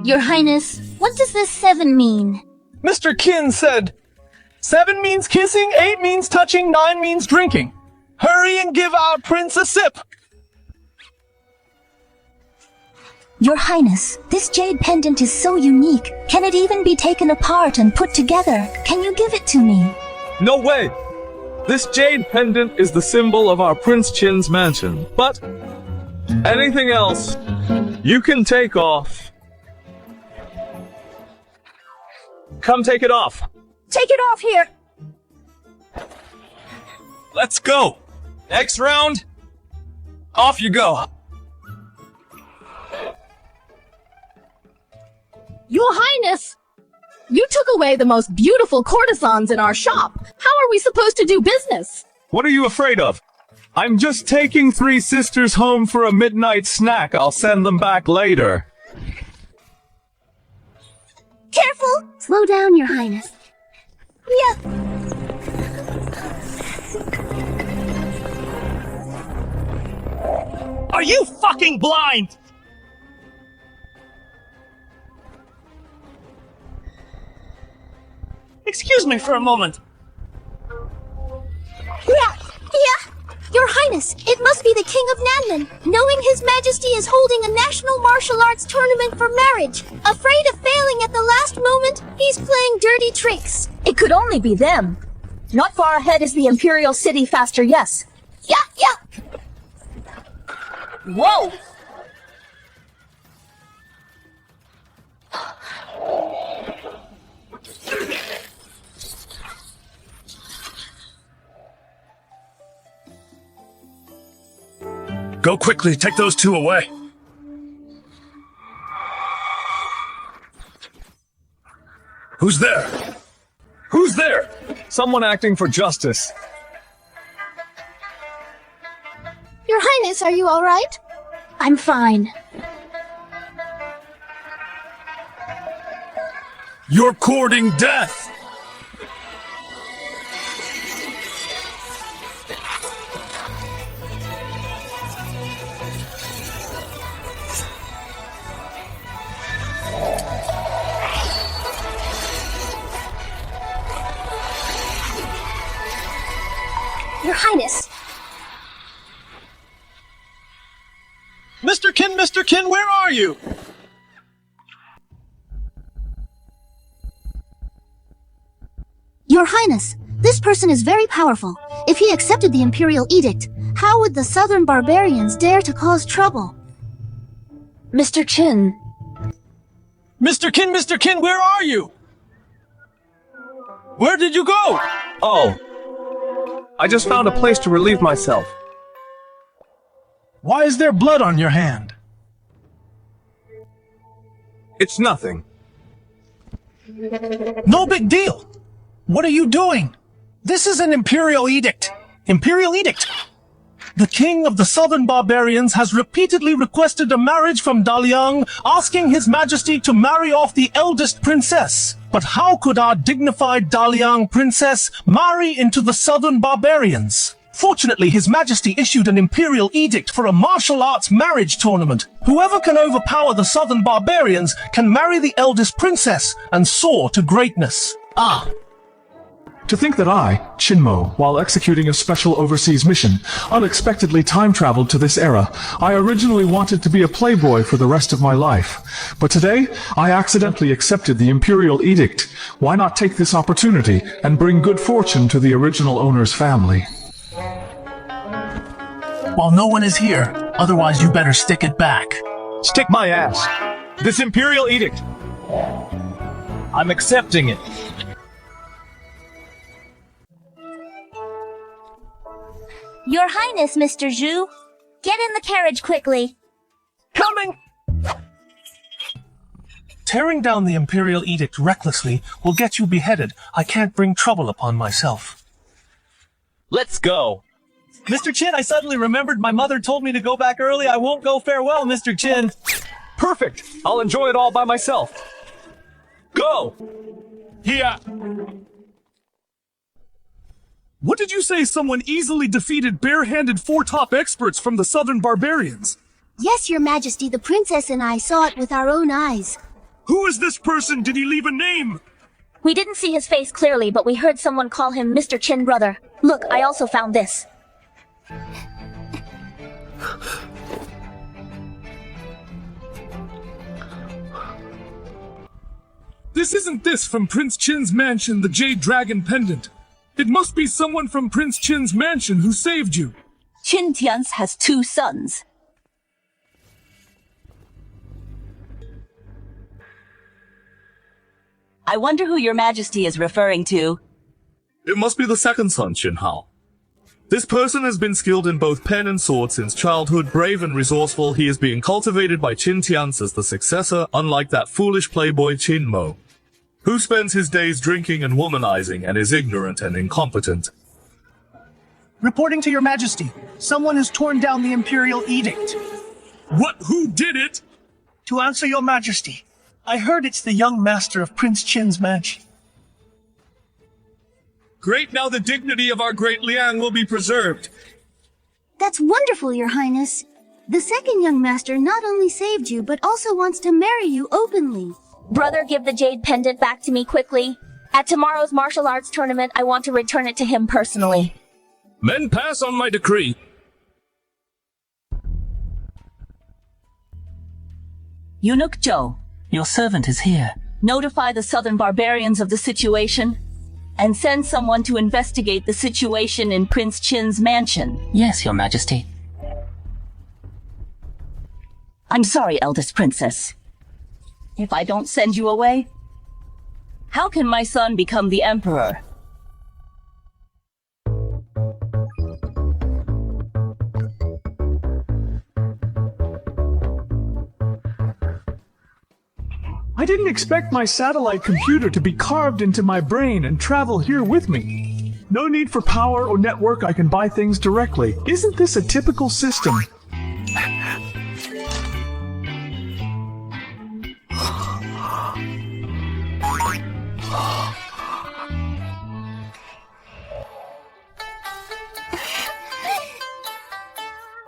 Your Highness, what does this 7 mean? Mr. Qin said, 7 means kissing, 8 means touching, 9 means drinking. Hurry and give our prince a sip. Your Highness, this jade pendant is so unique. Can it even be taken apart and put together? Can you give it to me? No way. This jade pendant is the symbol of our Prince Qin's mansion. But anything else, you can take off. Come take it off. Take it off here. Let's go. Next round. Off you go. Your Highness, you took away the most beautiful courtesans in our shop. How are we supposed to do business? What are you afraid of? I'm just taking 3 sisters home for a midnight snack. I'll send them back later. Careful! Slow down, Your Highness. Yeah. Are you fucking blind? Excuse me for a moment. Yeah. Your Highness, it must be the King of Nanman, knowing His Majesty is holding a national martial arts tournament for marriage. Afraid of failing at the last moment, he's playing dirty tricks. It could only be them. Not far ahead is the Imperial City faster, yes. Yeah. Whoa! Go quickly, take those 2 away. Who's there? Who's there? Someone acting for justice. Your Highness, are you all right? I'm fine. You're courting death! Your Highness. Mr. Qin, where are you? Your Highness, this person is very powerful. If he accepted the Imperial Edict, how would the southern barbarians dare to cause trouble? Mr. Qin. Mr. Qin, where are you? Where did you go? Oh. I just found a place to relieve myself. Why is there blood on your hand? It's nothing. No big deal. What are you doing? This is an Imperial Edict. Imperial Edict. The king of the southern barbarians has repeatedly requested a marriage from Daliang, asking His Majesty to marry off the eldest princess. But how could our dignified Daliang princess marry into the southern barbarians? Fortunately, His Majesty issued an imperial edict for a martial arts marriage tournament. Whoever can overpower the southern barbarians can marry the eldest princess and soar to greatness. Ah. To think that I, Qin Mo, while executing a special overseas mission, unexpectedly time-traveled to this era. I originally wanted to be a playboy for the rest of my life. But today, I accidentally accepted the Imperial Edict. Why not take this opportunity and bring good fortune to the original owner's family? While no one is here, otherwise you better stick it back. Stick my ass. This Imperial Edict. I'm accepting it. Your Highness, Mr. Zhu. Get in the carriage quickly. Coming! Tearing down the Imperial Edict recklessly will get you beheaded. I can't bring trouble upon myself. Let's go. Mr. Qin, I suddenly remembered my mother told me to go back early. I won't go farewell, Mr. Qin. Perfect. I'll enjoy it all by myself. Go! Here! What did you say? Someone easily defeated barehanded 4 top experts from the southern barbarians? Yes, Your Majesty, the princess and I saw it with our own eyes. Who is this person? Did he leave a name? We didn't see his face clearly, but we heard someone call him Mr. Qin brother. Look, I also found this. This isn't this from Prince Qin's mansion, the Jade Dragon pendant. It must be someone from Prince Qin's mansion who saved you. Qin Tian's has 2 sons. I wonder who Your Majesty is referring to. It must be the second son, Qin Hao. This person has been skilled in both pen and sword since childhood, brave and resourceful. He is being cultivated by Qin Tian as the successor, unlike that foolish playboy Qin Mo, who spends his days drinking and womanizing and is ignorant and incompetent. Reporting to Your Majesty, someone has torn down the Imperial Edict. What? Who did it? To answer Your Majesty, I heard it's the young master of Prince Qin's mansion. Great, now the dignity of our great Liang will be preserved. That's wonderful, Your Highness. The second young master not only saved you, but also wants to marry you openly. Brother, give the jade pendant back to me quickly. At tomorrow's martial arts tournament, I want to return it to him personally. Men pass on my decree. Eunuch Zhao, Your servant is here. notify the southern barbarians of the situation, and send someone to investigate the situation in Prince Qin's mansion. Yes, Your Majesty. I'm sorry, eldest princess. If I don't send you away, how can my son become the emperor? I didn't expect my satellite computer to be carved into my brain and travel here with me. No need for power or network, I can buy things directly. Isn't this a typical system?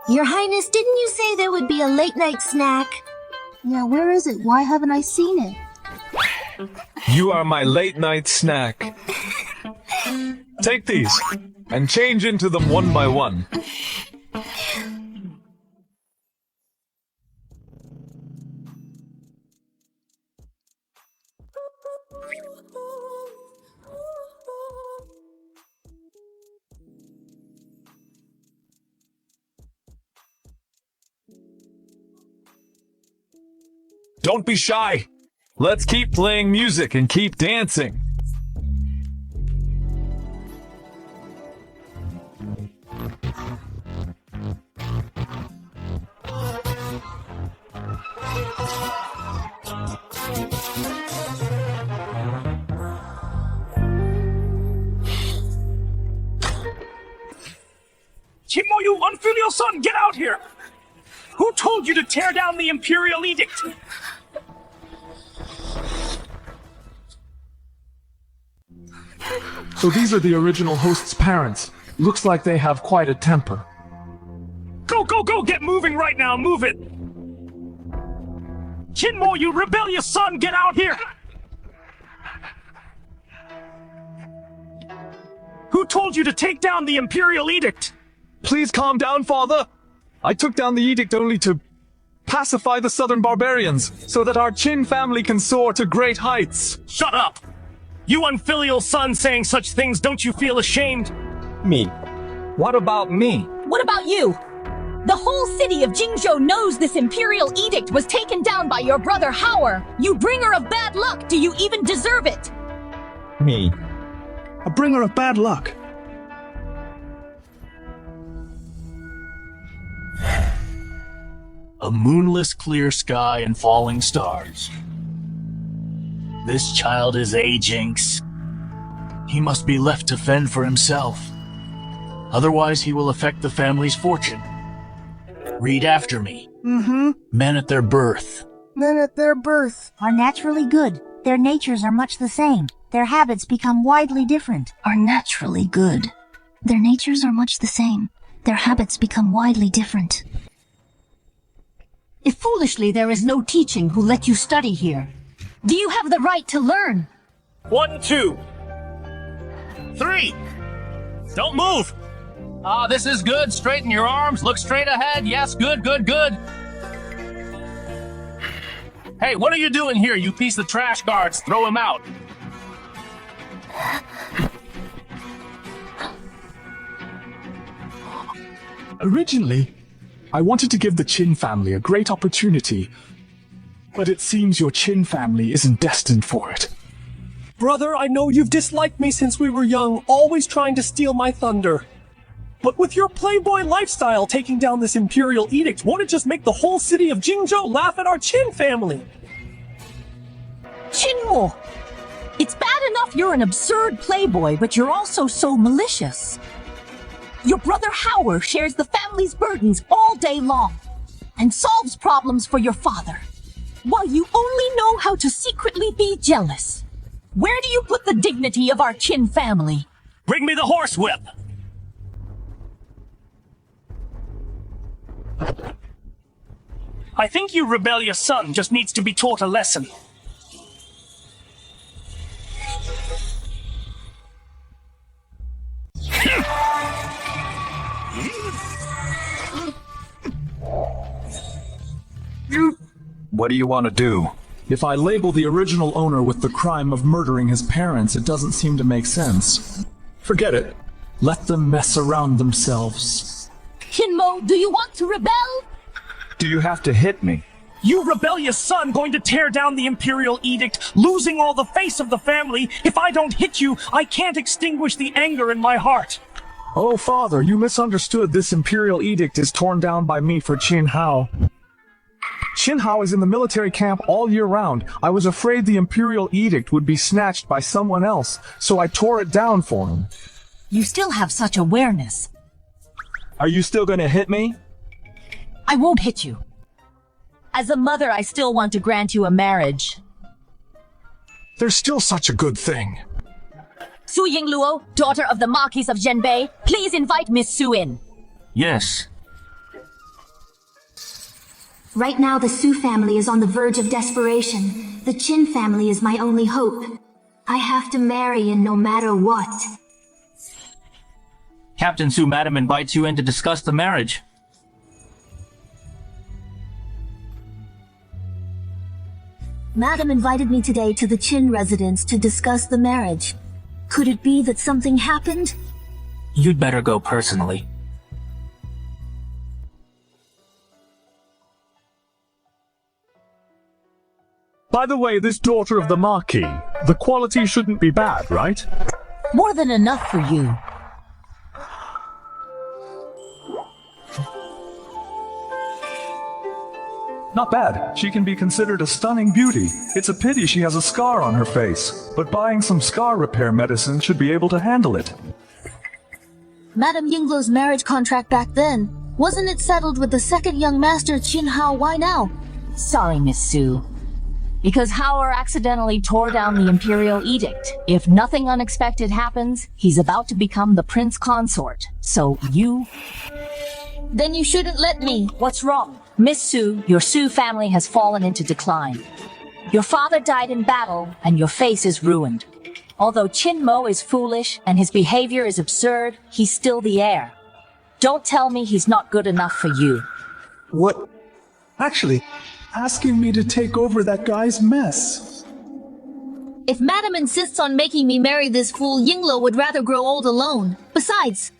Your Highness, didn't you say there would be a late-night snack? Yeah, where is it? Why haven't I seen it? You are my late-night snack. Take these, and change into them one by one. Don't be shy. Let's keep playing music and keep dancing. Qin Mo, you unfilial son, get out here! Who told you to tear down the Imperial Edict? So these are the original host's parents. Looks like they have quite a temper. Go, go, go! Get moving right now! Move it! Qin Mo, you rebellious son, get out here! Who told you to take down the Imperial Edict? Please calm down, father. I took down the edict only to pacify the southern barbarians, so that our Qin family can soar to great heights. Shut up! You unfilial son saying such things, don't you feel ashamed? Me. What about me? What about you? The whole city of Jingzhou knows this imperial edict was taken down by your brother Howard. You bringer of bad luck, do you even deserve it? Me. A bringer of bad luck. A moonless clear sky and falling stars. This child is a Jinx. He must be left to fend for himself. Otherwise he will affect the family's fortune. Read after me. Men at their birth. Men at their birth are naturally good. Their natures are much the same. Their habits become widely different. Are naturally good. Their natures are much the same. Their habits become widely different. If foolishly there is no teaching who let you study here, do you have the right to learn? 1, 2, 3. Don't move. Ah, this is good. Straighten your arms. Look straight ahead. Yes, good, good, good. Hey, what are you doing here, you piece of trash guards? Throw him out. Originally, I wanted to give the Qin family a great opportunity, but it seems your Qin family isn't destined for it. Brother, I know you've disliked me since we were young, always trying to steal my thunder. But with your playboy lifestyle taking down this imperial edict, won't it just make the whole city of Jingzhou laugh at our Qin family? Qin Mo, it's bad enough you're an absurd playboy, but you're also so malicious. Your brother Howard shares the family's burdens all day long and solves problems for your father, while you only know how to secretly be jealous. Where do you put the dignity of our Qin family? Bring me the horsewhip. I think your rebellious son just needs to be taught a lesson. What do you want to do? If I label the original owner with the crime of murdering his parents, it doesn't seem to make sense. Forget it. Let them mess around themselves. Qin Mo, do you want to rebel? Do you have to hit me? You rebellious son going to tear down the imperial edict, losing all the face of the family. If I don't hit you, I can't extinguish the anger in my heart. Oh, father, you misunderstood. This imperial edict is torn down by me for Qin Hao. Qin Hao is in the military camp all year round. I was afraid the imperial edict would be snatched by someone else, so I tore it down for him. You still have such awareness. Are you still gonna hit me? I won't hit you. As a mother, I still want to grant you a marriage. There's still such a good thing. Su Yingluo, daughter of the Marquis of Zhenbei, please invite Miss Su in. Yes. Right now, the Su family is on the verge of desperation. The Qin family is my only hope. I have to marry in no matter what. Captain Su Madam invites you in to discuss the marriage. Madam invited me today to the Qin residence to discuss the marriage. Could it be that something happened? You'd better go personally. By the way, this daughter of the Marquis, the quality shouldn't be bad, right? More than enough for you. Not bad. She can be considered a stunning beauty. It's a pity she has a scar on her face, but buying some scar repair medicine should be able to handle it. Madam Yingluo's marriage contract back then, wasn't it settled with the second young master Qin Hao? Why now? Sorry, Miss Su. Because Howard accidentally tore down the imperial edict. If nothing unexpected happens, he's about to become the prince consort. So you... Then you shouldn't let me. What's wrong? Miss Su, your Su family has fallen into decline. Your father died in battle, and your face is ruined. Although Qin Mo is foolish and his behavior is absurd, he's still the heir. Don't tell me he's not good enough for you. What? Actually, asking me to take over that guy's mess. If Madam insists on making me marry this fool, Yingluo would rather grow old alone. Besides,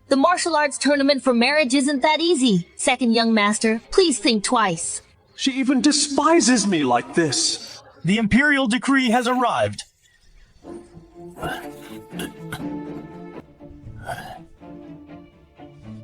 the martial arts tournament for marriage isn't that easy. Second young master, please think twice. She even despises me like this. The imperial decree has arrived.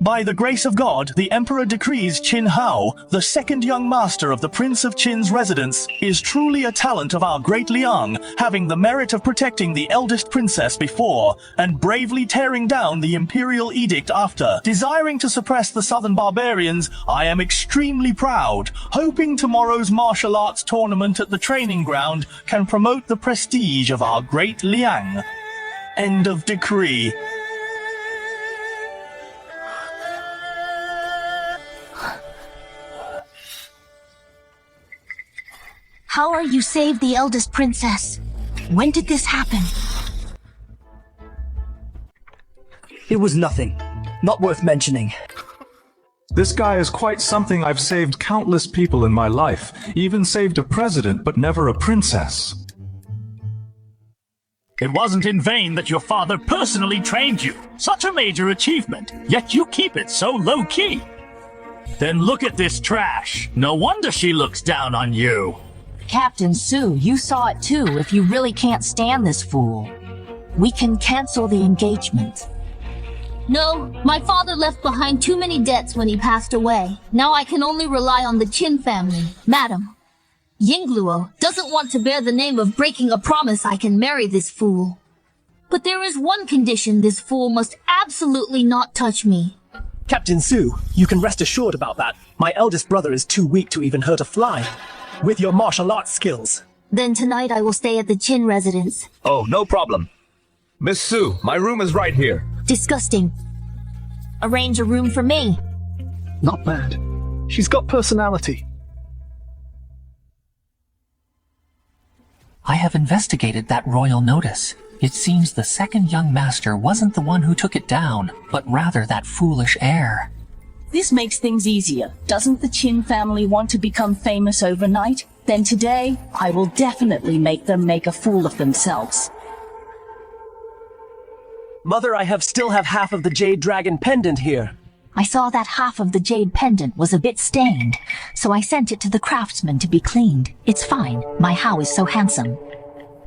By the grace of God, the Emperor decrees Qin Hao, the second young master of the Prince of Qin's residence, is truly a talent of our great Liang, having the merit of protecting the eldest princess before, and bravely tearing down the imperial edict after. Desiring to suppress the southern barbarians, I am extremely proud, hoping tomorrow's martial arts tournament at the training ground can promote the prestige of our great Liang. End of decree. How are you saved the eldest princess? When did this happen? It was nothing. Not worth mentioning. This guy is quite something. I've saved countless people in my life, even saved a president, but never a princess. It wasn't in vain that your father personally trained you. Such a major achievement, yet you keep it so low-key. Then look at this trash. No wonder she looks down on you. Captain Sue, you saw it too. If you really can't stand this fool, we can cancel the engagement. No, my father left behind too many debts when he passed away. Now I can only rely on the Qin family. Madam, Yingluo doesn't want to bear the name of breaking a promise I can marry this fool. But there is one condition: this fool must absolutely not touch me. Captain Sue, you can rest assured about that. My eldest brother is too weak to even hurt a fly. With your martial arts skills. Then tonight I will stay at the Qin residence. Oh, no problem. Miss Sue, my room is right here. Disgusting. Arrange a room for me. Not bad. She's got personality. I have investigated that royal notice. It seems the second young master wasn't the one who took it down, but rather that foolish heir. This makes things easier. Doesn't the Qin family want to become famous overnight? Then today, I will definitely make them make a fool of themselves. Mother, I still have half of the jade dragon pendant here. I saw that half of the jade pendant was a bit stained, so I sent it to the craftsman to be cleaned. It's fine. My Hao is so handsome.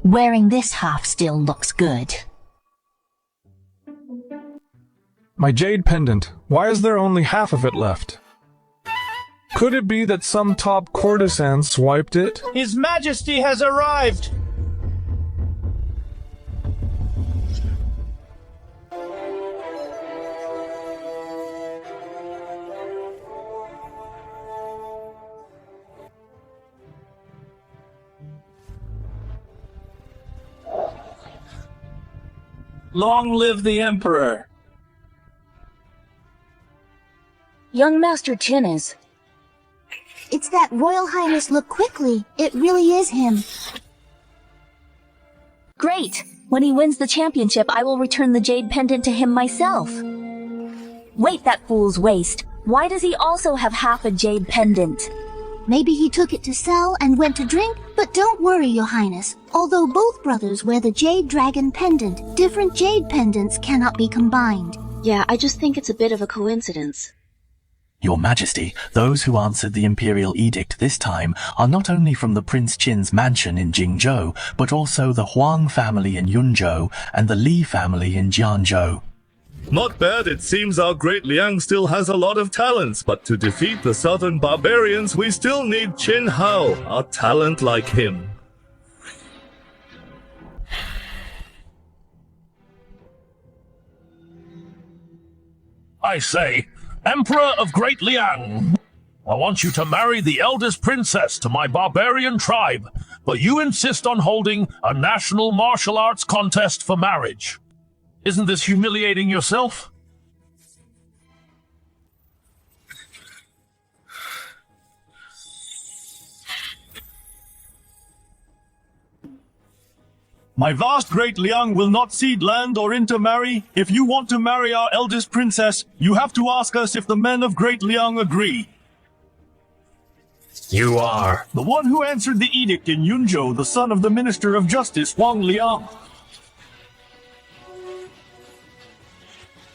Wearing this half still looks good. My jade pendant. Why is there only half of it left? Could it be that some top courtesan swiped it? His Majesty has arrived! Long live the Emperor! Young Master Qin is. It's that Royal Highness. Look quickly. It really is him. Great! When he wins the championship, I will return the jade pendant to him myself. Wait, that fool's waste. Why does he also have half a jade pendant? Maybe he took it to sell and went to drink, but don't worry, Your Highness. Although both brothers wear the jade dragon pendant, different jade pendants cannot be combined. Yeah, I just think it's a bit of a coincidence. Your Majesty, those who answered the imperial edict this time are not only from the Prince Qin's mansion in Jingzhou, but also the Huang family in Yunzhou and the Li family in Jianzhou. Not bad. It seems our great Liang still has a lot of talents, but to defeat the southern barbarians, we still need Qin Hao, a talent like him. I say, Emperor of Great Liang, I want you to marry the eldest princess to my barbarian tribe, but you insist on holding a national martial arts contest for marriage. Isn't this humiliating yourself? My vast great Liang will not cede land or intermarry. If you want to marry our eldest princess, you have to ask us if the men of Great Liang agree. You are the one who answered the edict in Yunzhou, the son of the Minister of Justice, Wang Liang.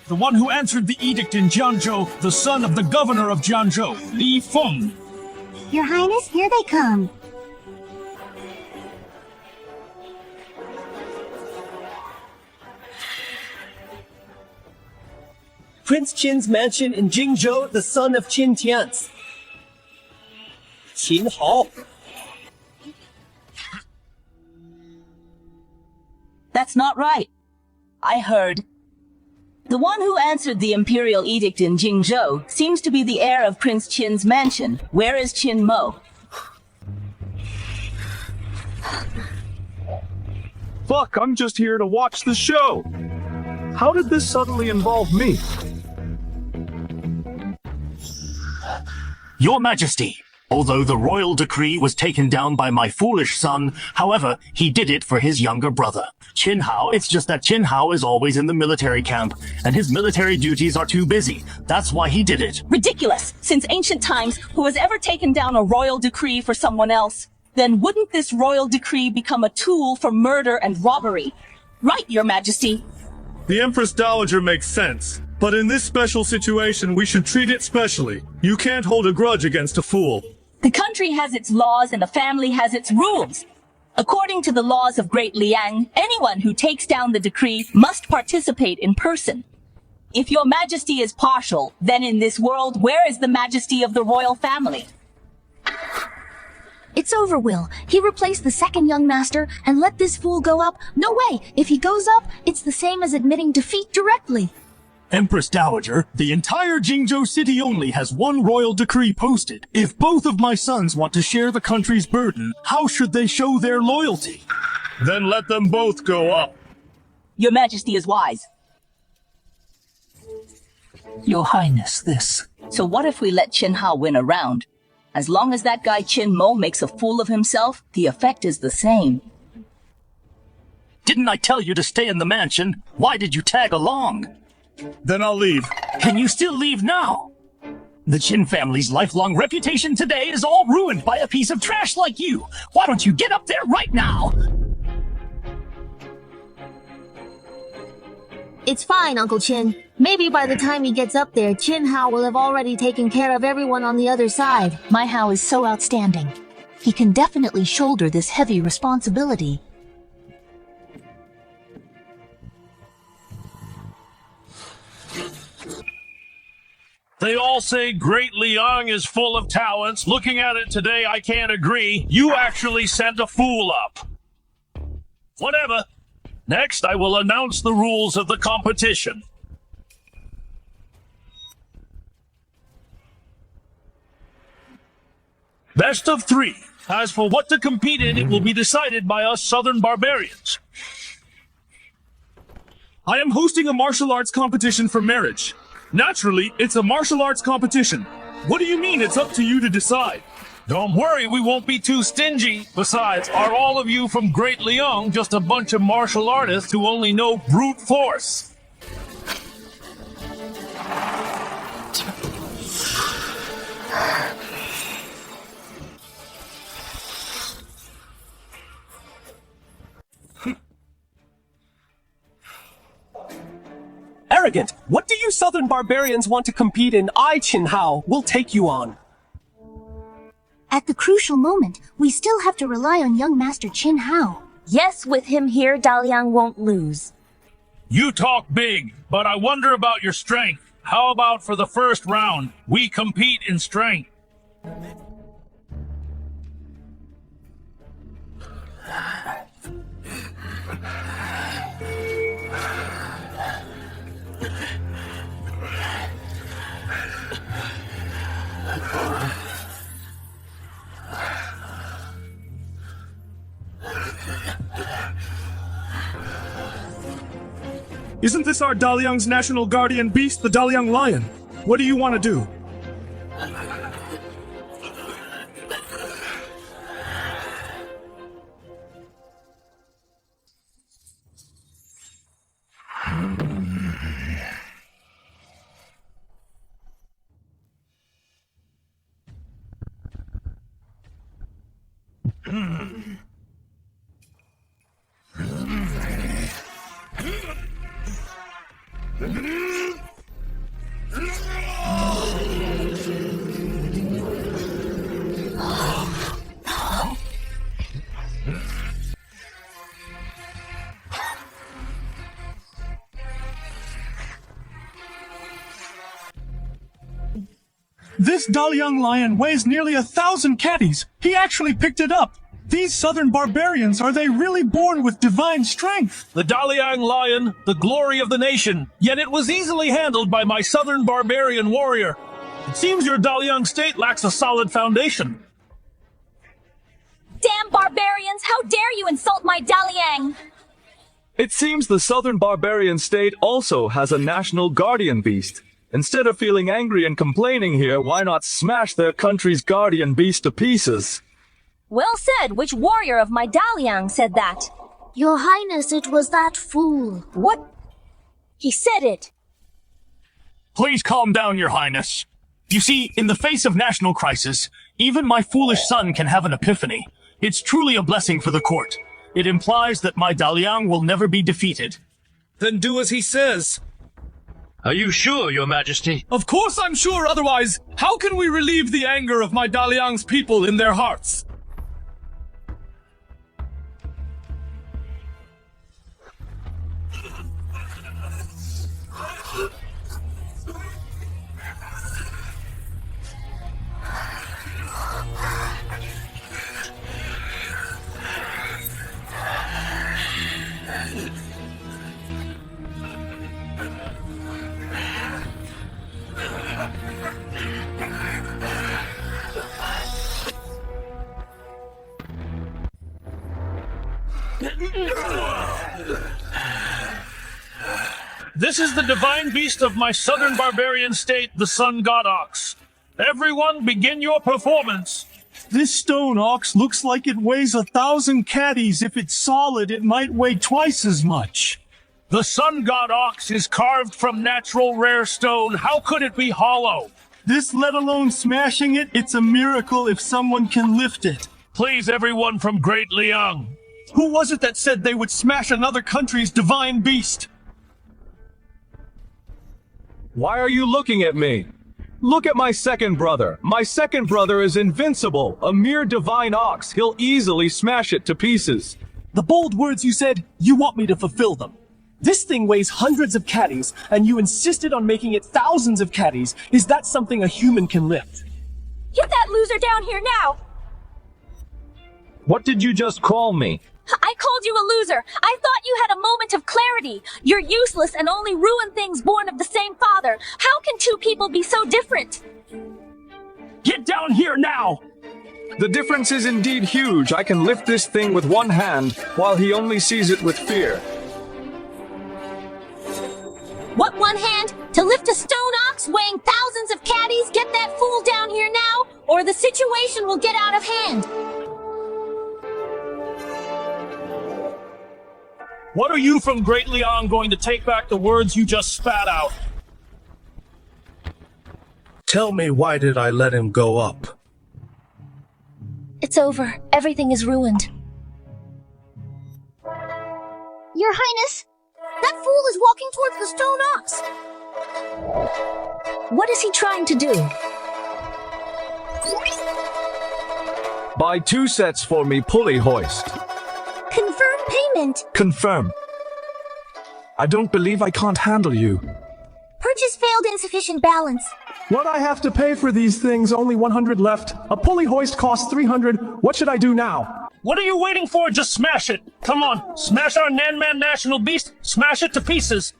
The one who answered the edict in Jianzhou, the son of the governor of Jianzhou, Li Feng. Your Highness, here they come. Prince Qin's mansion in Jingzhou, the son of Qin Tianzi. Qin Hao. That's not right. I heard. The one who answered the imperial edict in Jingzhou seems to be the heir of Prince Qin's mansion. Where is Qin Mo? Fuck, I'm just here to watch the show. How did this suddenly involve me? Your Majesty, Although the royal decree was taken down by my foolish son, however, he did it for his younger brother. Qin Hao, it's just that Qin Hao is always in the military camp, and his military duties are too busy. That's why he did it. Ridiculous! Since ancient times, who has ever taken down a royal decree for someone else? Then wouldn't this royal decree become a tool for murder and robbery? Right, Your Majesty. The Empress Dowager makes sense, but in this special situation we should treat it specially. You can't hold a grudge against a fool. The country has its laws and the family has its rules. According to the laws of Great Liang, anyone who takes down the decree must participate in person. If Your Majesty is partial, then in this world, where is the majesty of the royal family? It's over, Will. He replaced the second young master and let this fool go up. No way! If he goes up, it's the same as admitting defeat directly. Empress Dowager, the entire Jingzhou city only has one royal decree posted. If both of my sons want to share the country's burden, how should they show their loyalty? Then let them both go up. Your Majesty is wise. Your Highness, this. So what if we let Qin Hao win a round? As long as that guy Qin Mo makes a fool of himself, the effect is the same. Didn't I tell you to stay in the mansion? Why did you tag along? Then I'll leave. Can you still leave now? The Qin family's lifelong reputation today is all ruined by a piece of trash like you. Why don't you get up there right now? It's fine, Uncle Qin. Maybe by the time he gets up there, Qin Hao will have already taken care of everyone on the other side. My Hao is so outstanding. He can definitely shoulder this heavy responsibility. They all say Great Liang is full of talents. Looking at it today, I can't agree. You actually sent a fool up. Whatever. Next, I will announce the rules of the competition. Best of 3. As for what to compete in, it will be decided by us southern barbarians. I am hosting a martial arts competition for marriage. Naturally, it's a martial arts competition. What do you mean it's up to you to decide? Don't worry, we won't be too stingy. Besides, are all of you from Great Liang just a bunch of martial artists who only know brute force? Arrogant! What do you southern barbarians want to compete in? I, Qin Hao, will take you on. At the crucial moment, we still have to rely on young Master Qin Hao. Yes, with him here, Daliang won't lose. You talk big, but I wonder about your strength. How about for the first round, we compete in strength? Isn't this our Daliang's national guardian beast, the Daliang lion? What do you want to do? This Daliang lion weighs nearly 1,000 catties. He actually picked it up. These southern barbarians, are they really born with divine strength? The Daliang lion, the glory of the nation, yet it was easily handled by my southern barbarian warrior. It seems your Daliang state lacks a solid foundation. Damn barbarians! How dare you insult my Daliang! It seems the southern barbarian state also has a national guardian beast. Instead of feeling angry and complaining here, why not smash their country's guardian beast to pieces? Well said. Which warrior of my Daliang said that? Your Highness, it was that fool. What? He said it. Please calm down, Your Highness. You see, in the face of national crisis, even my foolish son can have an epiphany. It's truly a blessing for the court. It implies that my Daliang will never be defeated. Then do as he says. Are you sure, Your Majesty? Of course I'm sure, otherwise, how can we relieve the anger of my Daliang's people in their hearts? This is the divine beast of my southern barbarian state, the sun god ox. Everyone, begin your performance. This stone ox looks like it weighs 1,000 caddies. If it's solid, it might weigh twice as much. The sun god ox is carved from natural rare stone. How could it be hollow? This, let alone smashing it, it's a miracle if someone can lift it. Please, everyone from Great Liang. Who was it that said they would smash another country's divine beast? Why are you looking at me? Look at my second brother. My second brother is invincible, a mere divine ox. He'll easily smash it to pieces. The bold words you said, you want me to fulfill them. This thing weighs hundreds of caddies, and you insisted on making it thousands of caddies. Is that something a human can lift? Get that loser down here now! What did you just call me? I called you a loser. I thought you had a moment of clarity. You're useless and only ruin things born of the same father. How can two people be so different? Get down here now! The difference is indeed huge. I can lift this thing with one hand, while he only sees it with fear. What one hand? To lift a stone ox weighing thousands of caddies? Get that fool down here now, or the situation will get out of hand. What are you from Great Liang going to take back the words you just spat out? Tell me, why did I let him go up? It's over. Everything is ruined. Your Highness, that fool is walking towards the stone ox. What is he trying to do? Buy 2 sets for me, pulley hoist. Confirm payment. Confirm. I don't believe I can't handle you. Purchase failed, insufficient balance. What I have to pay for these things? Only 100 left. A pulley hoist costs 300. What should I do now? What are you waiting for? Just smash it. Come on, smash our Nanman national beast. Smash it to pieces.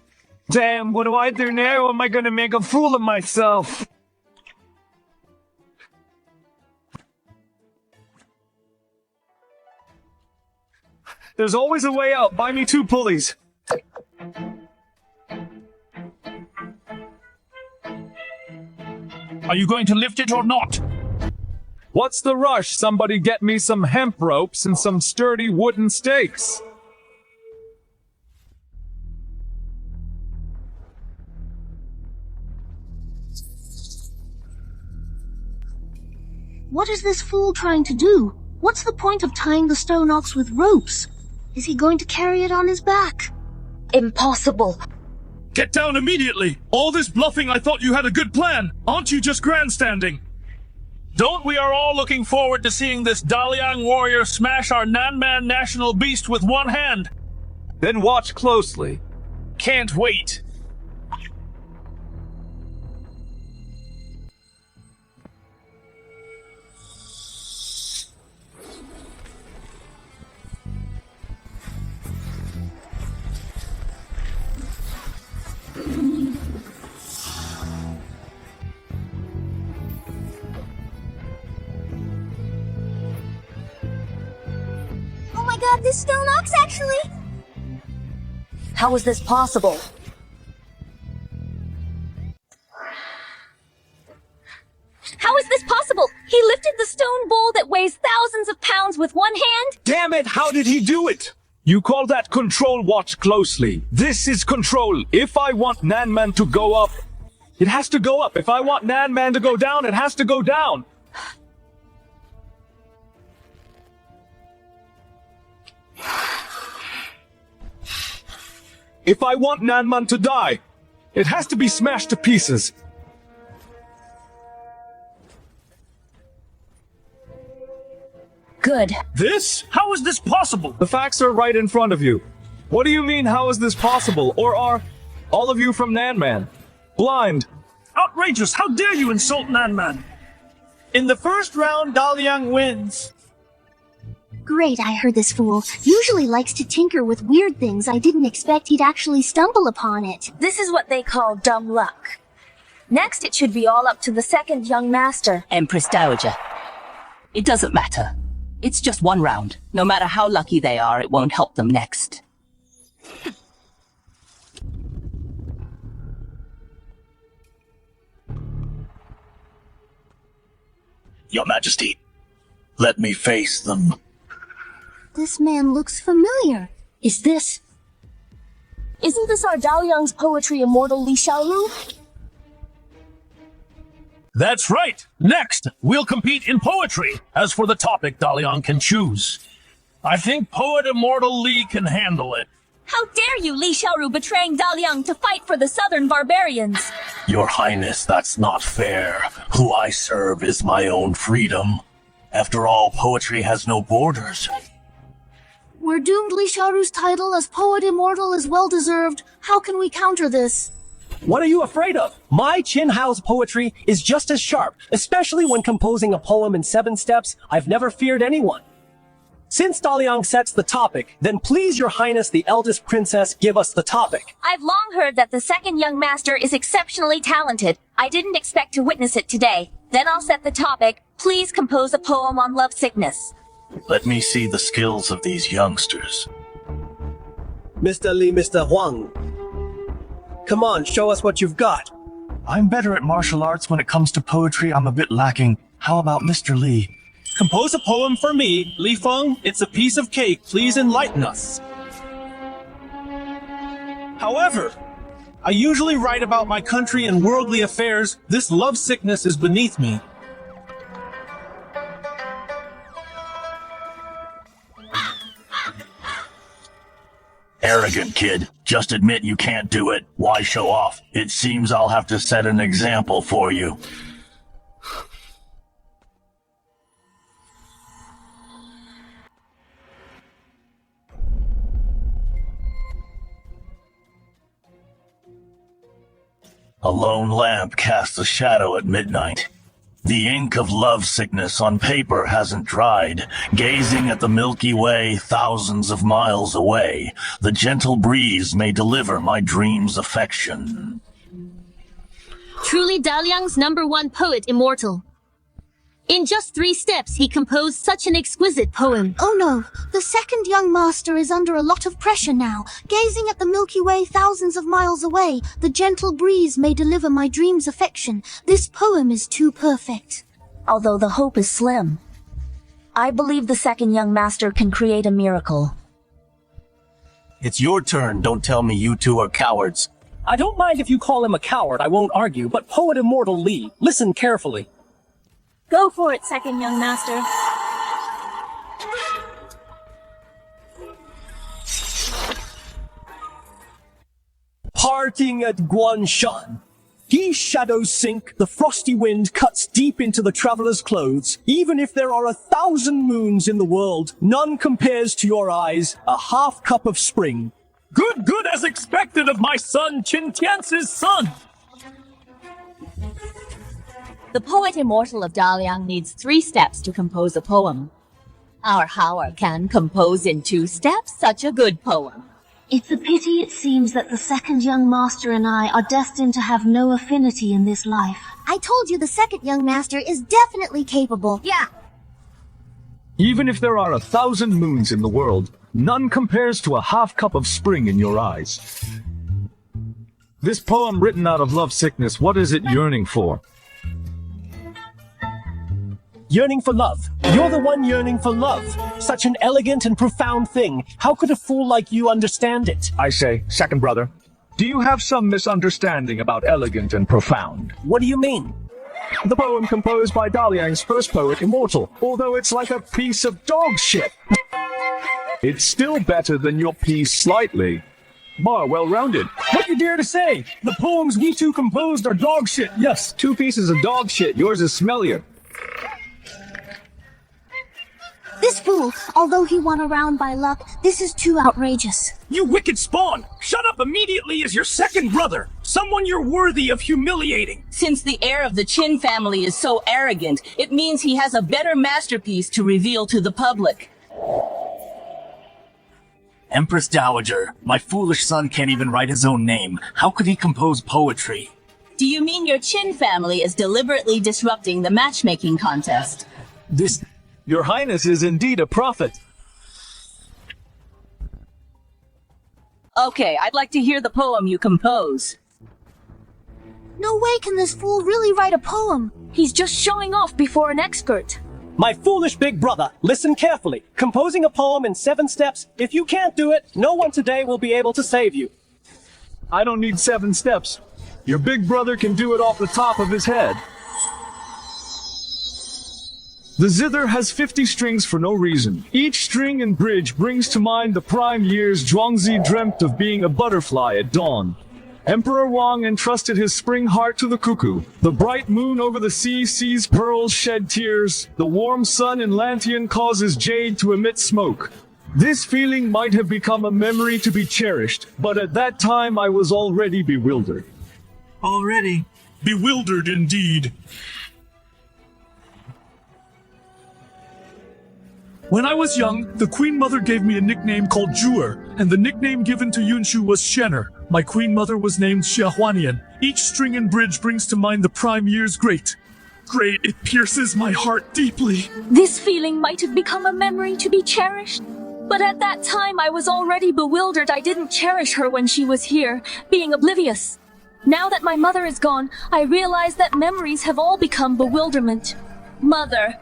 Damn, what do I do now? Am I gonna make a fool of myself? There's always a way out. Buy me 2 pulleys. Are you going to lift it or not? What's the rush? Somebody get me some hemp ropes and some sturdy wooden stakes. What is this fool trying to do? What's the point of tying the stone ox with ropes? Is he going to carry it on his back? Impossible. Get down immediately! All this bluffing, I thought you had a good plan. Aren't you just grandstanding? Don't we are all looking forward to seeing this Daliang warrior smash our Nanman national beast with one hand? Then watch closely. Can't wait. Oh my god, this stone ox actually... How is this possible? How is this possible? He lifted the stone bowl that weighs thousands of pounds with one hand? Damn it, how did he do it? You call that control? Watch closely. This is control. If I want Nanman to go up, it has to go up. If I want Nanman to go down, it has to go down. If I want Nanman to die, it has to be smashed to pieces. Good. This? How is this possible? The facts are right in front of you. What do you mean, how is this possible? Or are all of you from Nanman blind? Outrageous! How dare you insult Nanman? In the first round, Daliang wins. Great, I heard this fool. Usually likes to tinker with weird things. I didn't expect he'd actually stumble upon it. This is what they call dumb luck. Next, it should be all up to the second young master. Empress Dowager. It doesn't matter. It's just one round. No matter how lucky they are, it won't help them next. Your Majesty, let me face them. This man looks familiar. Isn't this our Daliang's poetry immortal Li Xiaoru? That's right! Next, we'll compete in poetry. As for the topic, Daliang can choose. I think poet immortal Li can handle it. How dare you, Li Xiaoru, betraying Daliang to fight for the southern barbarians? Your Highness, that's not fair. Who I serve is my own freedom. After all, poetry has no borders. We're doomed. Li Xiaoru's title as poet immortal is well-deserved. How can we counter this? What are you afraid of? My Qin Hao's poetry is just as sharp, especially when composing a poem in 7 steps. I've never feared anyone. Since Daliang sets the topic, then please, Your Highness, the eldest princess, give us the topic. I've long heard that the second young master is exceptionally talented. I didn't expect to witness it today. Then I'll set the topic. Please compose a poem on love sickness. Let me see the skills of these youngsters. Mr. Li, Mr. Huang. Come on, show us what you've got. I'm better at martial arts. When it comes to poetry, I'm a bit lacking. How about Mr. Li? Compose a poem for me, Li Feng. It's a piece of cake. Please enlighten us. However, I usually write about my country and worldly affairs. This love sickness is beneath me. Arrogant kid. Just admit you can't do it. Why show off? It seems I'll have to set an example for you. A lone lamp casts a shadow at midnight. The ink of love sickness on paper hasn't dried. Gazing at the Milky Way thousands of miles away, the gentle breeze may deliver my dream's affection. Truly Daliang's #1 poet immortal. In just 3 steps, he composed such an exquisite poem. Oh no, the second young master is under a lot of pressure now. Gazing at the Milky Way thousands of miles away, the gentle breeze may deliver my dream's affection. This poem is too perfect. Although the hope is slim, I believe the second young master can create a miracle. It's your turn. Don't tell me you two are cowards. I don't mind if you call him a coward, I won't argue, but poet immortal Li, listen carefully. Go for it, second young master. Parting at Guanshan. Ye shadows sink, the frosty wind cuts deep into the traveler's clothes. Even if there are 1,000 moons in the world, none compares to your eyes, a half cup of spring. Good as expected of my son, Qin Tiance's son! The poet immortal of Daliang needs 3 steps to compose a poem. Our Howard can compose in 2 steps such a good poem. It's a pity it seems that the second young master and I are destined to have no affinity in this life. I told you the second young master is definitely capable. Yeah. Even if there are 1,000 moons in the world, none compares to a half cup of spring in your eyes. This poem written out of love sickness, what is it yearning for? Yearning for love. You're the one yearning for love. Such an elegant and profound thing. How could a fool like you understand it? I say, second brother, do you have some misunderstanding about elegant and profound? What do you mean? The poem composed by Daliang's first poet, Immortal, although it's like a piece of dog shit. It's still better than your piece slightly. More well-rounded. What you dare to say? The poems we two composed are dog shit, yes. 2 pieces of dog shit, yours is smellier. This fool, although he won a round by luck, this is too outrageous. You wicked spawn! Shut up immediately as your second brother! Someone you're worthy of humiliating! Since the heir of the Qin family is so arrogant, it means he has a better masterpiece to reveal to the public. Empress Dowager, my foolish son can't even write his own name. How could he compose poetry? Do you mean your Qin family is deliberately disrupting the matchmaking contest? Your Highness is indeed a prophet. Okay, I'd like to hear the poem you compose. No way can this fool really write a poem. He's just showing off before an expert. My foolish big brother, listen carefully. Composing a poem in 7 steps, if you can't do it, no one today will be able to save you. I don't need 7 steps. Your big brother can do it off the top of his head. The zither has 50 strings for no reason. Each string and bridge brings to mind the prime years Zhuangzi dreamt of being a butterfly at dawn. Emperor Wang entrusted his spring heart to the cuckoo. The bright moon over the sea sees pearls shed tears. The warm sun in Lantian causes jade to emit smoke. This feeling might have become a memory to be cherished, but at that time I was already bewildered. Already? Bewildered indeed. When I was young, the Queen Mother gave me a nickname called Zhuer, and the nickname given to Yunshu was Shenner. My Queen Mother was named Xiahuanian. Each string and bridge brings to mind the prime years great. Great, it pierces my heart deeply. This feeling might have become a memory to be cherished. But at that time I was already bewildered. I didn't cherish her when she was here, being oblivious. Now that my mother is gone, I realize that memories have all become bewilderment. Mother,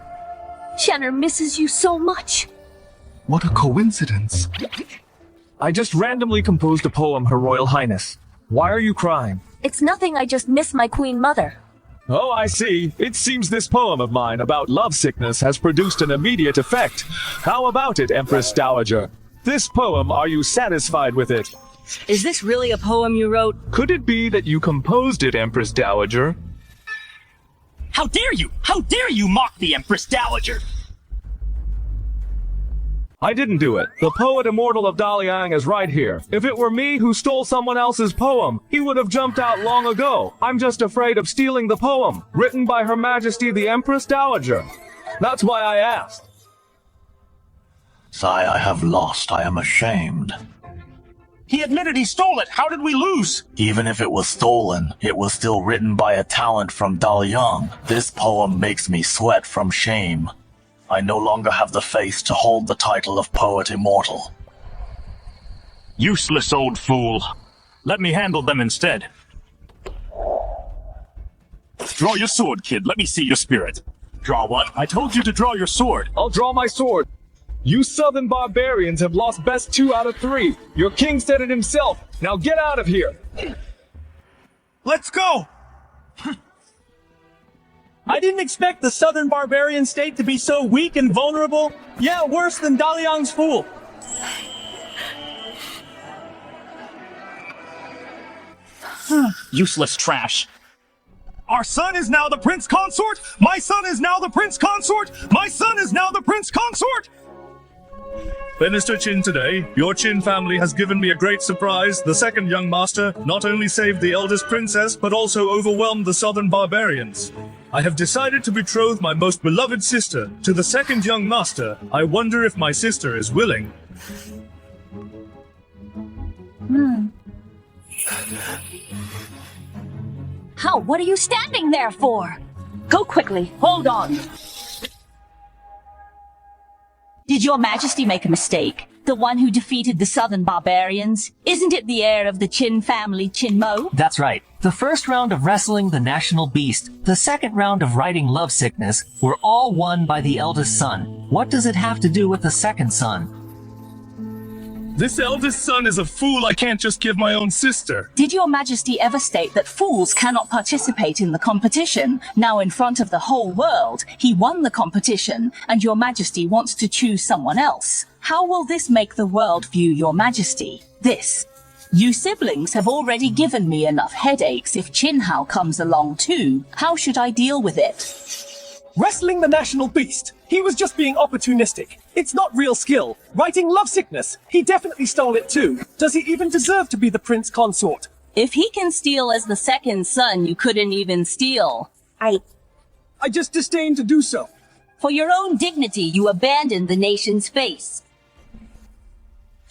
Shenner misses you so much. What a coincidence. I just randomly composed a poem, Her Royal Highness. Why are you crying? It's nothing, I just miss my Queen Mother. Oh, I see. It seems this poem of mine about lovesickness has produced an immediate effect. How about it, Empress Dowager? This poem, are you satisfied with it? Is this really a poem you wrote? Could it be that you composed it, Empress Dowager? How dare you! How dare you mock the Empress Dowager! I didn't do it. The poet immortal of Daliang is right here. If it were me who stole someone else's poem, he would have jumped out long ago. I'm just afraid of stealing the poem, written by Her Majesty the Empress Dowager. That's why I asked. Sigh, I have lost. I am ashamed. He admitted he stole it. How did we lose? Even if it was stolen, it was still written by a talent from Daliang. This poem makes me sweat from shame. I no longer have the face to hold the title of Poet Immortal. Useless old fool. Let me handle them instead. Draw your sword, kid. Let me see your spirit. Draw what? I told you to draw your sword. I'll draw my sword. You southern barbarians have lost best 2 out of 3. Your king said it himself. Now get out of here. Let's go! I didn't expect the southern barbarian state to be so weak and vulnerable. Yeah, worse than Daliang's fool. Useless trash. Our son is now the prince consort! My son is now the prince consort! My son is now the prince consort! Minister Qin today, your Qin family has given me a great surprise. The second young master not only saved the eldest princess, but also overwhelmed the southern barbarians. I have decided to betroth my most beloved sister to the second young master. I wonder if my sister is willing. How? What are you standing there for? Go quickly. Hold on. Did your majesty make a mistake? The one who defeated the southern barbarians? Isn't it the heir of the Qin family, Qin Mo? That's right. The first round of wrestling the national beast, the second round of righting lovesickness, were all won by the eldest son. What does it have to do with the second son? This eldest son is a fool. I can't just give my own sister. Did your majesty ever state that fools cannot participate in the competition? Now in front of the whole world, he won the competition, and your majesty wants to choose someone else. How will this make the world view your majesty? This. You siblings have already given me enough headaches. If Qin Hao comes along too, how should I deal with it? Wrestling the national beast. He was just being opportunistic. It's not real skill. Writing lovesickness. He definitely stole it too. Does he even deserve to be the prince consort? If he can steal as the second son, you couldn't even steal. I just disdain to do so. For your own dignity, you abandoned the nation's face.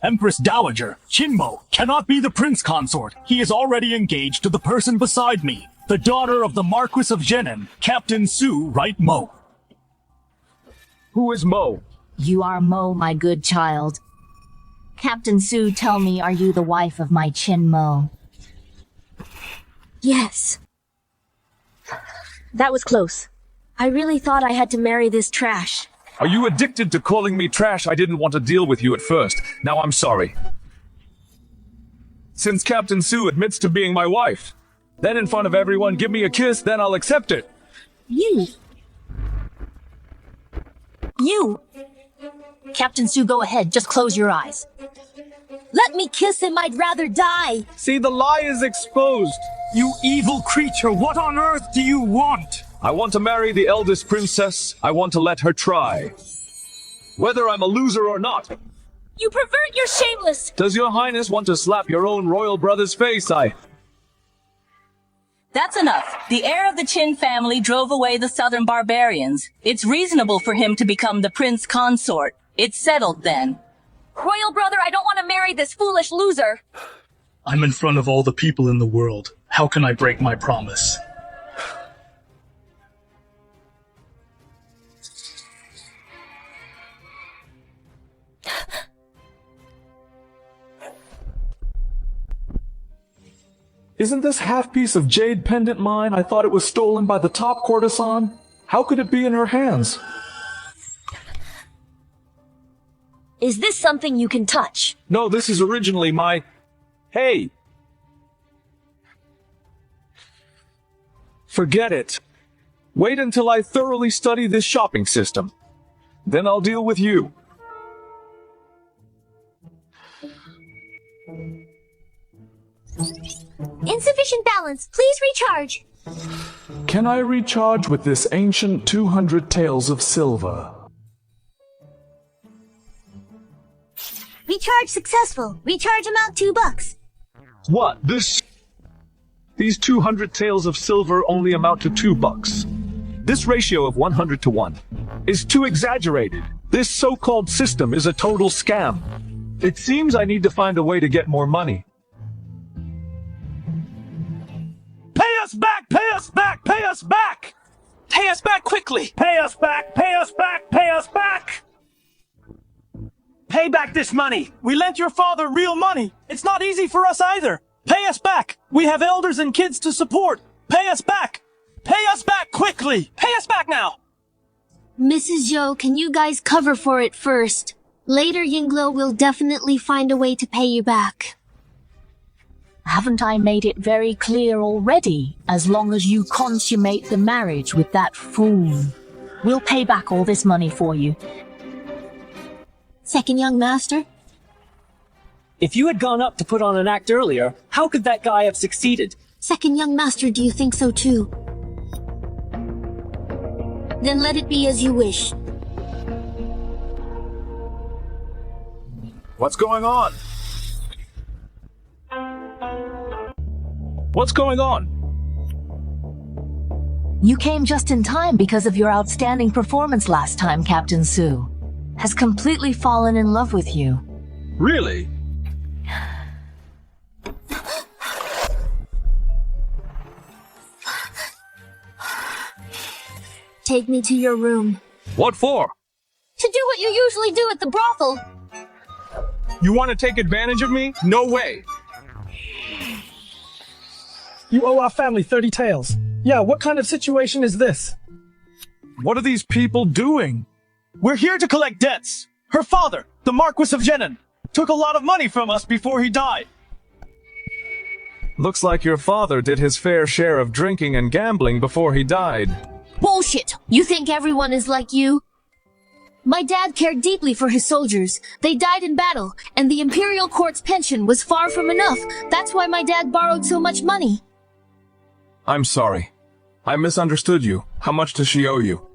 Empress Dowager, Qin Mo, cannot be the prince consort. He is already engaged to the person beside me, the daughter of the Marquis of Zhenan, Captain Su, right Mo. Who is Mo? You are Mo, my good child. Captain Su, tell me, are you the wife of my Qin Mo? Yes. That was close. I really thought I had to marry this trash. Are you addicted to calling me trash? I didn't want to deal with you at first. Now I'm sorry. Since Captain Su admits to being my wife, then in front of everyone give me a kiss, then I'll accept it. You! Captain Su, go ahead, just close your eyes. Let me kiss him, I'd rather die. See, the lie is exposed. You evil creature, what on earth do you want? I want to marry the eldest princess. I want to let her try. Whether I'm a loser or not. You pervert, you're shameless. Does your highness want to slap your own royal brother's face? That's enough. The heir of the Qin family drove away the southern barbarians. It's reasonable for him to become the prince consort. It's settled then. Royal brother, I don't want to marry this foolish loser. I'm in front of all the people in the world. How can I break my promise? Isn't this half-piece of jade pendant mine? I thought it was stolen by the top courtesan. How could it be in her hands? Is this something you can touch? No, this is originally my... Hey! Forget it. Wait until I thoroughly study this shopping system. Then I'll deal with you. Insufficient balance. Please recharge. Can I recharge with this ancient 200 taels of silver? Recharge successful. Recharge amount $2. What? These 200 taels of silver only amount to $2. This ratio of 100 to 1 is too exaggerated. This so-called system is a total scam. It seems I need to find a way to get more money. Pay us back! Pay us back! Pay us back! Pay us back quickly! Pay us back! Pay us back! Pay us back! Pay back this money! We lent your father real money. It's not easy for us either. Pay us back! We have elders and kids to support. Pay us back! Pay us back quickly! Pay us back now! Mrs. Zhou, can you guys cover for it first? Later, Yingluo will definitely find a way to pay you back. Haven't I made it very clear already? As long as you consummate the marriage with that fool, we'll pay back all this money for you. Second young master? If you had gone up to put on an act earlier, how could that guy have succeeded? Second young master, do you think so too? Then let it be as you wish. What's going on? What's going on? You came just in time because of your outstanding performance last time. Captain Su has completely fallen in love with you. Really? Take me to your room. What for? To do what you usually do at the brothel. You want to take advantage of me? No way. You owe our family 30 taels. Yeah, what kind of situation is this? What are these people doing? We're here to collect debts. Her father, the Marquis of Jenin, took a lot of money from us before he died. Looks like your father did his fair share of drinking and gambling before he died. Bullshit! You think everyone is like you? My dad cared deeply for his soldiers. They died in battle, and the imperial court's pension was far from enough. That's why my dad borrowed so much money. I'm sorry. I misunderstood you. How much does she owe you?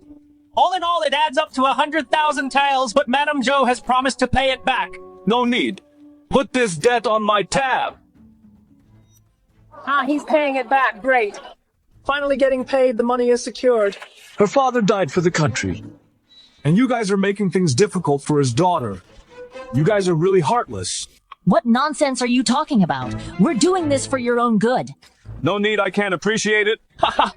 All in all, it adds up to 100,000 taels, but Madame Zhao has promised to pay it back. No need. Put this debt on my tab. Ah, he's paying it back. Great. Finally getting paid, the money is secured. Her father died for the country. And you guys are making things difficult for his daughter. You guys are really heartless. What nonsense are you talking about? We're doing this for your own good. No need, I can't appreciate it. Haha!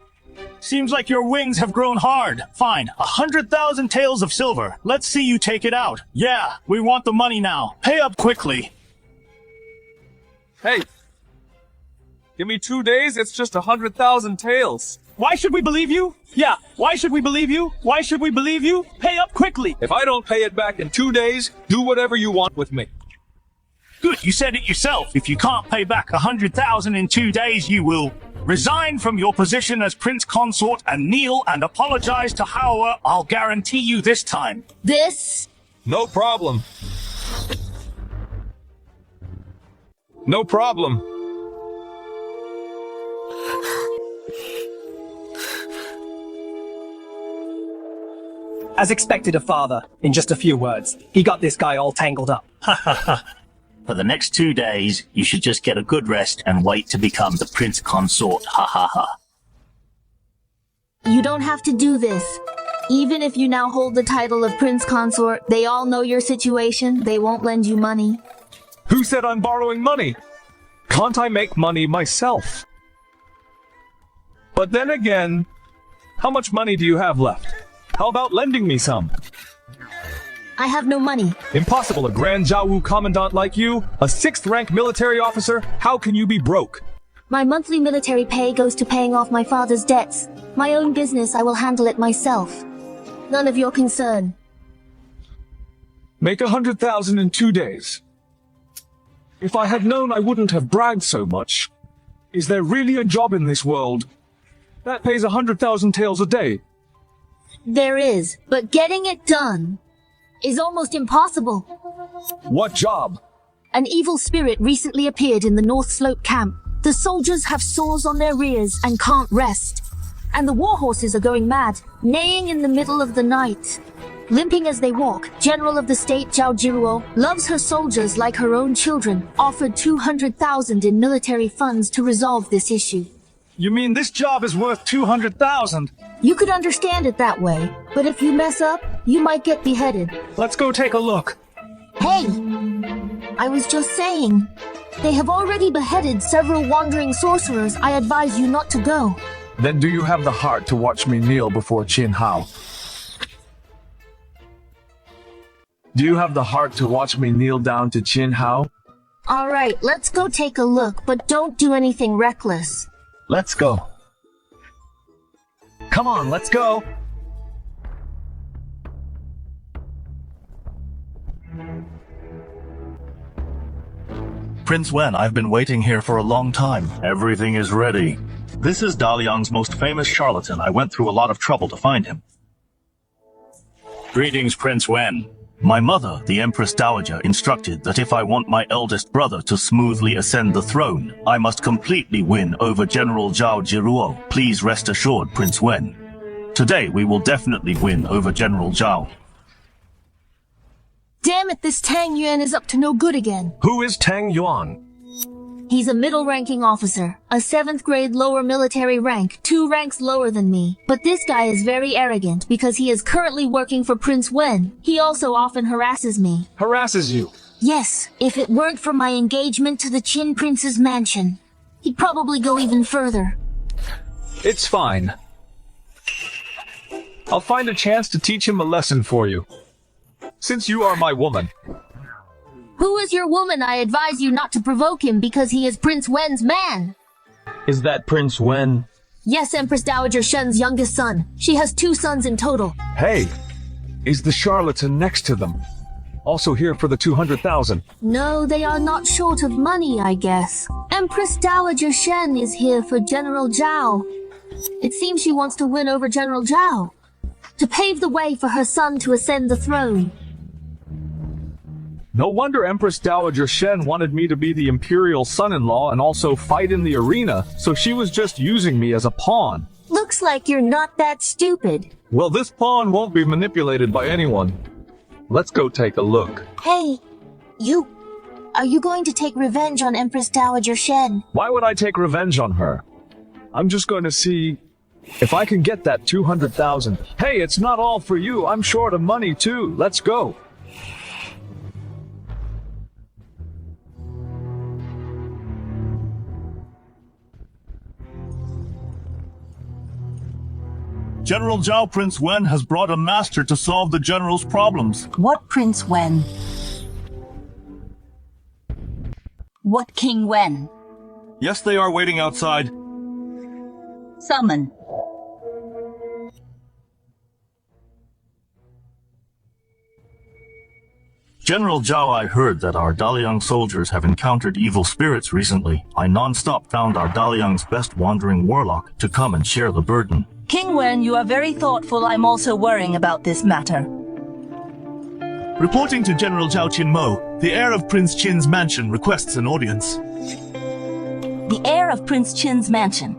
Seems like your wings have grown hard. Fine, 100,000 taels of silver. Let's see you take it out. Yeah, we want the money now. Pay up quickly. Hey! Give me 2 days, it's just 100,000 taels. Why should we believe you? Yeah, why should we believe you? Why should we believe you? Pay up quickly. If I don't pay it back in 2 days, do whatever you want with me. Good, you said it yourself. If you can't pay back 100,000 in 2 days, you will resign from your position as Prince Consort and kneel and apologize to Howard. I'll guarantee you this time. This? No problem. No problem. As expected of father, in just a few words, he got this guy all tangled up. Ha ha ha. For the next 2 days, you should just get a good rest and wait to become the Prince Consort. Ha ha ha. You don't have to do this. Even if you now hold the title of Prince Consort, they all know your situation. They won't lend you money. Who said I'm borrowing money? Can't I make money myself? But then again, how much money do you have left? How about lending me some? I have no money. Impossible, a Grand Zhao Commandant like you, a 6th rank military officer, how can you be broke? My monthly military pay goes to paying off my father's debts. My own business, I will handle it myself. None of your concern. Make 100,000 in 2 days. If I had known, I wouldn't have bragged so much. Is there really a job in this world that pays 100,000 taels a day? There is, but getting it done is almost impossible. What job? An evil spirit recently appeared in the North Slope camp. The soldiers have sores on their rears and can't rest. And the war horses are going mad, neighing in the middle of the night. Limping as they walk, General of the State Zhao loves her soldiers like her own children, offered 200,000 in military funds to resolve this issue. You mean this job is worth 200,000? You could understand it that way, but if you mess up, you might get beheaded. Let's go take a look. Hey! I was just saying. They have already beheaded several wandering sorcerers. I advise you not to go. Then do you have the heart to watch me kneel before Qin Hao? Do you have the heart to watch me kneel down to Qin Hao? Alright, let's go take a look, but don't do anything reckless. Let's go. Come on, let's go. Prince Wen, I've been waiting here for a long time. Everything is ready. This is Daliang's most famous charlatan. I went through a lot of trouble to find him. Greetings, Prince Wen. My mother, the Empress Dowager, instructed that if I want my eldest brother to smoothly ascend the throne, I must completely win over General Zhao Zhiruo. Please rest assured, Prince Wen. Today we will definitely win over General Zhao. Damn it, this Tang Yuan is up to no good again. Who is Tang Yuan? He's a middle-ranking officer, a 7th grade lower military rank, 2 ranks lower than me. But this guy is very arrogant because he is currently working for Prince Wen. He also often harasses me. Harasses you? Yes, if it weren't for my engagement to the Qin Prince's mansion, he'd probably go even further. It's fine. I'll find a chance to teach him a lesson for you. Since you are my woman. Who is your woman? I advise you not to provoke him because he is Prince Wen's man. Is that Prince Wen? Yes, Empress Dowager Shen's youngest son. She has 2 sons in total. Hey, is the charlatan next to them also here for the 200,000? No, they are not short of money, I guess. Empress Dowager Shen is here for General Zhao. It seems she wants to win over General Zhao, to pave the way for her son to ascend the throne. No wonder Empress Dowager Shen wanted me to be the imperial son-in-law and also fight in the arena, so she was just using me as a pawn. Looks like you're not that stupid. Well, this pawn won't be manipulated by anyone. Let's go take a look. Hey, are you going to take revenge on Empress Dowager Shen? Why would I take revenge on her? I'm just going to see if I can get that 200,000. Hey, it's not all for you. I'm short of money too. Let's go. General Zhao Prince Wen has brought a master to solve the general's problems. What Prince Wen? What King Wen? Yes, they are waiting outside. Summon. General Zhao, I heard that our Daliang soldiers have encountered evil spirits recently. I non-stop found our Daliang's best wandering warlock to come and share the burden. King Wen, you are very thoughtful. I'm also worrying about this matter. Reporting to General Zhao Qin Mo, the heir of Prince Qin's mansion requests an audience. The heir of Prince Qin's mansion?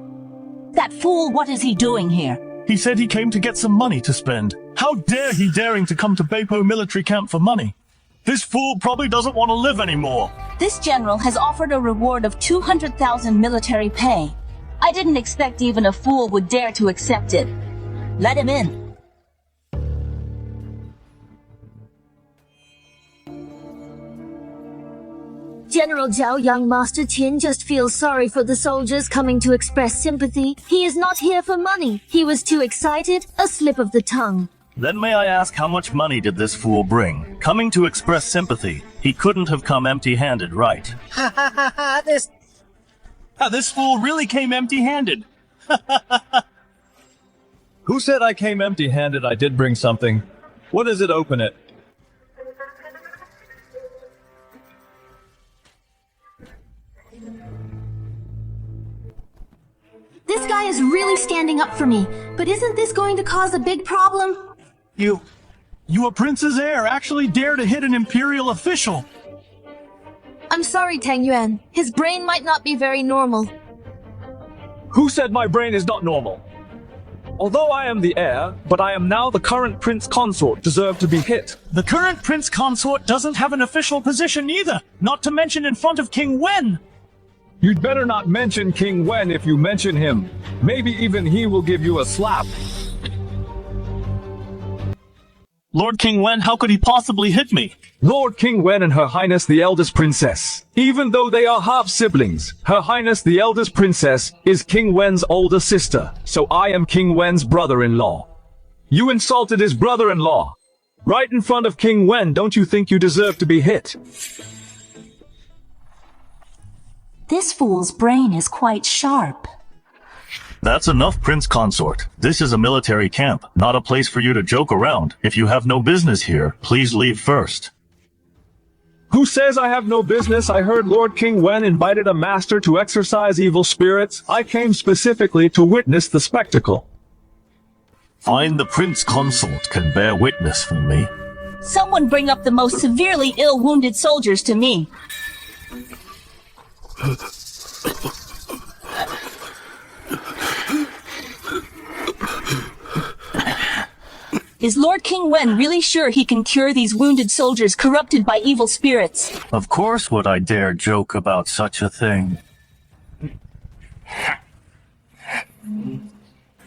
That fool, what is he doing here? He said he came to get some money to spend. How dare he daring to come to Beipo military camp for money? This fool probably doesn't want to live anymore. This general has offered a reward of 200,000 military pay. I didn't expect even a fool would dare to accept it. Let him in. General Zhao, young Master Qin just feels sorry for the soldiers coming to express sympathy. He is not here for money. He was too excited, a slip of the tongue. Then may I ask, how much money did this fool bring? Coming to express sympathy, he couldn't have come empty-handed, right? Ha ha ha ha, this fool really came empty-handed. Who said I came empty-handed? I did bring something. What is it? Open it. This guy is really standing up for me, but isn't this going to cause a big problem? You a prince's heir actually dare to hit an imperial official. I'm sorry, Tang Yuan. His brain might not be very normal. Who said my brain is not normal? Although I am the heir, but I am now the current prince consort, deserve to be hit. The current prince consort doesn't have an official position either, not to mention in front of King Wen. You'd better not mention King Wen if you mention him. Maybe even he will give you a slap. Lord King Wen, how could he possibly hit me? Lord King Wen and Her Highness the Eldest Princess. Even though they are half-siblings, Her Highness the Eldest Princess is King Wen's older sister, so I am King Wen's brother-in-law. You insulted his brother-in-law. Right in front of King Wen, don't you think you deserve to be hit? This fool's brain is quite sharp. That's enough, Prince Consort. This is a military camp, not a place for you to joke around. If you have no business here, please leave first. Who says I have no business? I heard Lord King Wen invited a master to exorcise evil spirits. I came specifically to witness the spectacle. Find the Prince Consort can bear witness for me. Someone bring up the most severely ill wounded soldiers to me. Is Lord King Wen really sure he can cure these wounded soldiers corrupted by evil spirits? Of course would I dare joke about such a thing.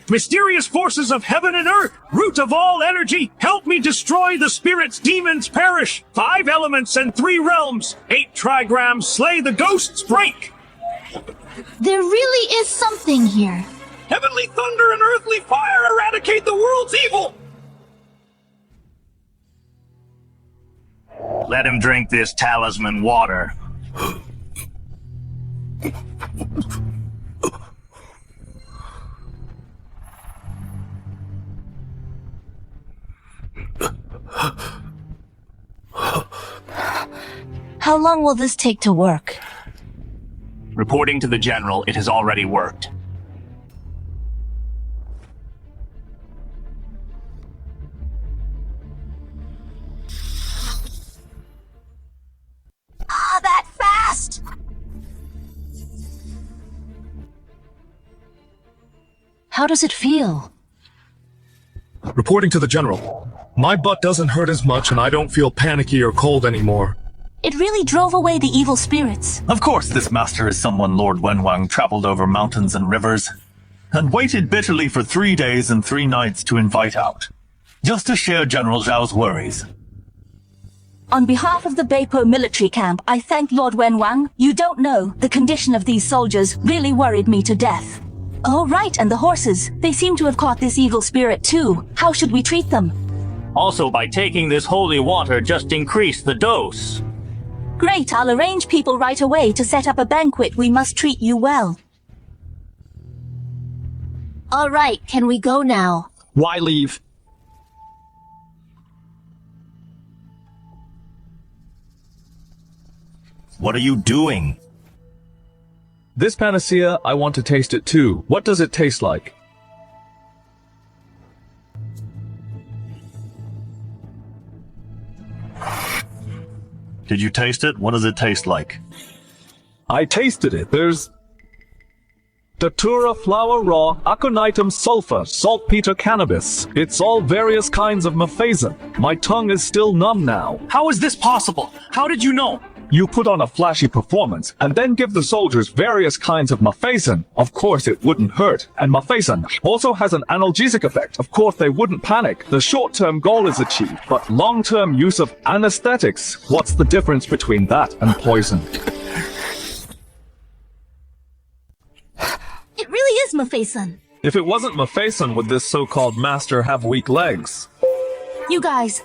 Mysterious forces of heaven and earth, root of all energy, help me destroy the spirits, demons perish. 5 elements and 3 realms, 8 trigrams, slay the ghosts, break. There really is something here. Heavenly thunder and earthly fire eradicate the world's evil. Let him drink this talisman water. How long will this take to work? Reporting to the general, it has already worked. Ah, that fast! How does it feel? Reporting to the general. My butt doesn't hurt as much and I don't feel panicky or cold anymore. It really drove away the evil spirits. Of course this master is someone Lord Wenwang traveled over mountains and rivers, and waited bitterly for 3 days and 3 nights to invite out, just to share General Zhao's worries. On behalf of the Beipo military camp, I thank Lord Wenwang. You don't know, the condition of these soldiers really worried me to death. Oh right, and the horses. They seem to have caught this evil spirit too. How should we treat them? Also, by taking this holy water, just increase the dose. Great, I'll arrange people right away to set up a banquet. We must treat you well. All right, can we go now? Why leave? What are you doing? This panacea, I want to taste it too. What does it taste like? Did you taste it? What does it taste like? I tasted it. There's Datura flower raw, aconitum sulfur, saltpeter cannabis. It's all various kinds of mafazin. My tongue is still numb now. How is this possible? How did you know? You put on a flashy performance and then give the soldiers various kinds of mafazin. Of course it wouldn't hurt. And mafazin also has an analgesic effect. Of course they wouldn't panic. The short-term goal is achieved, but long-term use of anesthetics. What's the difference between that and poison? It really is Mafesan. If it wasn't mafazin, would this so-called master have weak legs? You guys.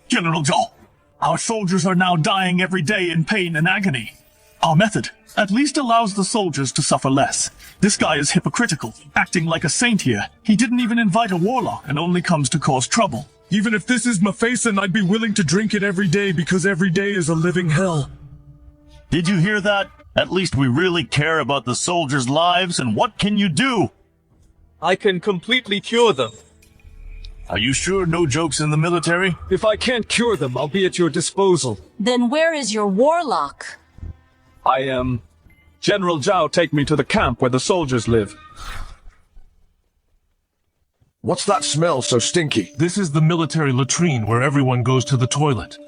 General Zhao, our soldiers are now dying every day in pain and agony. Our method at least allows the soldiers to suffer less. This guy is hypocritical, acting like a saint here. He didn't even invite a warlock and only comes to cause trouble. Even if this is Mafesan, I'd be willing to drink it every day because every day is a living hell. Did you hear that? At least we really care about the soldiers' lives, and what can you do? I can completely cure them. Are you sure no jokes in the military? If I can't cure them, I'll be at your disposal. Then where is your warlock? I am... General Zhao, take me to the camp where the soldiers live. What's that smell so stinky? This is the military latrine where everyone goes to the toilet.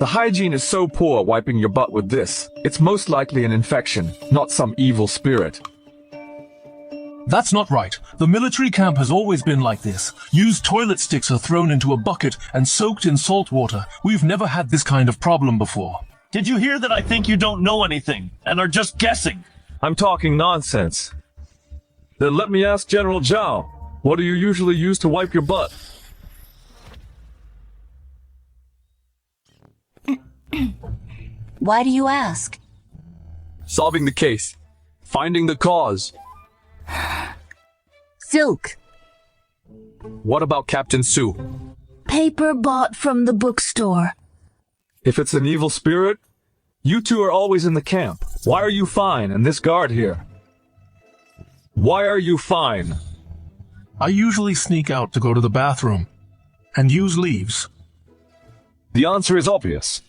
The hygiene is so poor wiping your butt with this. It's most likely an infection, not some evil spirit. That's not right. The military camp has always been like this. Used toilet sticks are thrown into a bucket and soaked in salt water. We've never had this kind of problem before. Did you hear that? I think you don't know anything, and are just guessing. I'm talking nonsense. Then let me ask General Zhao. What do you usually use to wipe your butt? Why do you ask? Solving the case. Finding the cause. Silk. What about Captain Su? Paper bought from the bookstore. If it's an evil spirit, you two are always in the camp. Why are you fine and this guard here? Why are you fine? I usually sneak out to go to the bathroom and use leaves. The answer is obvious.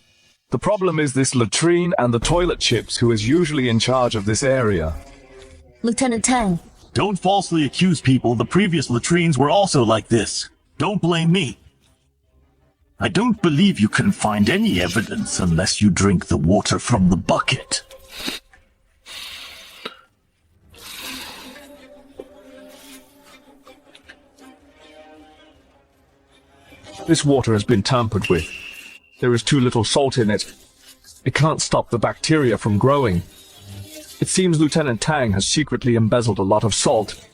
The problem is this latrine and the toilet chips who is usually in charge of this area. Lieutenant Tang. Don't falsely accuse people. The previous latrines were also like this. Don't blame me. I don't believe you can find any evidence unless you drink the water from the bucket. This water has been tampered with. There is too little salt in it. It can't stop the bacteria from growing. It seems Lieutenant Tang has secretly embezzled a lot of salt.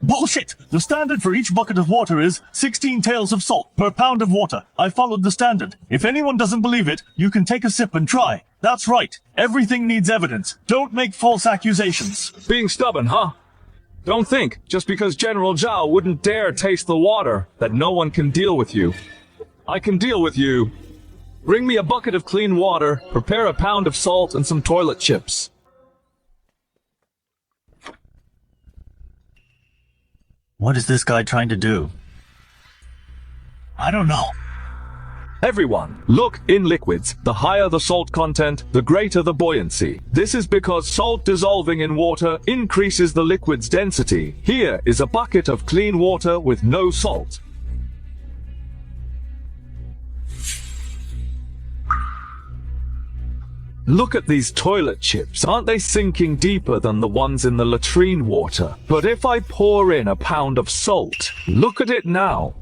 Bullshit! The standard for each bucket of water is 16 taels of salt per pound of water. I followed the standard. If anyone doesn't believe it, you can take a sip and try. That's right. Everything needs evidence. Don't make false accusations. Being stubborn, huh? Don't think, just because General Zhao wouldn't dare taste the water, that no one can deal with you. I can deal with you. Bring me a bucket of clean water, prepare a pound of salt and some toilet chips. What is this guy trying to do? I don't know. Everyone, look in liquids. The higher the salt content, the greater the buoyancy. This is because salt dissolving in water increases the liquid's density. Here is a bucket of clean water with no salt. Look at these toilet chips. Aren't they sinking deeper than the ones in the latrine water? But if I pour in a pound of salt, look at it now.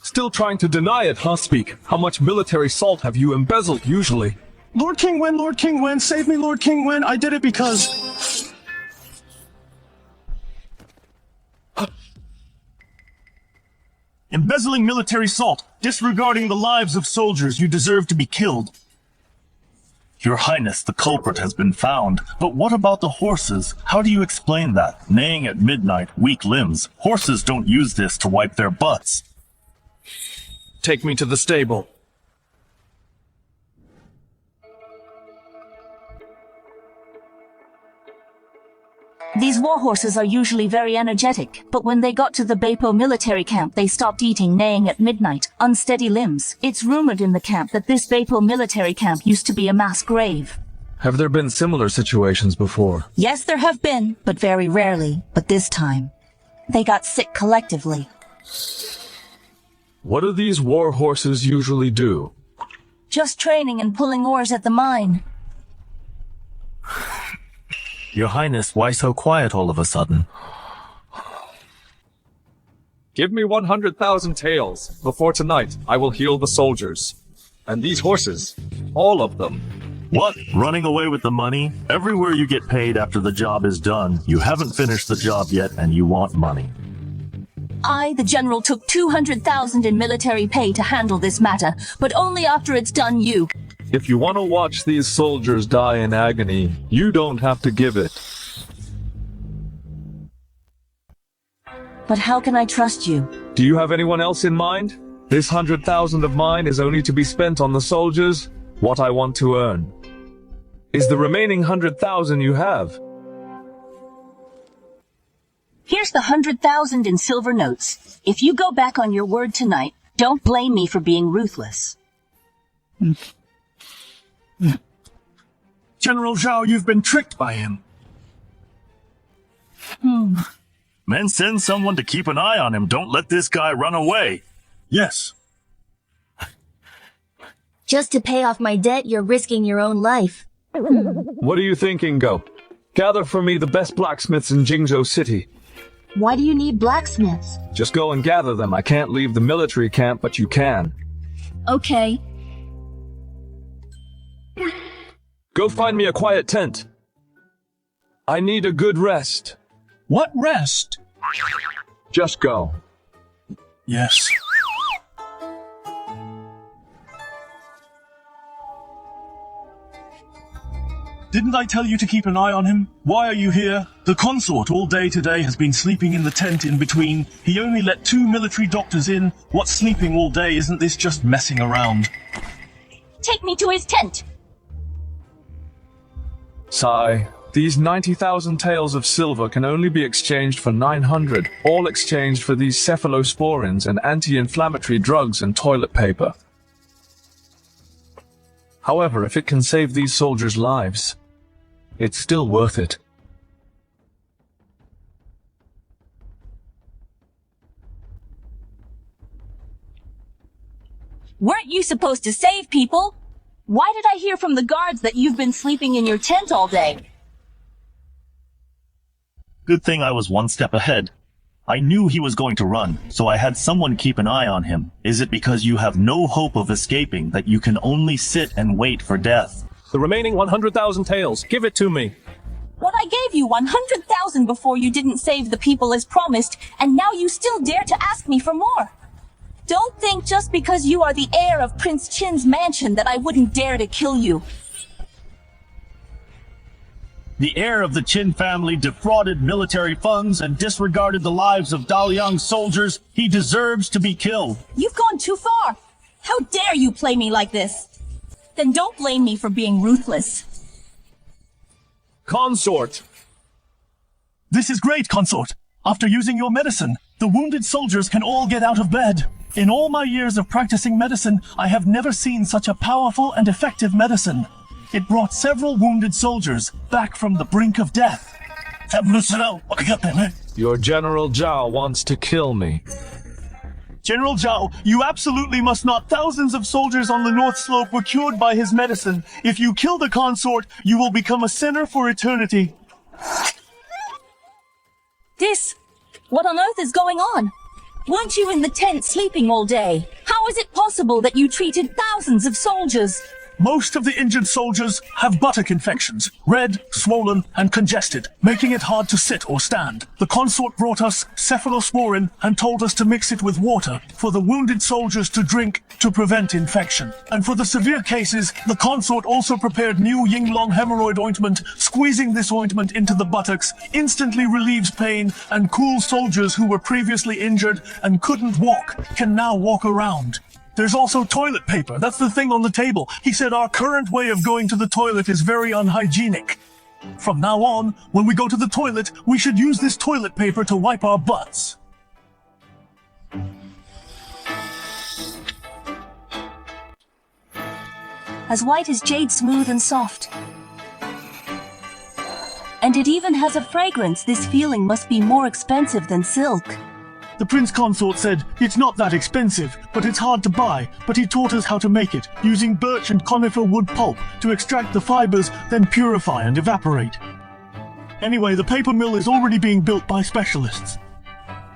Still trying to deny it, huh? Speak. How much military salt have you embezzled usually? Lord King Wen, save me, Lord King Wen. I did it because... Embezzling military salt, disregarding the lives of soldiers, you deserve to be killed. Your Highness, the culprit has been found. But what about the horses? How do you explain that? Neighing at midnight, weak limbs. Horses don't use this to wipe their butts. Take me to the stable. These war horses are usually very energetic, but when they got to the Beipo military camp, they stopped eating, neighing at midnight, unsteady limbs. It's rumored in the camp that this Beipo military camp used to be a mass grave. Have there been similar situations before? Yes, there have been, but very rarely. But this time, they got sick collectively. What do these war horses usually do? Just training and pulling oars at the mine. Your Highness, why so quiet all of a sudden? Give me 100,000 taels. Before tonight, I will heal the soldiers. And these horses, all of them. What? Running away with the money? Everywhere you get paid after the job is done, you haven't finished the job yet and you want money. I, the general, took 200,000 in military pay to handle this matter, but only after it's done you. If you want to watch these soldiers die in agony, you don't have to give it. But how can I trust you? Do you have anyone else in mind? This 100,000 of mine is only to be spent on the soldiers, what I want to earn. Is the remaining 100,000 you have? Here's the 100,000 in silver notes. If you go back on your word tonight, don't blame me for being ruthless. General Zhao, you've been tricked by him. Men, send someone to keep an eye on him. Don't let this guy run away. Yes. Just to pay off my debt, you're risking your own life. What are you thinking, Go? Gather for me the best blacksmiths in Jingzhou City. Why do you need blacksmiths? Just go and gather them. I can't leave the military camp, but you can. Okay. Go find me a quiet tent. I need a good rest. What rest? Just go. Yes. Didn't I tell you to keep an eye on him? Why are you here? The consort all day today has been sleeping in the tent in between. He only let 2 military doctors in. What's sleeping all day? Isn't this just messing around? Take me to his tent. Sigh. These 90,000 taels of silver can only be exchanged for 900, all exchanged for these cephalosporins and anti-inflammatory drugs and toilet paper. However, if it can save these soldiers' lives, it's still worth it. Weren't you supposed to save people? Why did I hear from the guards that you've been sleeping in your tent all day? Good thing I was one step ahead. I knew he was going to run, so I had someone keep an eye on him. Is it because you have no hope of escaping that you can only sit and wait for death? The remaining 100,000 taels, give it to me. What I gave you 100,000 before you didn't save the people as promised, and now you still dare to ask me for more. Don't think just because you are the heir of Prince Qin's mansion that I wouldn't dare to kill you. The heir of the Qin family defrauded military funds and disregarded the lives of Daliang soldiers. He deserves to be killed. You've gone too far. How dare you play me like this? Then don't blame me for being ruthless. Consort! This is great, consort. After using your medicine, the wounded soldiers can all get out of bed. In all my years of practicing medicine, I have never seen such a powerful and effective medicine. It brought several wounded soldiers back from the brink of death. Your General Zhao wants to kill me. General Zhao, you absolutely must not. Thousands of soldiers on the North Slope were cured by his medicine. If you kill the consort, you will become a sinner for eternity. What on earth is going on? Weren't you in the tent sleeping all day? How is it possible that you treated thousands of soldiers? Most of the injured soldiers have buttock infections, red, swollen, and congested, making it hard to sit or stand. The consort brought us cephalosporin and told us to mix it with water for the wounded soldiers to drink to prevent infection. And for the severe cases, the consort also prepared new Yingluo hemorrhoid ointment. Squeezing this ointment into the buttocks instantly relieves pain, and cool soldiers who were previously injured and couldn't walk can now walk around. There's also toilet paper. That's the thing on the table. He said our current way of going to the toilet is very unhygienic. From now on, when we go to the toilet, we should use this toilet paper to wipe our butts. As white as jade, smooth and soft. And it even has a fragrance. This feeling must be more expensive than silk. The prince consort said, it's not that expensive, but it's hard to buy. But he taught us how to make it, using birch and conifer wood pulp to extract the fibers, then purify and evaporate. Anyway, the paper mill is already being built by specialists.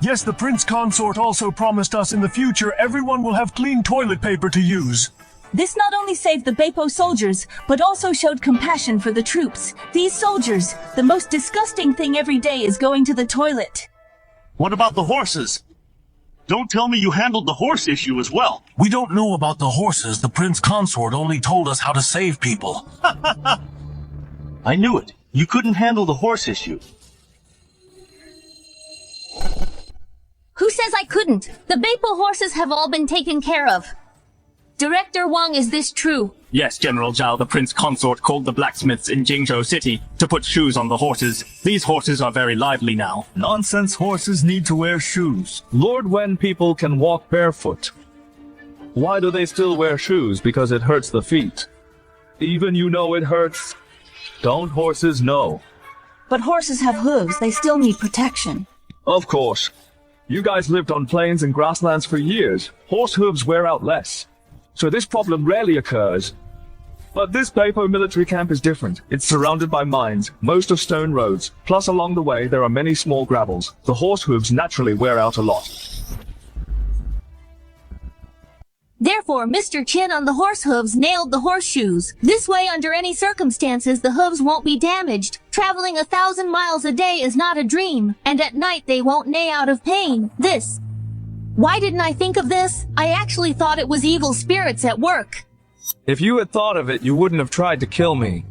Yes, the prince consort also promised us in the future everyone will have clean toilet paper to use. This not only saved the Beipo soldiers, but also showed compassion for the troops. These soldiers, the most disgusting thing every day is going to the toilet. What about the horses? Don't tell me you handled the horse issue as well. We don't know about the horses. The prince consort only told us how to save people. I knew it. You couldn't handle the horse issue. Who says I couldn't? The Beipo horses have all been taken care of. Director Wang, is this true? Yes, General Zhao, the prince consort called the blacksmiths in Jingzhou City to put shoes on the horses. These horses are very lively now. Nonsense, horses need to wear shoes. Lord Wen people can walk barefoot. Why do they still wear shoes? Because it hurts the feet. Even you know it hurts. Don't horses know? But horses have hooves. They still need protection. Of course. You guys lived on plains and grasslands for years. Horse hooves wear out less. So this problem rarely occurs. But this Beipo military camp is different. It's surrounded by mines, most of stone roads, plus along the way there are many small gravels. The horse hooves naturally wear out a lot. Therefore, Mr. Qin on the horse hooves nailed the horseshoes. This way, under any circumstances, the hooves won't be damaged. Traveling 1,000 miles a day is not a dream, and at night they won't neigh out of pain. Why didn't I think of this? I actually thought it was evil spirits at work. If you had thought of it, you wouldn't have tried to kill me.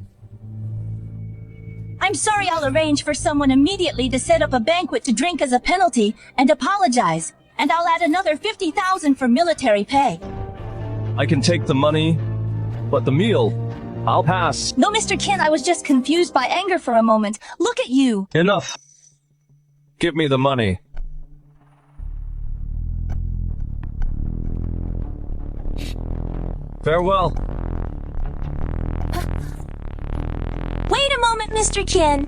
I'm sorry. I'll arrange for someone immediately to set up a banquet to drink as a penalty and apologize. And I'll add another 50,000 for military pay. I can take the money, but the meal, I'll pass. No, Mr. Qin, I was just confused by anger for a moment. Look at you. Enough. Give me the money. Farewell. Wait a moment, Mr. Qin.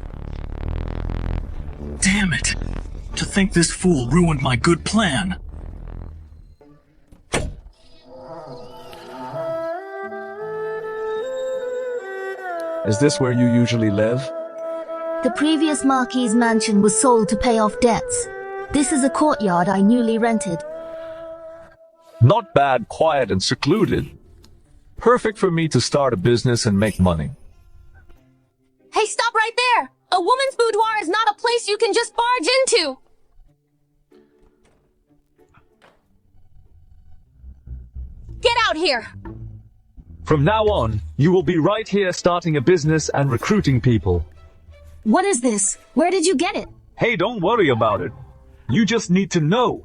Damn it. To think this fool ruined my good plan. Is this where you usually live? The previous Marquis's mansion was sold to pay off debts. This is a courtyard I newly rented. Not bad, quiet and secluded. Perfect for me to start a business and make money. Hey, stop right there! A woman's boudoir is not a place you can just barge into! Get out here! From now on, you will be right here starting a business and recruiting people. What is this? Where did you get it? Hey, don't worry about it. You just need to know.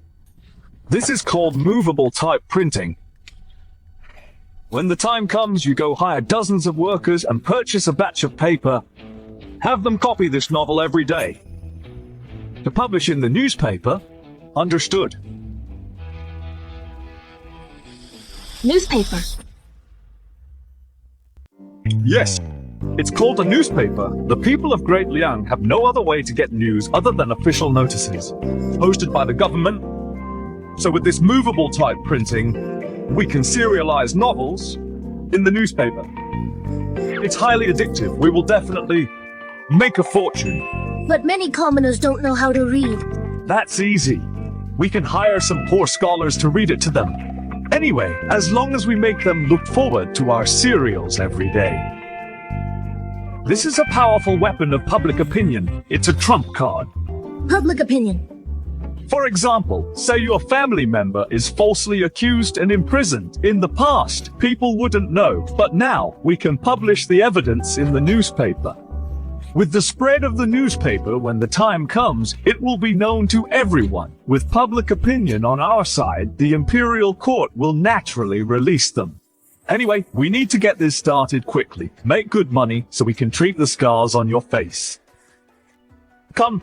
This is called movable type printing. When the time comes, you go hire dozens of workers and purchase a batch of paper. Have them copy this novel every day. To publish in the newspaper, understood. Newspaper. Yes, it's called a newspaper. The people of Great Liang have no other way to get news other than official notices, posted by the government. So with this movable type printing, we can serialize novels in the newspaper. It's highly addictive. We will definitely make a fortune. But many commoners don't know how to read. That's easy. We can hire some poor scholars to read it to them. Anyway, as long as we make them look forward to our serials every day. This is a powerful weapon of public opinion. It's a trump card. Public opinion. For example, say your family member is falsely accused and imprisoned. In the past, people wouldn't know, but now we can publish the evidence in the newspaper. With the spread of the newspaper, when the time comes, it will be known to everyone. With public opinion on our side, the imperial court will naturally release them. Anyway, we need to get this started quickly. Make good money so we can treat the scars on your face. Come,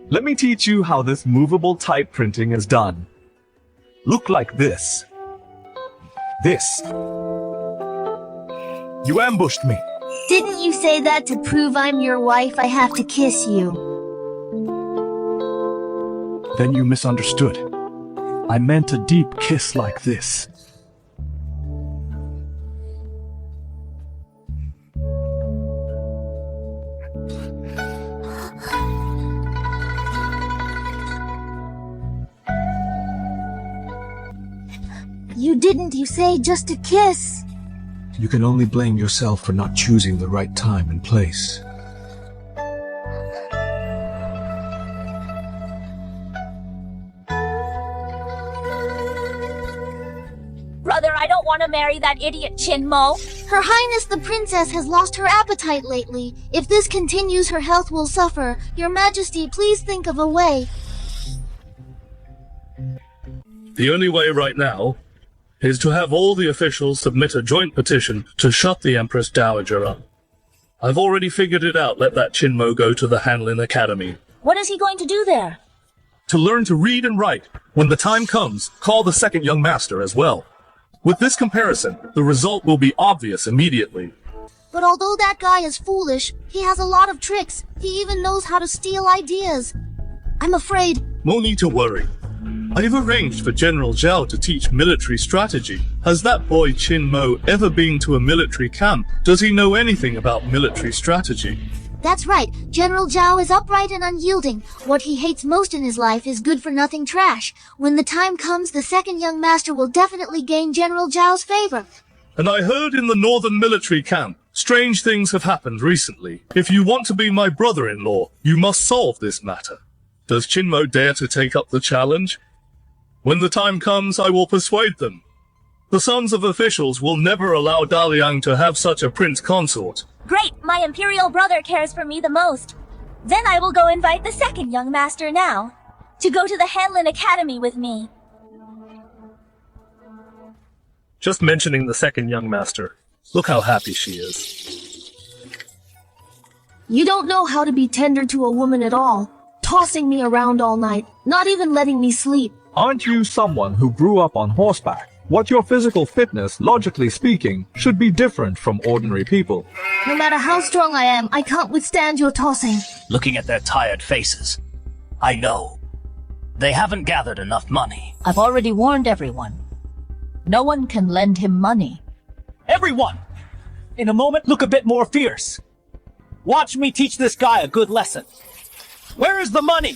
let me teach you how this movable type printing is done. Look like this. This. You ambushed me. Didn't you say that to prove I'm your wife, I have to kiss you? Then you misunderstood. I meant a deep kiss like this. You didn't, you say just a kiss. You can only blame yourself for not choosing the right time and place. Brother, I don't want to marry that idiot Qin Mo. Her Highness the Princess has lost her appetite lately. If this continues, her health will suffer. Your Majesty, please think of a way. The only way right now is to have all the officials submit a joint petition to shut the Empress Dowager up. I've already figured it out. Let that Qin Mo go to the Hanlin Academy. What is he going to do there? To learn to read and write. When the time comes, call the second young master as well. With this comparison, the result will be obvious immediately. But although that guy is foolish, he has a lot of tricks. He even knows how to steal ideas. I'm afraid. No need to worry. I've arranged for General Zhao to teach military strategy. Has that boy Qin Mo ever been to a military camp? Does he know anything about military strategy? That's right. General Zhao is upright and unyielding. What he hates most in his life is good-for-nothing trash. When the time comes, the second young master will definitely gain General Zhao's favor. And I heard in the northern military camp, strange things have happened recently. If you want to be my brother-in-law, you must solve this matter. Does Qin Mo dare to take up the challenge? When the time comes, I will persuade them. The sons of officials will never allow Daliang to have such a prince consort. Great, my imperial brother cares for me the most. Then I will go invite the second young master now, to go to the Hanlin Academy with me. Just mentioning the second young master. Look how happy she is. You don't know how to be tender to a woman at all. Tossing me around all night, not even letting me sleep. Aren't you someone who grew up on horseback? What your physical fitness, logically speaking, should be different from ordinary people. No matter how strong I am, I can't withstand your tossing. Looking at their tired faces, I know. They haven't gathered enough money. I've already warned everyone. No one can lend him money. Everyone! In a moment, look a bit more fierce. Watch me teach this guy a good lesson. Where is the money?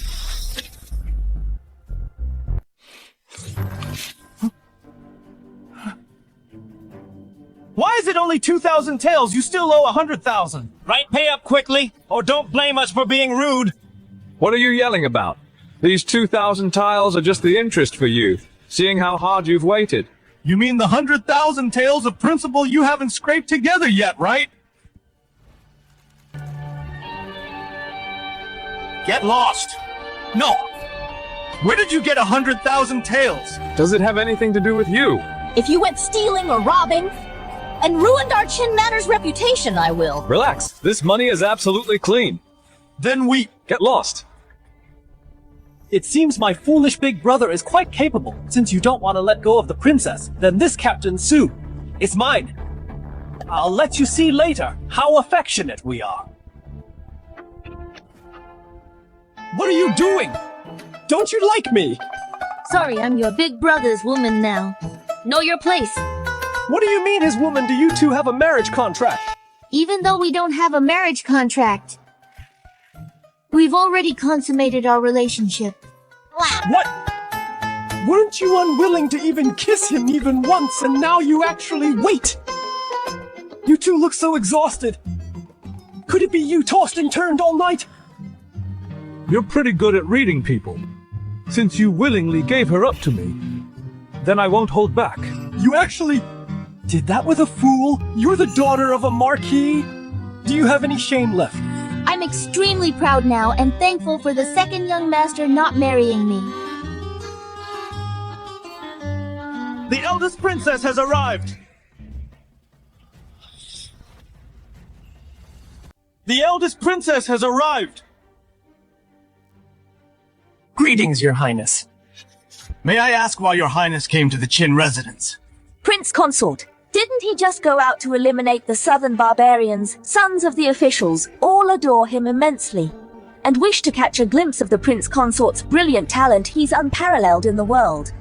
Why is it only 2,000 taels? You still owe 100,000. Right, pay up quickly, or don't blame us for being rude. What are you yelling about? These 2,000 tiles are just the interest for you, seeing how hard you've waited. You mean the 100,000 taels of principal you haven't scraped together yet, right? Get lost. No. Where did you get 100,000 taels? Does it have anything to do with you? If you went stealing or robbing and ruined our Qin Manor's reputation, I will. Relax. This money is absolutely clean. Then we... Get lost. It seems my foolish big brother is quite capable. Since you don't want to let go of the princess, then this Captain Su is mine. I'll let you see later how affectionate we are. What are you doing? Don't you like me? Sorry, I'm your big brother's woman now. Know your place. What do you mean his woman? Do you two have a marriage contract? Even though we don't have a marriage contract, we've already consummated our relationship. What? Weren't you unwilling to even kiss him even once, and now you actually wait? You two look so exhausted. Could it be you tossed and turned all night? You're pretty good at reading people. Since you willingly gave her up to me, then I won't hold back. You actually did that with a fool? You're the daughter of a marquis? Do you have any shame left? I'm extremely proud now and thankful for the second young master not marrying me. The eldest princess has arrived! The eldest princess has arrived! Greetings, Your Highness. May I ask why Your Highness came to the Qin residence? Prince Consort, didn't he just go out to eliminate the southern barbarians, sons of the officials? All adore him immensely, and wish to catch a glimpse of the Prince Consort's brilliant talent. He's unparalleled in the world.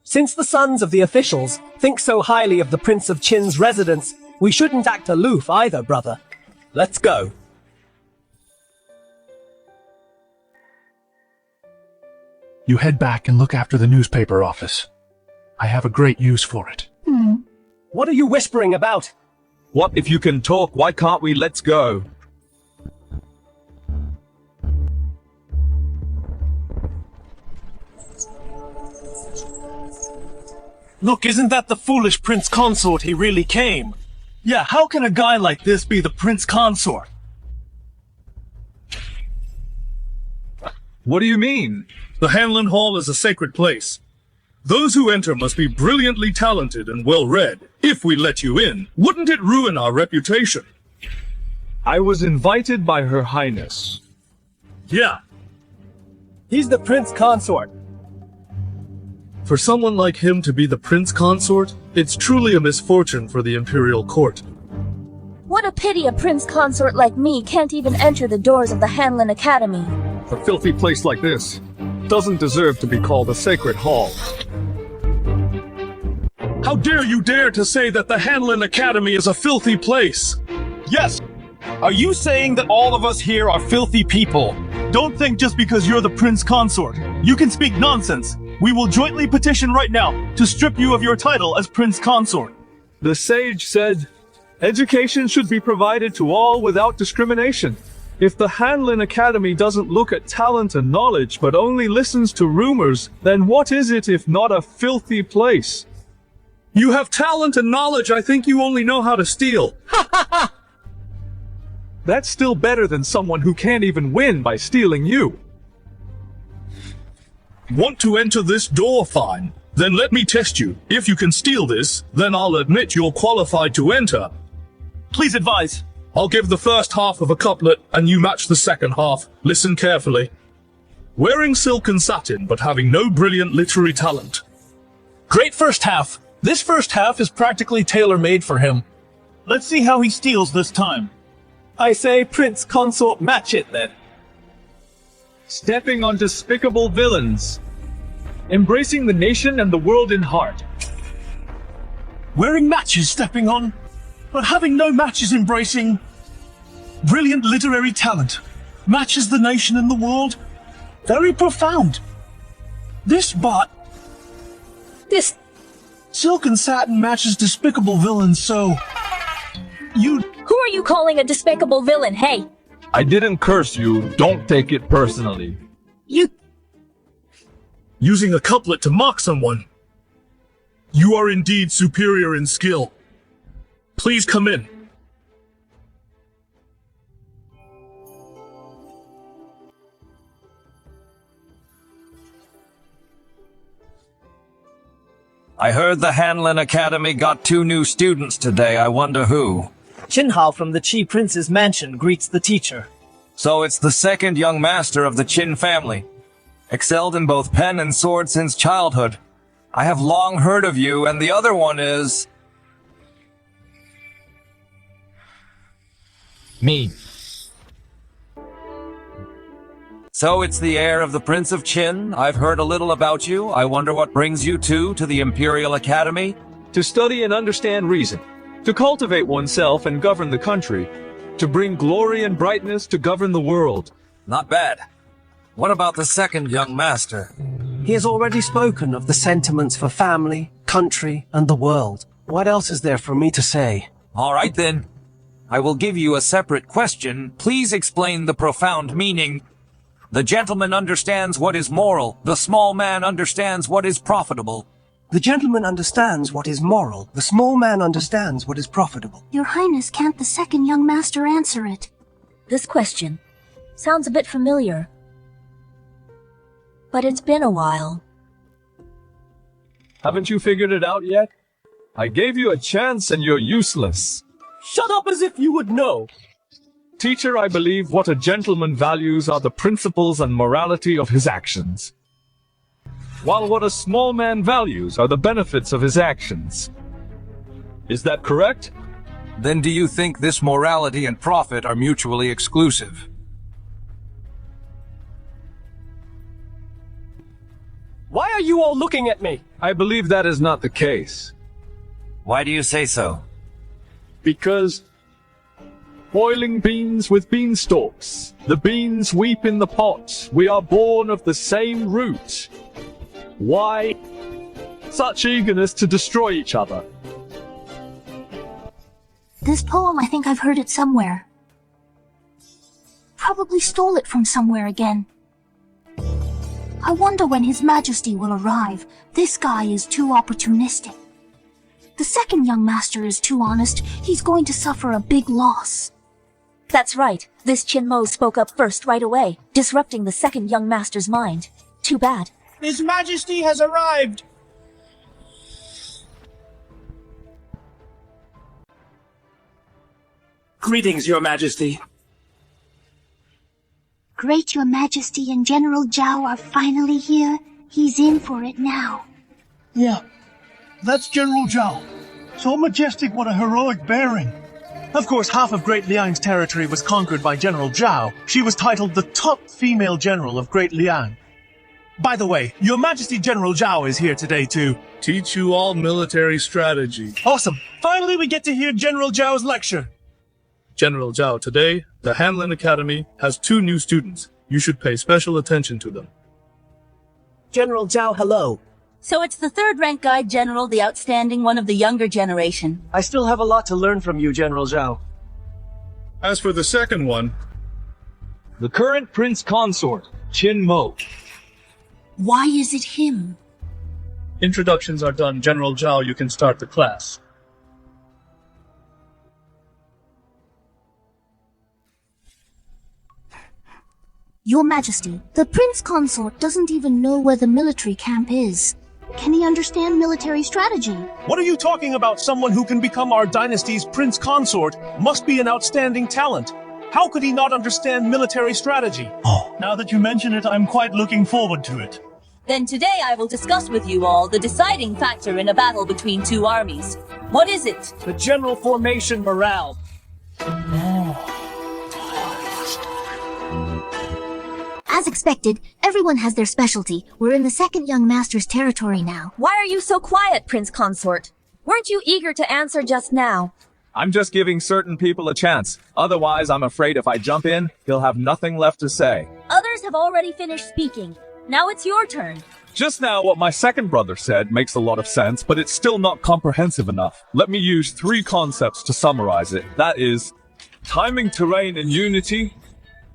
Since the sons of the officials think so highly of the Prince of Qin's residence, we shouldn't act aloof either, brother. Let's go. You head back and look after the newspaper office. I have a great use for it. What are you whispering about? What if you can talk? Why can't we? Let's go. Look, isn't that the foolish Prince Consort? He really came. Yeah, how can a guy like this be the Prince Consort? What do you mean? The Hanlin Hall is a sacred place. Those who enter must be brilliantly talented and well-read. If we let you in, wouldn't it ruin our reputation? I was invited by Her Highness. Yeah. He's the Prince Consort. For someone like him to be the Prince Consort, it's truly a misfortune for the Imperial Court. What a pity a Prince Consort like me can't even enter the doors of the Hanlin Academy. A filthy place like this doesn't deserve to be called a sacred hall. How dare you dare to say that the Hanlin Academy is a filthy place? Yes! Are you saying that all of us here are filthy people? Don't think just because you're the Prince Consort, you can speak nonsense. We will jointly petition right now to strip you of your title as Prince Consort. The sage said, education should be provided to all without discrimination. If the Hanlin Academy doesn't look at talent and knowledge, but only listens to rumors, then what is it if not a filthy place? You have talent and knowledge. I think you only know how to steal. Ha ha ha! That's still better than someone who can't even win by stealing you. Want to enter this door? Fine. Then let me test you. If you can steal this, then I'll admit you're qualified to enter. Please advise. I'll give the first half of a couplet, and you match the second half. Listen carefully. Wearing silk and satin, but having no brilliant literary talent. Great first half. This first half is practically tailor-made for him. Let's see how he steals this time. I say, Prince Consort, match it then. Stepping on despicable villains. Embracing the nation and the world in heart. wearing matches stepping on, but having no matches embracing brilliant literary talent. Matches the nation and the world. Very profound. This silk and satin matches despicable villains, so Who are you calling a despicable villain, hey? I didn't curse you. Don't take it personally. Using a couplet to mock someone. You are indeed superior in skill. Please come in. I heard the Hanlin Academy got 2 new students today. I wonder who. Qin Hao from the Qi Prince's mansion greets the teacher. So it's the second young master of the Qin family. Excelled in both pen and sword since childhood. I have long heard of you, and the other one is... me. So it's the heir of the Prince of Qin. I've heard a little about you. I wonder what brings you to the Imperial Academy? To study and understand reason. To cultivate oneself and govern the country. To bring glory and brightness to govern the world. Not bad. What about the second young master? He has already spoken of the sentiments for family, country, and the world. What else is there for me to say? All right then. I will give you a separate question. Please explain the profound meaning. The gentleman understands what is moral. The small man understands what is profitable. The gentleman understands what is moral. The small man understands what is profitable. Your Highness, can't the second young master answer it? This question sounds a bit familiar. But it's been a while. Haven't you figured it out yet? I gave you a chance and you're useless. Shut up as if you would know. Teacher, I believe what a gentleman values are the principles and morality of his actions, while what a small man values are the benefits of his actions. Is that correct? Then do you think this morality and profit are mutually exclusive? Why are you all looking at me? I believe that is not the case. Why do you say so? Because boiling beans with beanstalks. The beans weep in the pot. We are born of the same root. Why such eagerness to destroy each other? This poem, I think I've heard it somewhere. Probably stole it from somewhere again. I wonder when His Majesty will arrive. This guy is too opportunistic. The second young master is too honest. He's going to suffer a big loss. That's right. This Qin Mo spoke up first right away, disrupting the second young master's mind. Too bad. His Majesty has arrived! Greetings, Your Majesty. Great Your Majesty and General Zhao are finally here. He's in for it now. Yeah, that's General Zhao. So majestic, what a heroic bearing. Of course, half of Great Liang's territory was conquered by General Zhao. She was titled the top female general of Great Liang. By the way, Your Majesty General Zhao is here today to teach you all military strategy. Awesome! Finally we get to hear General Zhao's lecture. General Zhao, today, the Hanlin Academy has 2 new students. You should pay special attention to them. General Zhao, hello. So it's the third-rank guide general, the outstanding one of the younger generation. I still have a lot to learn from you, General Zhao. As for the second one, the current Prince Consort, Qin Mo. Why is it him? Introductions are done. General Zhao, you can start the class. Your Majesty, the Prince Consort doesn't even know where the military camp is. Can he understand military strategy? What are you talking about? Someone who can become our dynasty's Prince Consort must be an outstanding talent. How could he not understand military strategy? Oh, now that you mention it, I'm quite looking forward to it. Then today I will discuss with you all the deciding factor in a battle between 2 armies. What is it? The general formation morale. As expected, everyone has their specialty. We're in the second young master's territory now. Why are you so quiet, Prince Consort? Weren't you eager to answer just now? I'm just giving certain people a chance. Otherwise, I'm afraid if I jump in, he'll have nothing left to say. Others have already finished speaking. Now it's your turn. Just now, what my second brother said makes a lot of sense, but it's still not comprehensive enough. Let me use 3 concepts to summarize it. That is, timing, terrain, and unity.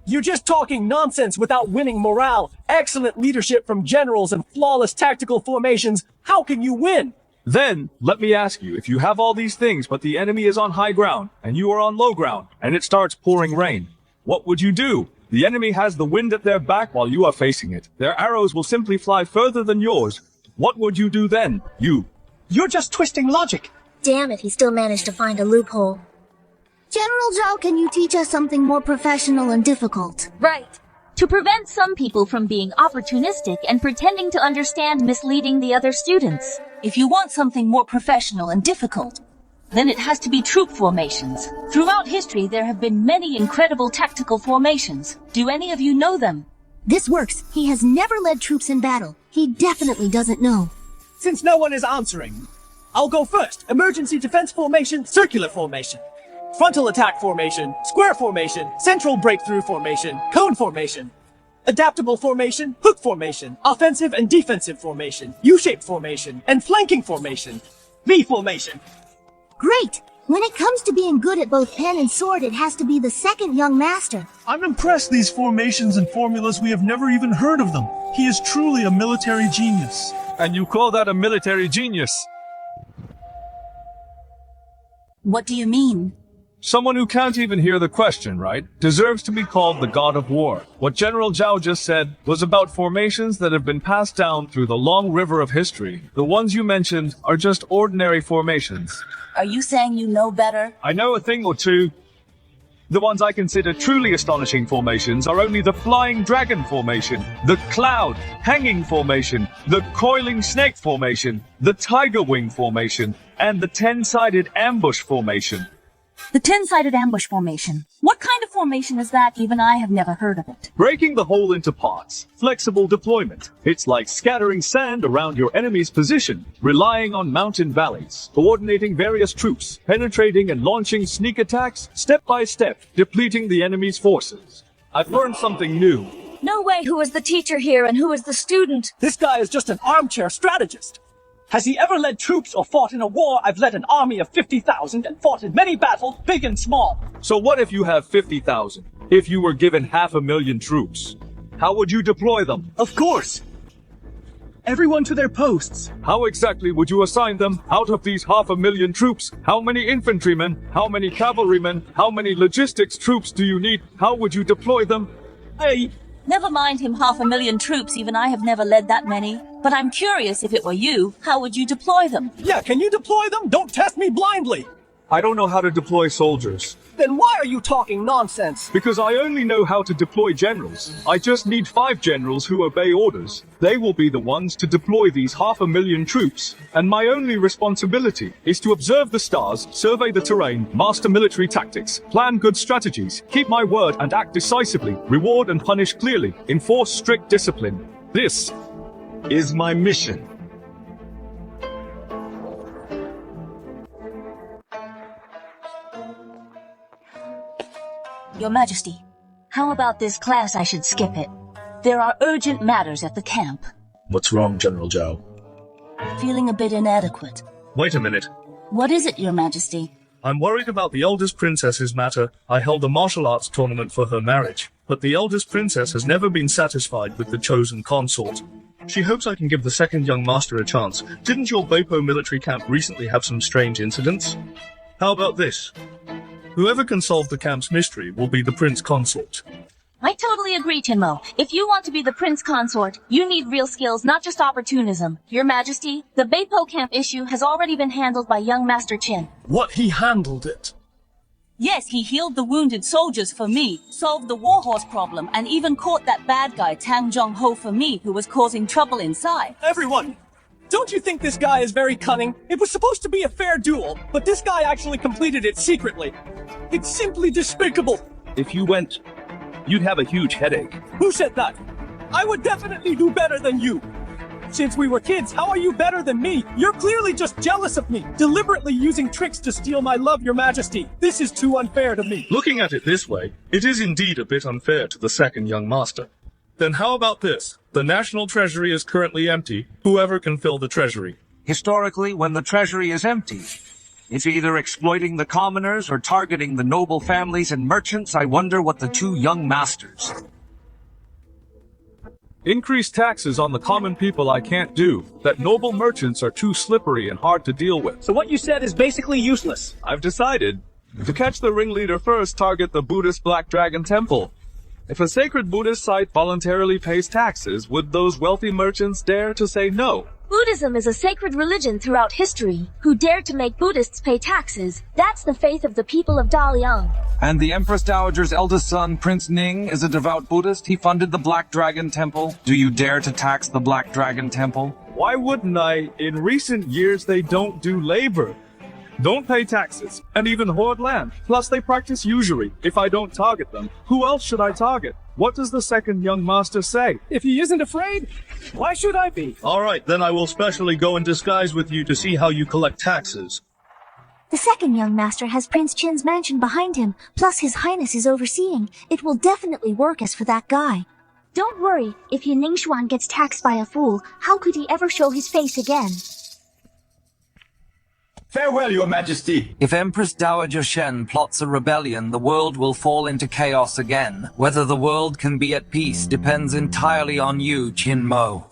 You're just talking nonsense without winning morale, excellent leadership from generals, and flawless tactical formations. How can you win? Then, let me ask you, if you have all these things, but the enemy is on high ground, and you are on low ground, and it starts pouring rain, what would you do? The enemy has the wind at their back while you are facing it. Their arrows will simply fly further than yours. What would you do then? You're just twisting logic. Damn it, he still managed to find a loophole. General Zhao, can you teach us something more professional and difficult? Right. To prevent some people from being opportunistic and pretending to understand misleading the other students. If you want something more professional and difficult, then it has to be troop formations. Throughout history, there have been many incredible tactical formations. Do any of you know them? This works. He has never led troops in battle. He definitely doesn't know. Since no one is answering, I'll go first. Emergency defense formation, circular formation. Frontal attack formation, square formation, central breakthrough formation, cone formation. Adaptable formation, hook formation, offensive and defensive formation, U-shaped formation, and flanking formation. V formation. Great! When it comes to being good at both pen and sword, it has to be the second young master. I'm impressed these formations and formulas, we have never even heard of them. He is truly a military genius. And you call that a military genius? What do you mean? Someone who can't even hear the question, right? Deserves to be called the god of war. What General Zhao just said was about formations that have been passed down through the long river of history. The ones you mentioned are just ordinary formations. Are you saying you know better? I know a thing or two. The ones I consider truly astonishing formations are only the flying dragon formation, the cloud hanging formation, the coiling snake formation, the tiger wing formation, and the 10-sided ambush formation. The 10-sided ambush formation. What kind of formation is that? Even I have never heard of it. Breaking the whole into parts. Flexible deployment. It's like scattering sand around your enemy's position, relying on mountain valleys, coordinating various troops, penetrating and launching sneak attacks, step by step, depleting the enemy's forces. I've learned something new. No way, who is the teacher here and who is the student? This guy is just an armchair strategist. Has he ever led troops or fought in a war? I've led an army of 50,000 and fought in many battles, big and small. So what if you have 50,000? If you were given 500,000 troops, how would you deploy them? Of course. Everyone to their posts. How exactly would you assign them? Out of these 500,000 troops, how many infantrymen, how many cavalrymen, how many logistics troops do you need? How would you deploy them? Hey, Never mind him 500,000 troops, even I have never led that many. But I'm curious, if it were you, how would you deploy them? Yeah, can you deploy them? Don't test me blindly. I don't know how to deploy soldiers. Then why are you talking nonsense? Because I only know how to deploy generals. I just need 5 generals who obey orders. They will be the ones to deploy these 500,000 troops. And my only responsibility is to observe the stars, survey the terrain, master military tactics, plan good strategies, keep my word and act decisively, reward and punish clearly, enforce strict discipline. This is my mission. Your Majesty, how about this class? I should skip it. There are urgent matters at the camp. What's wrong, General Zhao? Feeling a bit inadequate. Wait a minute. What is it, Your Majesty? I'm worried about the eldest princess's matter. I held a martial arts tournament for her marriage, but the eldest princess has never been satisfied with the chosen consort. She hopes I can give the second young master a chance. Didn't your Beipo military camp recently have some strange incidents? How about this? Whoever can solve the camp's mystery will be the prince consort. I totally agree, Qin Mo. If you want to be the prince consort, you need real skills, not just opportunism. Your Majesty, the Beipo camp issue has already been handled by young Master Qin. What, he handled it? Yes, he healed the wounded soldiers for me, solved the warhorse problem, and even caught that bad guy Tang Zhongho for me who was causing trouble inside. Everyone! Don't you think this guy is very cunning? It was supposed to be a fair duel, but this guy actually completed it secretly. It's simply despicable. If you went, you'd have a huge headache. Who said that? I would definitely do better than you. Since we were kids, how are you better than me? You're clearly just jealous of me, deliberately using tricks to steal my love, your majesty. This is too unfair to me. Looking at it this way, it is indeed a bit unfair to the second young master. Then how about this? The national treasury is currently empty. Whoever can fill the treasury. Historically, when the treasury is empty, it's either exploiting the commoners or targeting the noble families and merchants. I wonder what the two young masters. Increase taxes on the common people I can't do. That noble merchants are too slippery and hard to deal with. So what you said is basically useless. I've decided. To catch the ringleader first, target the Buddhist Black Dragon Temple. If a sacred Buddhist site voluntarily pays taxes, would those wealthy merchants dare to say no? Buddhism is a sacred religion throughout history. Who dared to make Buddhists pay taxes? That's the faith of the people of Daliang. And the Empress Dowager's eldest son, Prince Ning, is a devout Buddhist. He funded the Black Dragon Temple. Do you dare to tax the Black Dragon Temple? Why wouldn't I? In recent years, they don't do labor, don't pay taxes, and even hoard land. Plus, they practice usury. If I don't target them, who else should I target? What does the second young master say? If he isn't afraid, why should I be? Alright, then I will specially go in disguise with you to see how you collect taxes. The second young master has Prince Qin's mansion behind him, plus His Highness is overseeing. It will definitely work as for that guy. Don't worry, if Yiningshuan gets taxed by a fool, how could he ever show his face again? Farewell, your majesty. If Empress Dowager Shen plots a rebellion, the world will fall into chaos again. Whether the world can be at peace depends entirely on you, Qin Mo.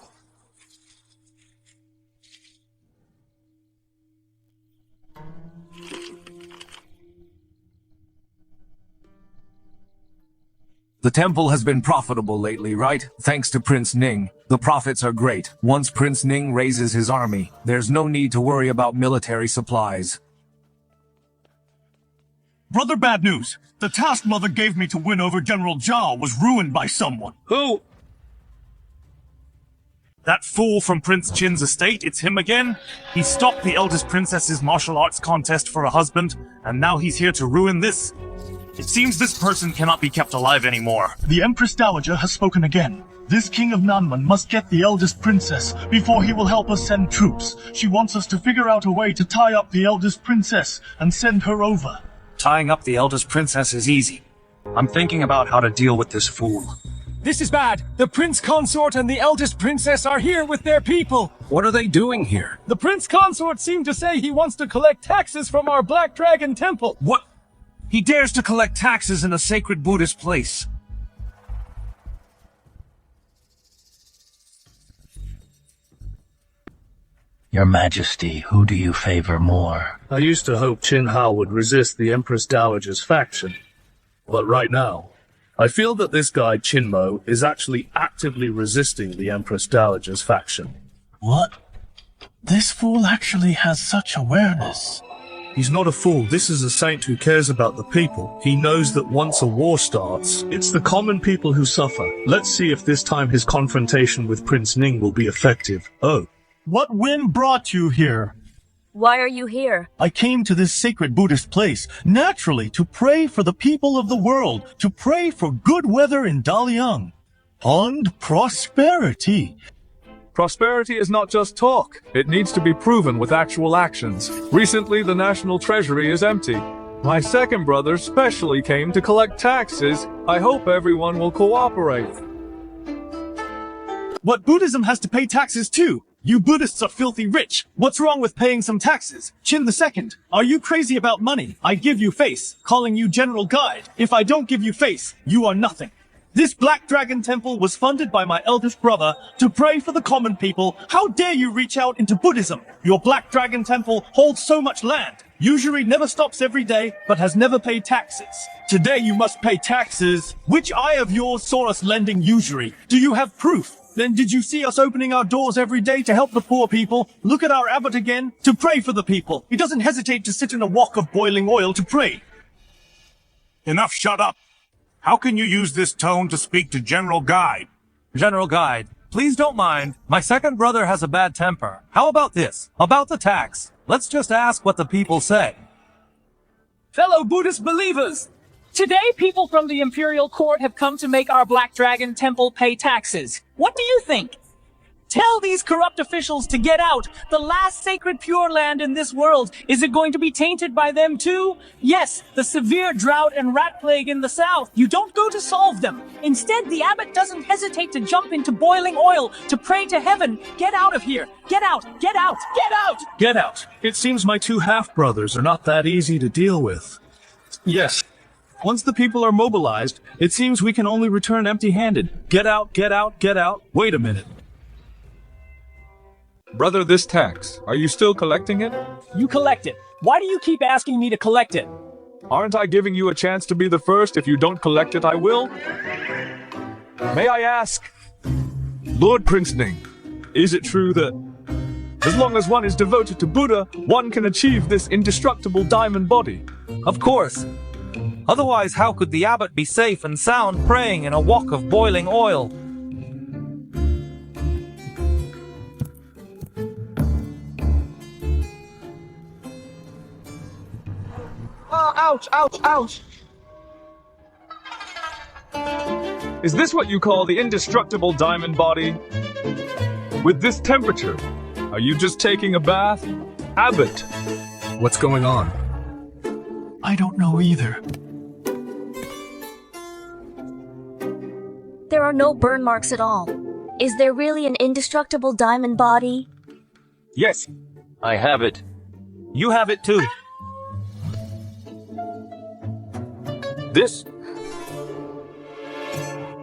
The temple has been profitable lately, right? Thanks to Prince Ning. The profits are great. Once Prince Ning raises his army, there's no need to worry about military supplies. Brother, bad news. The task Mother gave me to win over General Zhao was ruined by someone. Who? That fool from Prince Qin's estate, it's him again. He stopped the eldest princess's martial arts contest for a husband, and now he's here to ruin this. It seems this person cannot be kept alive anymore. The Empress Dowager has spoken again. This King of Nanman must get the eldest princess before he will help us send troops. She wants us to figure out a way to tie up the eldest princess and send her over. Tying up the eldest princess is easy. I'm thinking about how to deal with this fool. This is bad. The prince consort and the eldest princess are here with their people. What are they doing here? The prince consort seemed to say he wants to collect taxes from our Black Dragon Temple. What? He dares to collect taxes in a sacred Buddhist place. Your Majesty, who do you favor more? I used to hope Qin Hao would resist the Empress Dowager's faction. But right now, I feel that this guy Qin Mo is actually actively resisting the Empress Dowager's faction. What? This fool actually has such awareness. He's not a fool. This is a saint who cares about the people. He knows that once a war starts, it's the common people who suffer. Let's see if this time his confrontation with Prince Ning will be effective. Oh. What wind brought you here? Why are you here? I came to this sacred Buddhist place, naturally, to pray for the people of the world, to pray for good weather in Daliang. And prosperity. Prosperity is not just talk. It needs to be proven with actual actions. Recently, the national treasury is empty. My second brother specially came to collect taxes. I hope everyone will cooperate. What Buddhism has to pay taxes too? You Buddhists are filthy rich. What's wrong with paying some taxes? Qin II, are you crazy about money? I give you face, calling you General Guide. If I don't give you face, you are nothing. This Black Dragon Temple was funded by my eldest brother to pray for the common people. How dare you reach out into Buddhism? Your Black Dragon Temple holds so much land. Usury never stops every day, but has never paid taxes. Today you must pay taxes. Which eye of yours saw us lending usury? Do you have proof? Then did you see us opening our doors every day to help the poor people? Look at our abbot again, to pray for the people. He doesn't hesitate to sit in a wok of boiling oil to pray. Enough, shut up. How can you use this tone to speak to General Guide? General Guide, please don't mind. My second brother has a bad temper. How about this? About the tax. Let's just ask what the people say. Fellow Buddhist believers, today people from the Imperial Court have come to make our Black Dragon Temple pay taxes. What do you think? Tell these corrupt officials to get out. The last sacred pure land in this world. Is it going to be tainted by them too? Yes, the severe drought and rat plague in the south. You don't go to solve them. Instead, the abbot doesn't hesitate to jump into boiling oil to pray to heaven. Get out of here. Get out. Get out. Get out. Get out. It seems my two half-brothers are not that easy to deal with. Yes. Once the people are mobilized, it seems we can only return empty-handed. Get out, get out, get out. Wait a minute. Brother, this tax, are you still collecting it? You collect it. Why do you keep asking me to collect it? Aren't I giving you a chance to be the first? If you don't collect it, I will. May I ask, Lord Prince Ning, is it true that as long as one is devoted to Buddha, one can achieve this indestructible diamond body? Of course. Otherwise, how could the abbot be safe and sound praying in a wok of boiling oil? Oh, ouch, ouch, ouch! Is this what you call the indestructible diamond body? With this temperature, are you just taking a bath? Abbot! What's going on? I don't know either. There are no burn marks at all. Is there really an indestructible diamond body? Yes. I have it. You have it too. This?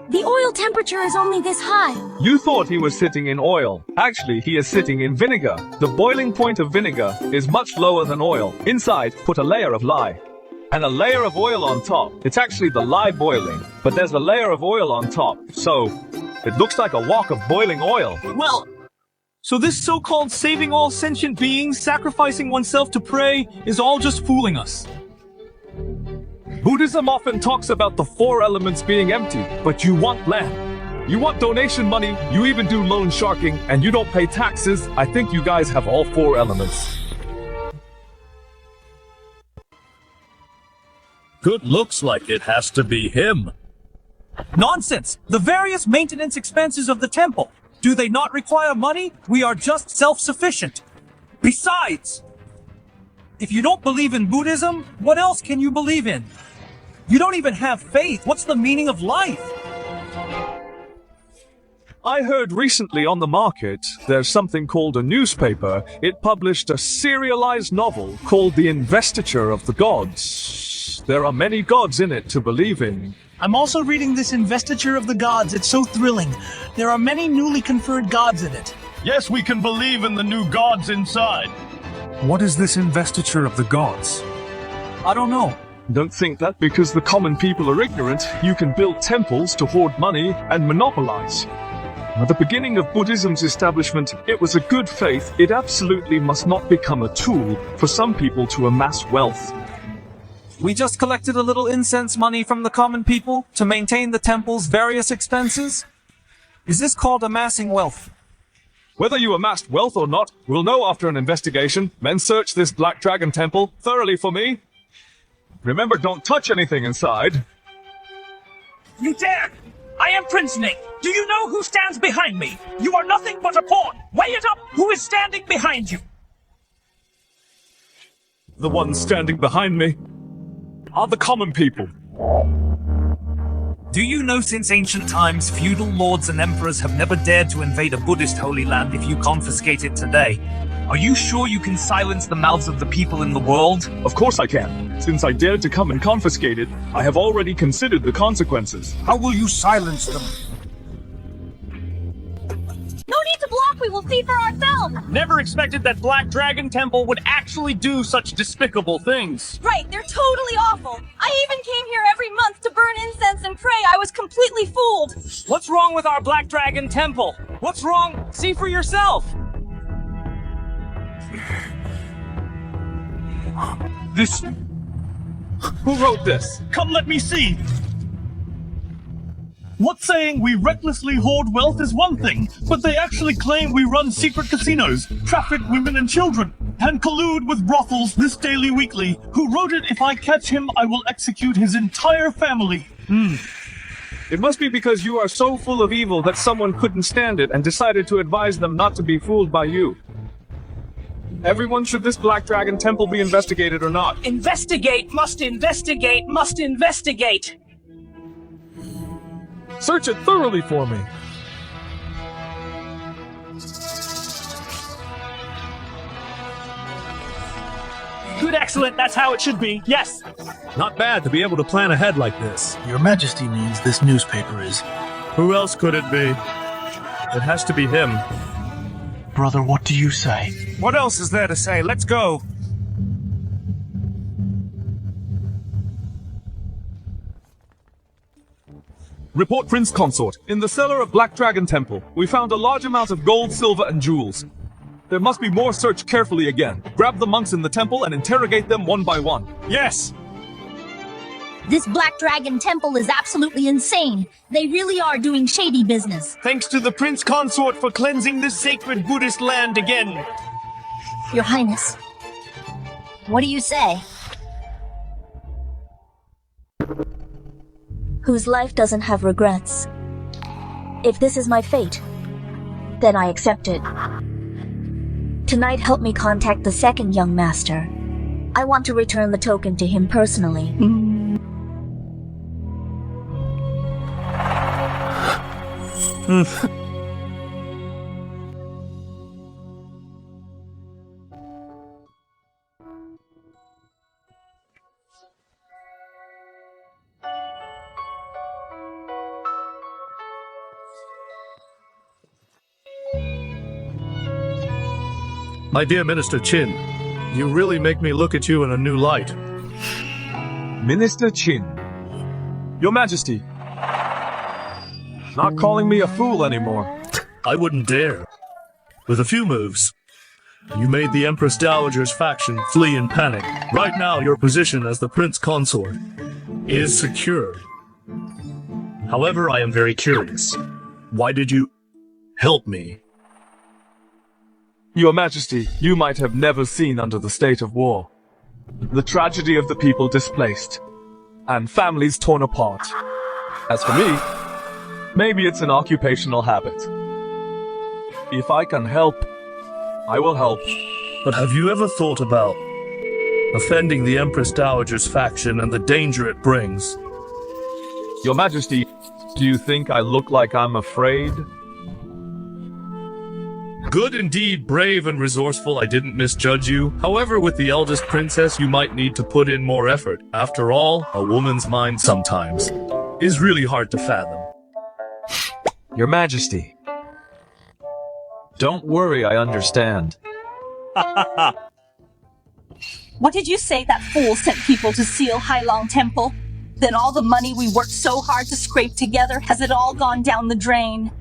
The oil temperature is only this high. You thought he was sitting in oil. Actually, he is sitting in vinegar. The boiling point of vinegar is much lower than oil. Inside, put a layer of lye. And a layer of oil on top. It's actually the lye boiling, but there's a layer of oil on top. So, it looks like a wok of boiling oil. Well, so this so-called saving all sentient beings, sacrificing oneself to pray, is all just fooling us. Buddhism often talks about the 4 elements being empty, but you want land. You want donation money, you even do loan sharking, and you don't pay taxes. I think you guys have all 4 elements. Good looks like it has to be him. Nonsense! The various maintenance expenses of the temple. Do they not require money? We are just self-sufficient. Besides, if you don't believe in Buddhism, what else can you believe in? You don't even have faith. What's the meaning of life? I heard recently on the market, there's something called a newspaper. It published a serialized novel called The Investiture of the Gods. There are many gods in it to believe in. I'm also reading this Investiture of the Gods. It's so thrilling. There are many newly conferred gods in it. Yes, we can believe in the new gods inside. What is this investiture of the gods? I don't know. Don't think that because the common people are ignorant, you can build temples to hoard money and monopolize. At the beginning of Buddhism's establishment, it was a good faith. It absolutely must not become a tool for some people to amass wealth. We just collected a little incense money from the common people to maintain the temple's various expenses. Is this called amassing wealth? Whether you amassed wealth or not, we'll know after an investigation. Men search this Black Dragon temple thoroughly for me. Remember, don't touch anything inside. You dare! I am Prince Ning. Do you know who stands behind me? You are nothing but a pawn. Weigh it up. Who is standing behind you? The ones standing behind me are the common people. Do you know since ancient times, feudal lords and emperors have never dared to invade a Buddhist holy land if you confiscate it today? Are you sure you can silence the mouths of the people in the world? Of course I can. Since I dared to come and confiscate it, I have already considered the consequences. How will you silence them? No need to block, we will see for ourselves! Never expected that Black Dragon Temple would actually do such despicable things. Right, they're totally awful. I even came here every month to burn incense and pray. I was completely fooled. What's wrong with our Black Dragon Temple? What's wrong? See for yourself. This... Who wrote this? Come let me see. What's saying we recklessly hoard wealth is one thing, but they actually claim we run secret casinos, traffic women and children, and collude with brothels this daily weekly. Who wrote it? If I catch him, I will execute his entire family. It must be because you are so full of evil that someone couldn't stand it and decided to advise them not to be fooled by you. Everyone, should this Black Dragon Temple be investigated or not? Investigate, must investigate, must investigate! Search it thoroughly for me. Good, excellent, that's how it should be, yes! Not bad to be able to plan ahead like this. Your Majesty means this newspaper is... Who else could it be? It has to be him. Brother, what do you say? What else is there to say? Let's go. Report Prince Consort. In the cellar of Black Dragon Temple, we found a large amount of gold, silver, and jewels. There must be more. Search carefully again. Grab the monks in the temple and interrogate them one by one. Yes! This Black Dragon Temple is absolutely insane. They really are doing shady business. Thanks to the Prince Consort for cleansing this sacred Buddhist land again. Your Highness, what do you say? Whose life doesn't have regrets. If this is my fate, then I accept it. Tonight help me contact the second young master. I want to return the token to him personally. My dear Minister Qin, you really make me look at you in a new light. Minister Qin. Your Majesty. Not calling me a fool anymore. I wouldn't dare. With a few moves, you made the Empress Dowager's faction flee in panic. Right now, your position as the Prince Consort is secure. However, I am very curious. Why did you help me? Your Majesty, you might have never seen under the state of war. The tragedy of the people displaced, and families torn apart. As for me, maybe it's an occupational habit. If I can help, I will help. But have you ever thought about offending the Empress Dowager's faction and the danger it brings? Your Majesty, do you think I look like I'm afraid? Good indeed, brave and resourceful, I didn't misjudge you. However, with the eldest princess, you might need to put in more effort. After all, a woman's mind sometimes is really hard to fathom. Your Majesty. Don't worry, I understand. What did you say that fool sent people to seal Hailong Temple? Then all the money we worked so hard to scrape together, has it all gone down the drain?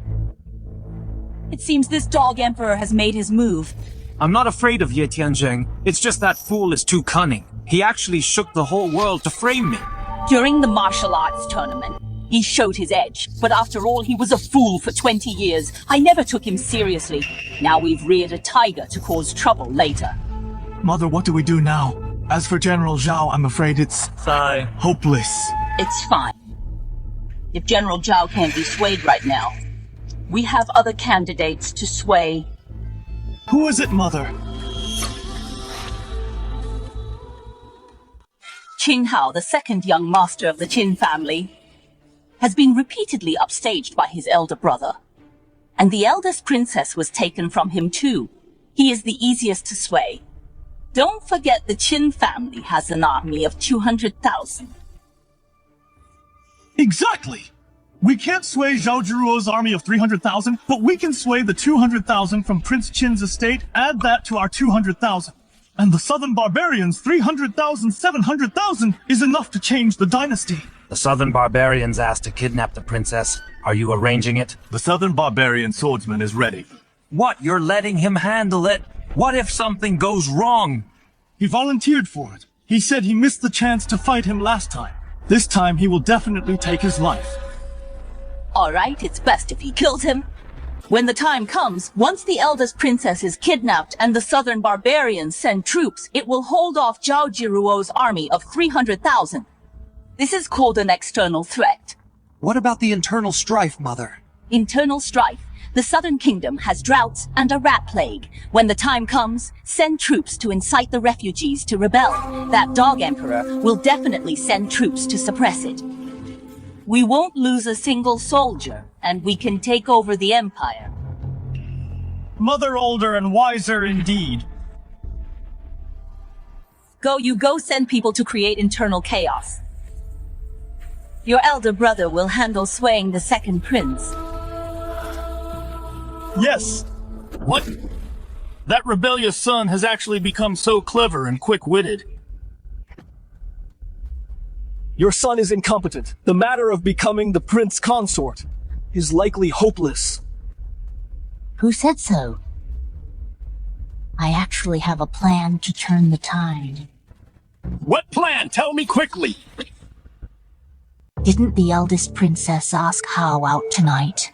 It seems this dog emperor has made his move. I'm not afraid of Ye Tianzheng. It's just that fool is too cunning. He actually shook the whole world to frame me. During the martial arts tournament, he showed his edge. But after all, he was a fool for 20 years. I never took him seriously. Now we've reared a tiger to cause trouble later. Mother, what do we do now? As for General Zhao, I'm afraid it's... hopeless. It's fine. If General Zhao can't be swayed right now, we have other candidates to sway. Who is it, Mother? Qin Hao, the second young master of the Qin family, has been repeatedly upstaged by his elder brother. And the eldest princess was taken from him too. He is the easiest to sway. Don't forget the Qin family has an army of 200,000. Exactly! We can't sway Zhao Zhiruo's army of 300,000, but we can sway the 200,000 from Prince Qin's estate, add that to our 200,000. And the southern barbarians' 300,000, 700,000 is enough to change the dynasty. The southern barbarians asked to kidnap the princess. Are you arranging it? The southern barbarian swordsman is ready. What? You're letting him handle it? What if something goes wrong? He volunteered for it. He said he missed the chance to fight him last time. This time he will definitely take his life. Alright, it's best if he kills him. When the time comes, once the eldest princess is kidnapped and the southern barbarians send troops, it will hold off Zhao Zhiruo's army of 300,000. This is called an external threat. What about the internal strife, Mother? Internal strife. The southern kingdom has droughts and a rat plague. When the time comes, send troops to incite the refugees to rebel. That dog emperor will definitely send troops to suppress it. We won't lose a single soldier, and we can take over the empire. Mother older and wiser indeed. Go send people to create internal chaos. Your elder brother will handle swaying the second prince. Yes. What? That rebellious son has actually become so clever and quick-witted. Your son is incompetent. The matter of becoming the prince consort is likely hopeless. Who said so? I actually have a plan to turn the tide. What plan? Tell me quickly! Didn't the eldest princess ask Hao out tonight?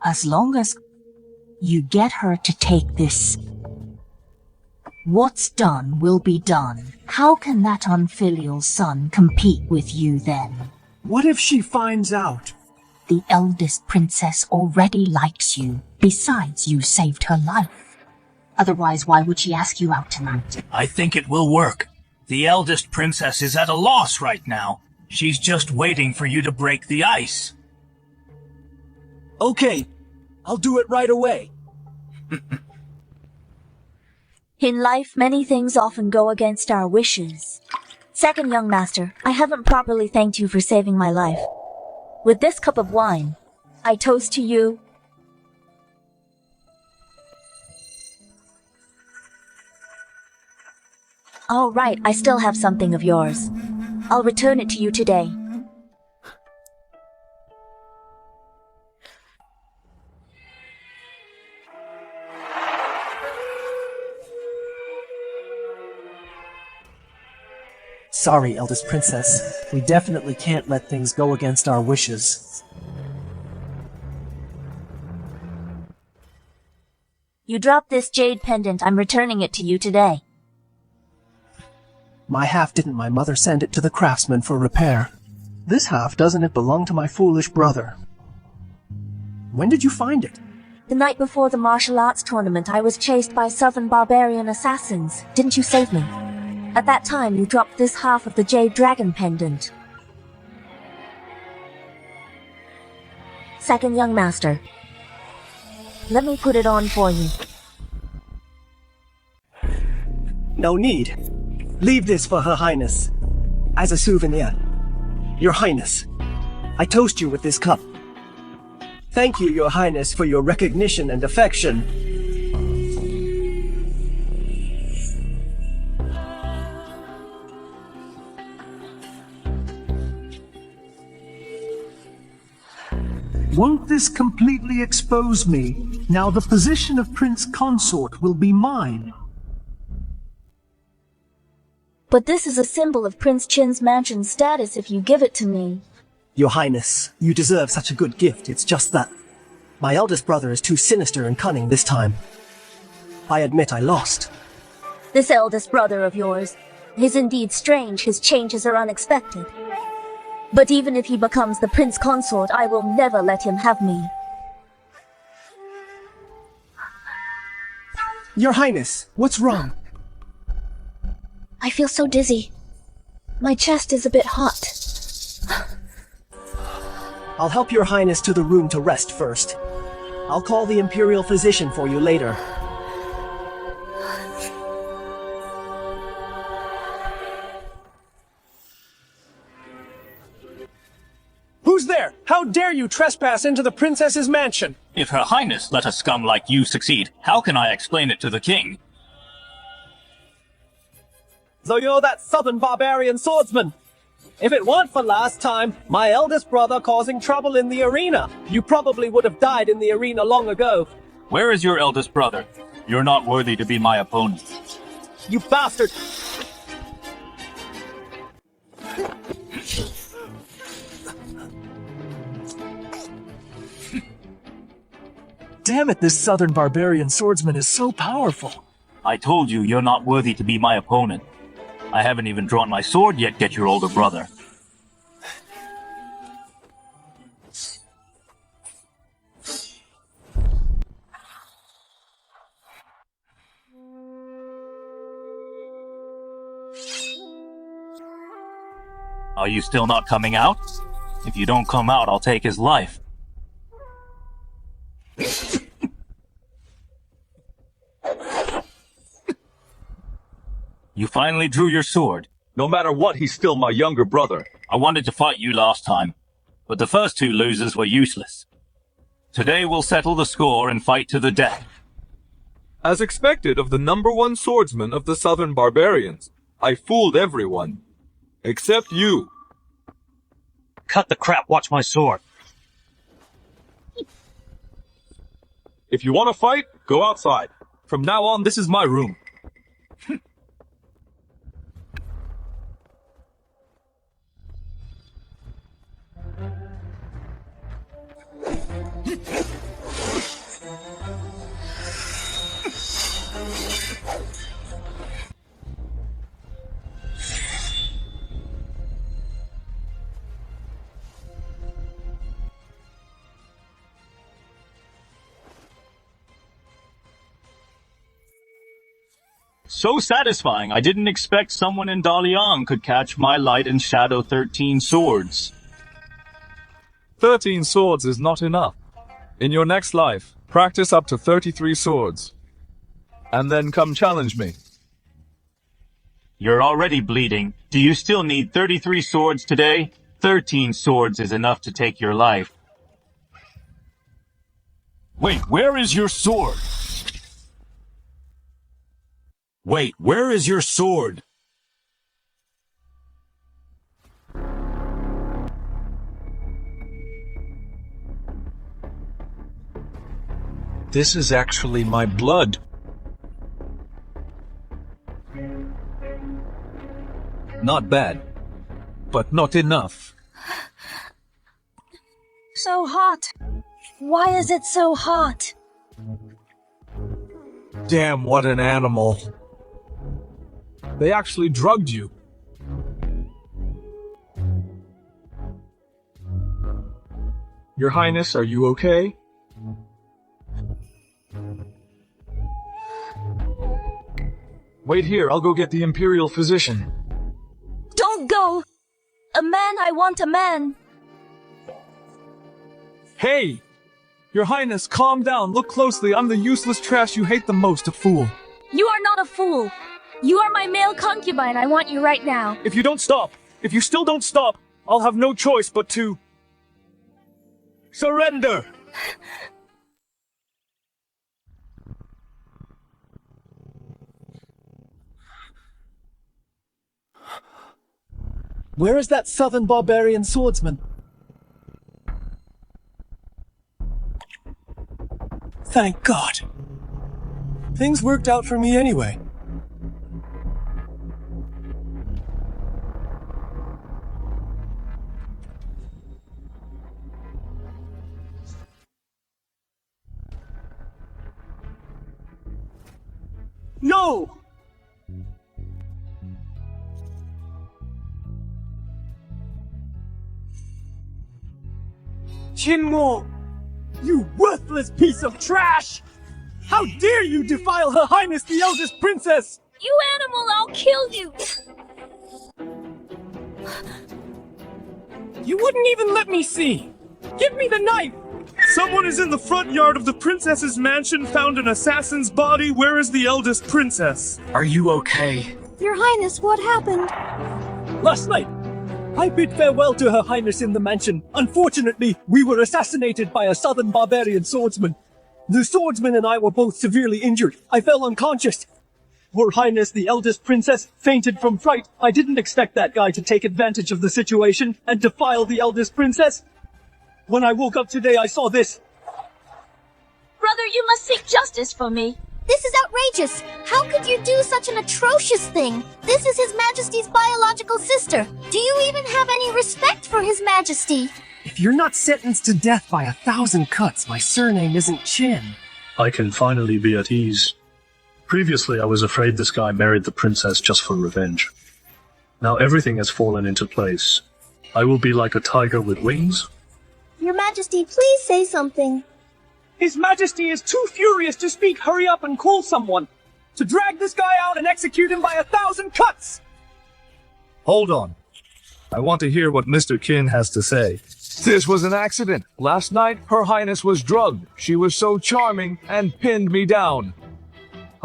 As long as you get her to take this, what's done will be done. How can that unfilial son compete with you then? What if she finds out? The eldest princess already likes you. Besides, you saved her life. Otherwise, why would she ask you out tonight? I think it will work. The eldest princess is at a loss right now. She's just waiting for you to break the ice. Okay, I'll do it right away. In life, many things often go against our wishes. Second young master, I haven't properly thanked you for saving my life. With this cup of wine, I toast to you. Oh right, I still have something of yours. I'll return it to you today. Sorry, eldest princess. We definitely can't let things go against our wishes. You dropped this jade pendant. I'm returning it to you today. My half didn't my mother send it to the craftsman for repair? This half doesn't it belong to my foolish brother? When did you find it? The night before the martial arts tournament, I was chased by southern barbarian assassins. Didn't you save me? At that time, you dropped this half of the jade dragon pendant. Second young master, let me put it on for you. No need. Leave this for Her Highness. As a souvenir. Your Highness, I toast you with this cup. Thank you, Your Highness, for your recognition and affection. Won't this completely expose me? Now the position of Prince Consort will be mine. But this is a symbol of Prince Qin's mansion's status if you give it to me. Your Highness, you deserve such a good gift. It's just that my eldest brother is too sinister and cunning this time. I admit I lost. This eldest brother of yours is indeed strange. His changes are unexpected. But even if he becomes the prince consort, I will never let him have me. Your Highness, what's wrong? I feel so dizzy. My chest is a bit hot. I'll help Your Highness to the room to rest first. I'll call the Imperial Physician for you later. Who's there? How dare you trespass into the princess's mansion? If Her Highness let a scum like you succeed, how can I explain it to the king? So you're that southern barbarian swordsman. If it weren't for last time, my eldest brother causing trouble in the arena, you probably would have died in the arena long ago. Where is your eldest brother? You're not worthy to be my opponent. You bastard! Damn it, this southern barbarian swordsman is so powerful. I told you you're not worthy to be my opponent. I haven't even drawn my sword yet, get your older brother. Are you still not coming out? If you don't come out, I'll take his life. You finally drew your sword. No matter what, he's still my younger brother. I wanted to fight you last time, but the first two losers were useless. Today we'll settle the score and fight to the death. As expected of the #1 swordsman of the southern barbarians, I fooled everyone. Except you. Cut the crap, watch my sword. If you want to fight, go outside. From now on, this is my room. So satisfying. I didn't expect someone in Daliang could catch my light and shadow 13 swords. 13 swords is not enough. In your next life, practice up to 33 swords. And then come challenge me. You're already bleeding. Do you still need 33 swords today? 13 swords is enough to take your life. Wait, where is your sword? Wait, where is your sword? This is actually my blood. Not bad, but not enough. So hot. Why is it so hot? Damn, what an animal. They actually drugged you. Your Highness, are you okay? Wait here, I'll go get the Imperial physician. Don't go! A man, I want a man. Hey! Your Highness, calm down, look closely, I'm the useless trash you hate the most, a fool. You are not a fool. You are my male concubine, I want you right now. If you don't stop, if you still don't stop, I'll have no choice but to... surrender! Where is that southern barbarian swordsman? Thank God. Things worked out for me anyway. No! Qin Mo! You worthless piece of trash! How dare you defile Her Highness the Eldest Princess! You animal, I'll kill you! You wouldn't even let me see! Give me the knife! Someone is in the front yard of the princess's mansion, found an assassin's body. Where is the eldest princess? Are you okay? Your Highness, what happened? Last night, I bid farewell to Her Highness in the mansion. Unfortunately, we were assassinated by a southern barbarian swordsman. The swordsman and I were both severely injured. I fell unconscious. Her Highness, the eldest princess, fainted from fright. I didn't expect that guy to take advantage of the situation and defile the eldest princess. When I woke up today, I saw this. Brother, you must seek justice for me. This is outrageous! How could you do such an atrocious thing? This is His Majesty's biological sister. Do you even have any respect for His Majesty? If you're not sentenced to death by 1,000 cuts, my surname isn't Qin. I can finally be at ease. Previously, I was afraid this guy married the princess just for revenge. Now everything has fallen into place. I will be like a tiger with wings. Your Majesty, please say something. His Majesty is too furious to speak. Hurry up and call someone to drag this guy out and execute him by 1,000 cuts! Hold on. I want to hear what Mr. Qin has to say. This was an accident. Last night, Her Highness was drugged. She was so charming and pinned me down.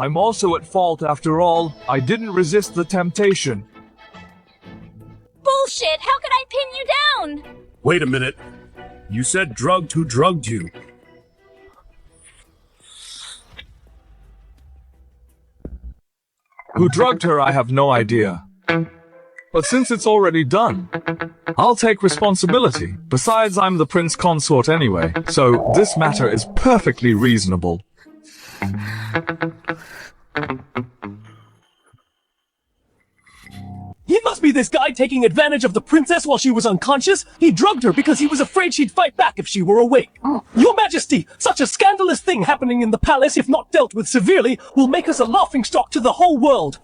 I'm also at fault after all. I didn't resist the temptation. Bullshit! How could I pin you down? Wait a minute. You said drugged. Who drugged you? Who drugged her, I have no idea. But since it's already done, I'll take responsibility. Besides, I'm the prince consort anyway, so this matter is perfectly reasonable. He must be this guy taking advantage of the princess while she was unconscious. He drugged her because he was afraid she'd fight back if she were awake. Your Majesty, such a scandalous thing happening in the palace, if not dealt with severely, will make us a laughingstock to the whole world.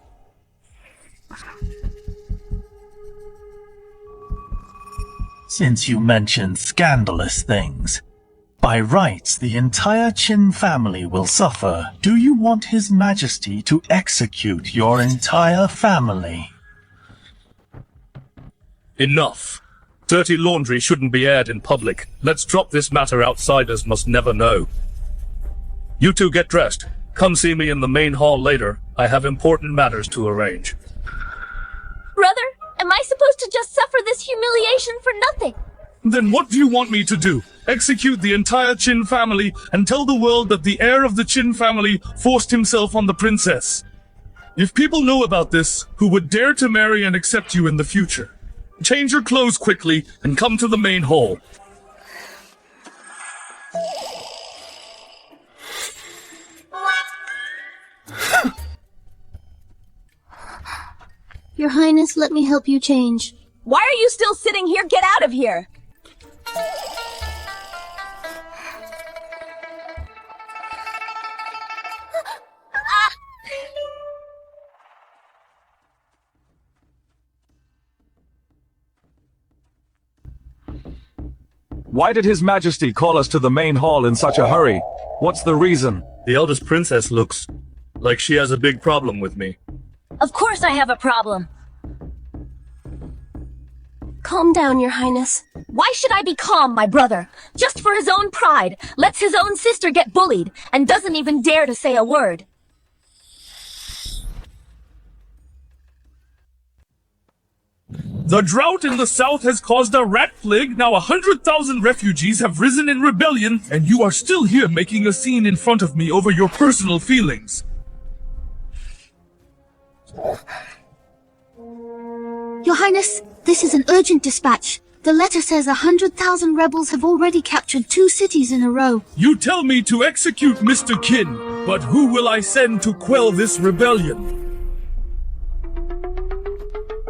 Since you mentioned scandalous things, by rights the entire Qin family will suffer. Do you want His Majesty to execute your entire family? Enough. Dirty laundry shouldn't be aired in public. Let's drop this matter. Outsiders must never know. You two get dressed. Come see me in the main hall later. I have important matters to arrange. Brother, am I supposed to just suffer this humiliation for nothing? Then what do you want me to do? Execute the entire Qin family and tell the world that the heir of the Qin family forced himself on the princess? If people know about this, who would dare to marry and accept you in the future? Change your clothes quickly and come to the main hall. Your Highness, let me help you change. Why are you still sitting here? Get out of here! Why did His Majesty call us to the main hall in such a hurry? What's the reason? The eldest princess looks like she has a big problem with me. Of course I have a problem. Calm down, Your Highness. Why should I be calm, my brother? Just for his own pride, lets his own sister get bullied, and doesn't even dare to say a word. The drought in the south has caused a rat plague. Now 100,000 refugees have risen in rebellion, and you are still here making a scene in front of me over your personal feelings. Your Highness, this is an urgent dispatch. The letter says 100,000 rebels have already captured 2 cities in a row. You tell me to execute Mr. Qin, but who will I send to quell this rebellion?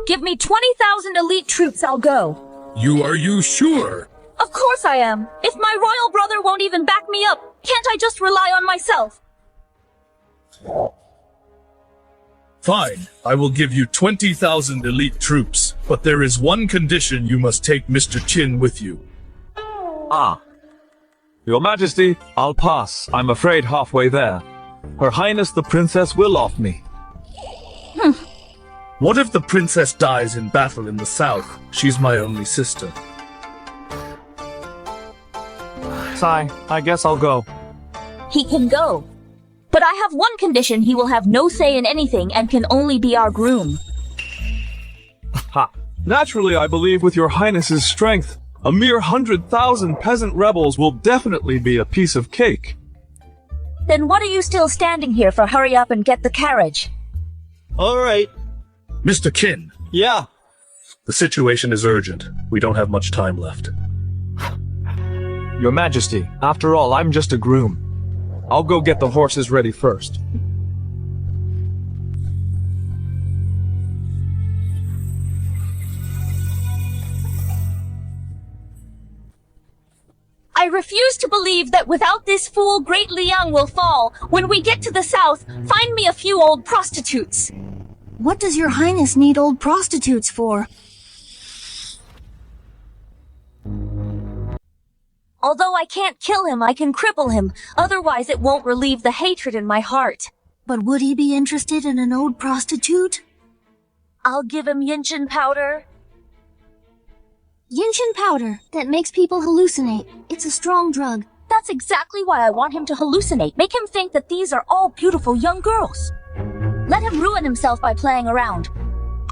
Give me 20,000 elite troops, I'll go. Are you sure? Of course I am. If my royal brother won't even back me up, can't I just rely on myself? Fine, I will give you 20,000 elite troops, but there is one condition: you must take Mr. Qin with you. Your Majesty, I'll pass. I'm afraid halfway there. Her Highness the Princess will off me. What if the princess dies in battle in the south? She's my only sister. Sigh, I guess I'll go. He can go. But I have one condition: he will have no say in anything and can only be our groom. Ha! Naturally, I believe with your Highness's strength, a mere 100,000 peasant rebels will definitely be a piece of cake. Then what are you still standing here for? Hurry up and get the carriage. All right. Mr. Qin. Yeah? The situation is urgent. We don't have much time left. Your Majesty, after all, I'm just a groom. I'll go get the horses ready first. I refuse to believe that without this fool, Great Liang will fall. When we get to the south, find me a few old prostitutes. What does Your Highness need old prostitutes for? Although I can't kill him, I can cripple him. Otherwise, it won't relieve the hatred in my heart. But would he be interested in an old prostitute? I'll give him Yinshin powder. Yinshin powder that makes people hallucinate. It's a strong drug. That's exactly why I want him to hallucinate. Make him think that these are all beautiful young girls. Let him ruin himself by playing around.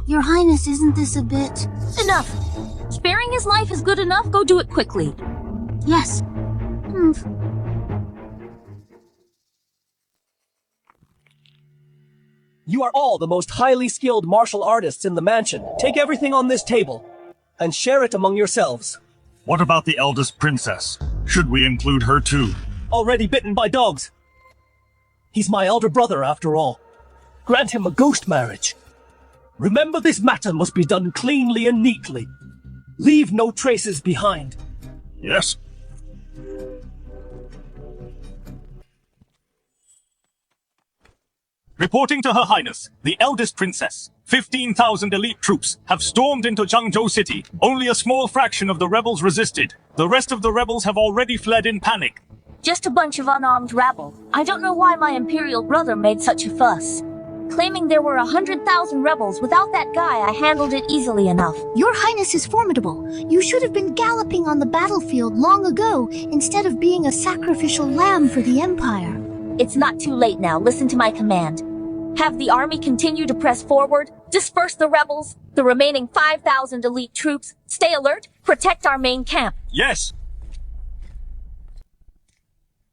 Your Highness, isn't this a bit... Enough. Sparing his life is good enough. Go do it quickly. Yes. You are all the most highly skilled martial artists in the mansion. Take everything on this table and share it among yourselves. What about the eldest princess? Should we include her too? Already bitten by dogs. He's my elder brother, after all. Grant him a ghost marriage. Remember, this matter must be done cleanly and neatly. Leave no traces behind. Yes. Reporting to Her Highness, the eldest princess. 15,000 elite troops have stormed into Zhangzhou City. Only a small fraction of the rebels resisted. The rest of the rebels have already fled in panic. Just a bunch of unarmed rabble. I don't know why my imperial brother made such a fuss. Claiming there were 100,000 rebels. Without that guy, I handled it easily enough. Your Highness is formidable. You should have been galloping on the battlefield long ago, instead of being a sacrificial lamb for the Empire. It's not too late now. Listen to my command. Have the army continue to press forward, disperse the rebels, the remaining 5,000 elite troops, stay alert, protect our main camp. Yes.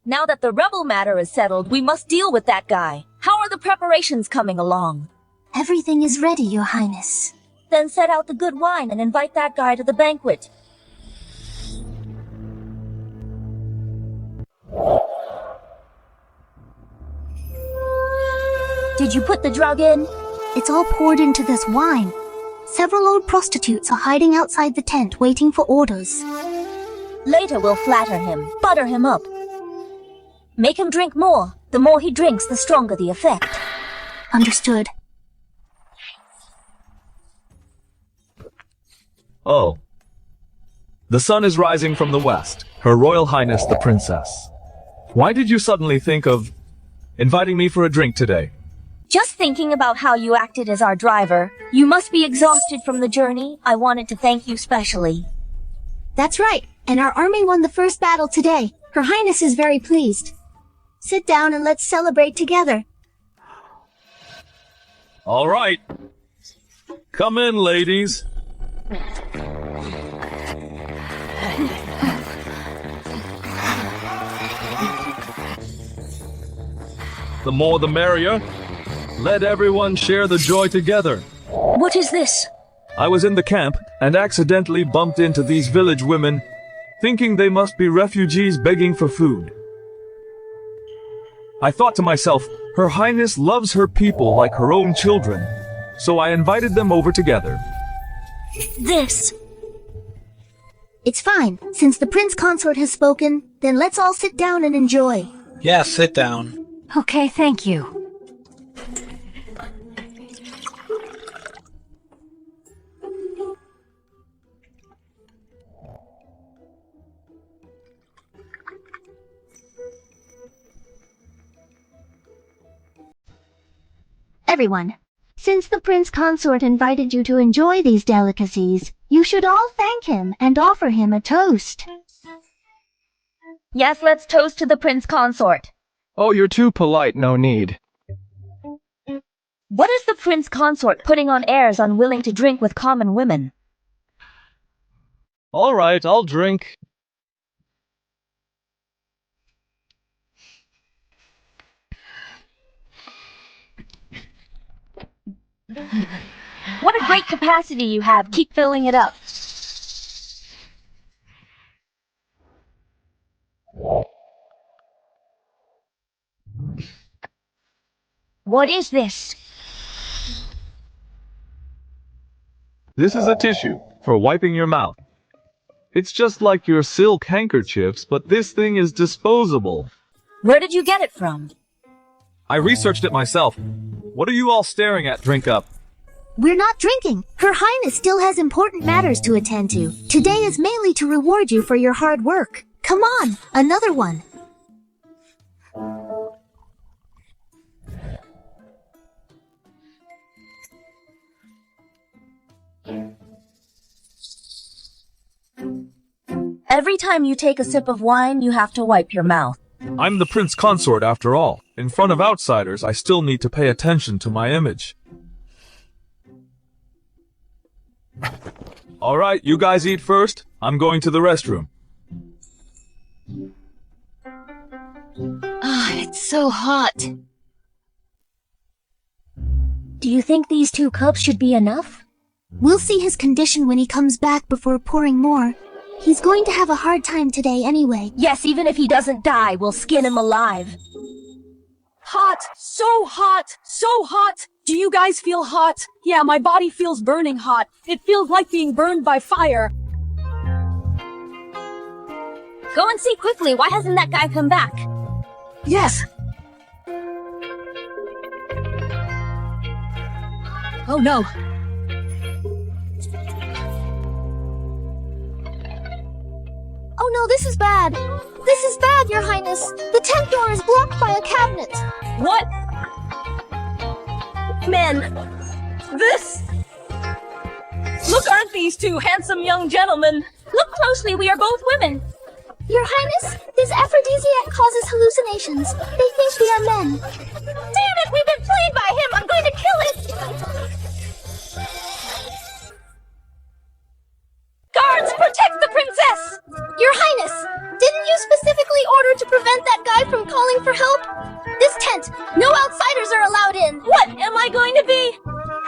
Now that the rebel matter is settled, we must deal with that guy. How are the preparations coming along? Everything is ready, Your Highness. Then set out the good wine and invite that guy to the banquet. Did you put the drug in? It's all poured into this wine. Several old prostitutes are hiding outside the tent waiting for orders. Later we'll flatter him, butter him up. Make him drink more. The more he drinks, the stronger the effect. Understood. Oh. The sun is rising from the west. Her Royal Highness the Princess. Why did you suddenly think of inviting me for a drink today? Just thinking about how you acted as our driver. You must be exhausted from the journey. I wanted to thank you specially. That's right, and our army won the first battle today. Her Highness is very pleased. Sit down and let's celebrate together. All right. Come in, ladies. The more the merrier. Let everyone share the joy together. What is this? I was in the camp and accidentally bumped into these village women, thinking they must be refugees begging for food. I thought to myself, Her Highness loves her people like her own children, so I invited them over together. This. It's fine. Since the Prince Consort has spoken, then let's all sit down and enjoy. Yeah, sit down. Okay, thank you. Everyone, since the Prince Consort invited you to enjoy these delicacies, you should all thank him and offer him a toast. Yes, let's toast to the Prince Consort. Oh, you're too polite, no need. What is the Prince Consort putting on airs unwilling to drink with common women? All right, I'll drink. What a great capacity you have. Keep filling it up. What is this? This is a tissue for wiping your mouth. It's just like your silk handkerchiefs, but this thing is disposable. Where did you get it from? I researched it myself. What are you all staring at? Drink up. We're not drinking. Her Highness still has important matters to attend to. Today is mainly to reward you for your hard work. Come on, another one. Every time you take a sip of wine, you have to wipe your mouth. I'm the prince consort after all. In front of outsiders, I still need to pay attention to my image. Alright, you guys eat first. I'm going to the restroom. It's so hot. Do you think these 2 cups should be enough? We'll see his condition when he comes back before pouring more. He's going to have a hard time today anyway. Yes, even if he doesn't die, we'll skin him alive. Hot! So hot! So hot! Do you guys feel hot? Yeah, my body feels burning hot. It feels like being burned by fire. Go and see quickly. Why hasn't that guy come back? Yes! Oh no! Oh no, this is bad. This is bad, Your Highness. The tent door is blocked by a cabinet. What? Men, this... Look, aren't these 2 handsome young gentlemen? Look closely, we are both women. Your Highness, this aphrodisiac causes hallucinations. They think we are men. Damn it, we've been played by him. I'm going to kill it. Guards, protect the princess! Your Highness, didn't you specifically order to prevent that guy from calling for help? This tent, no outsiders are allowed in. What am I going to be?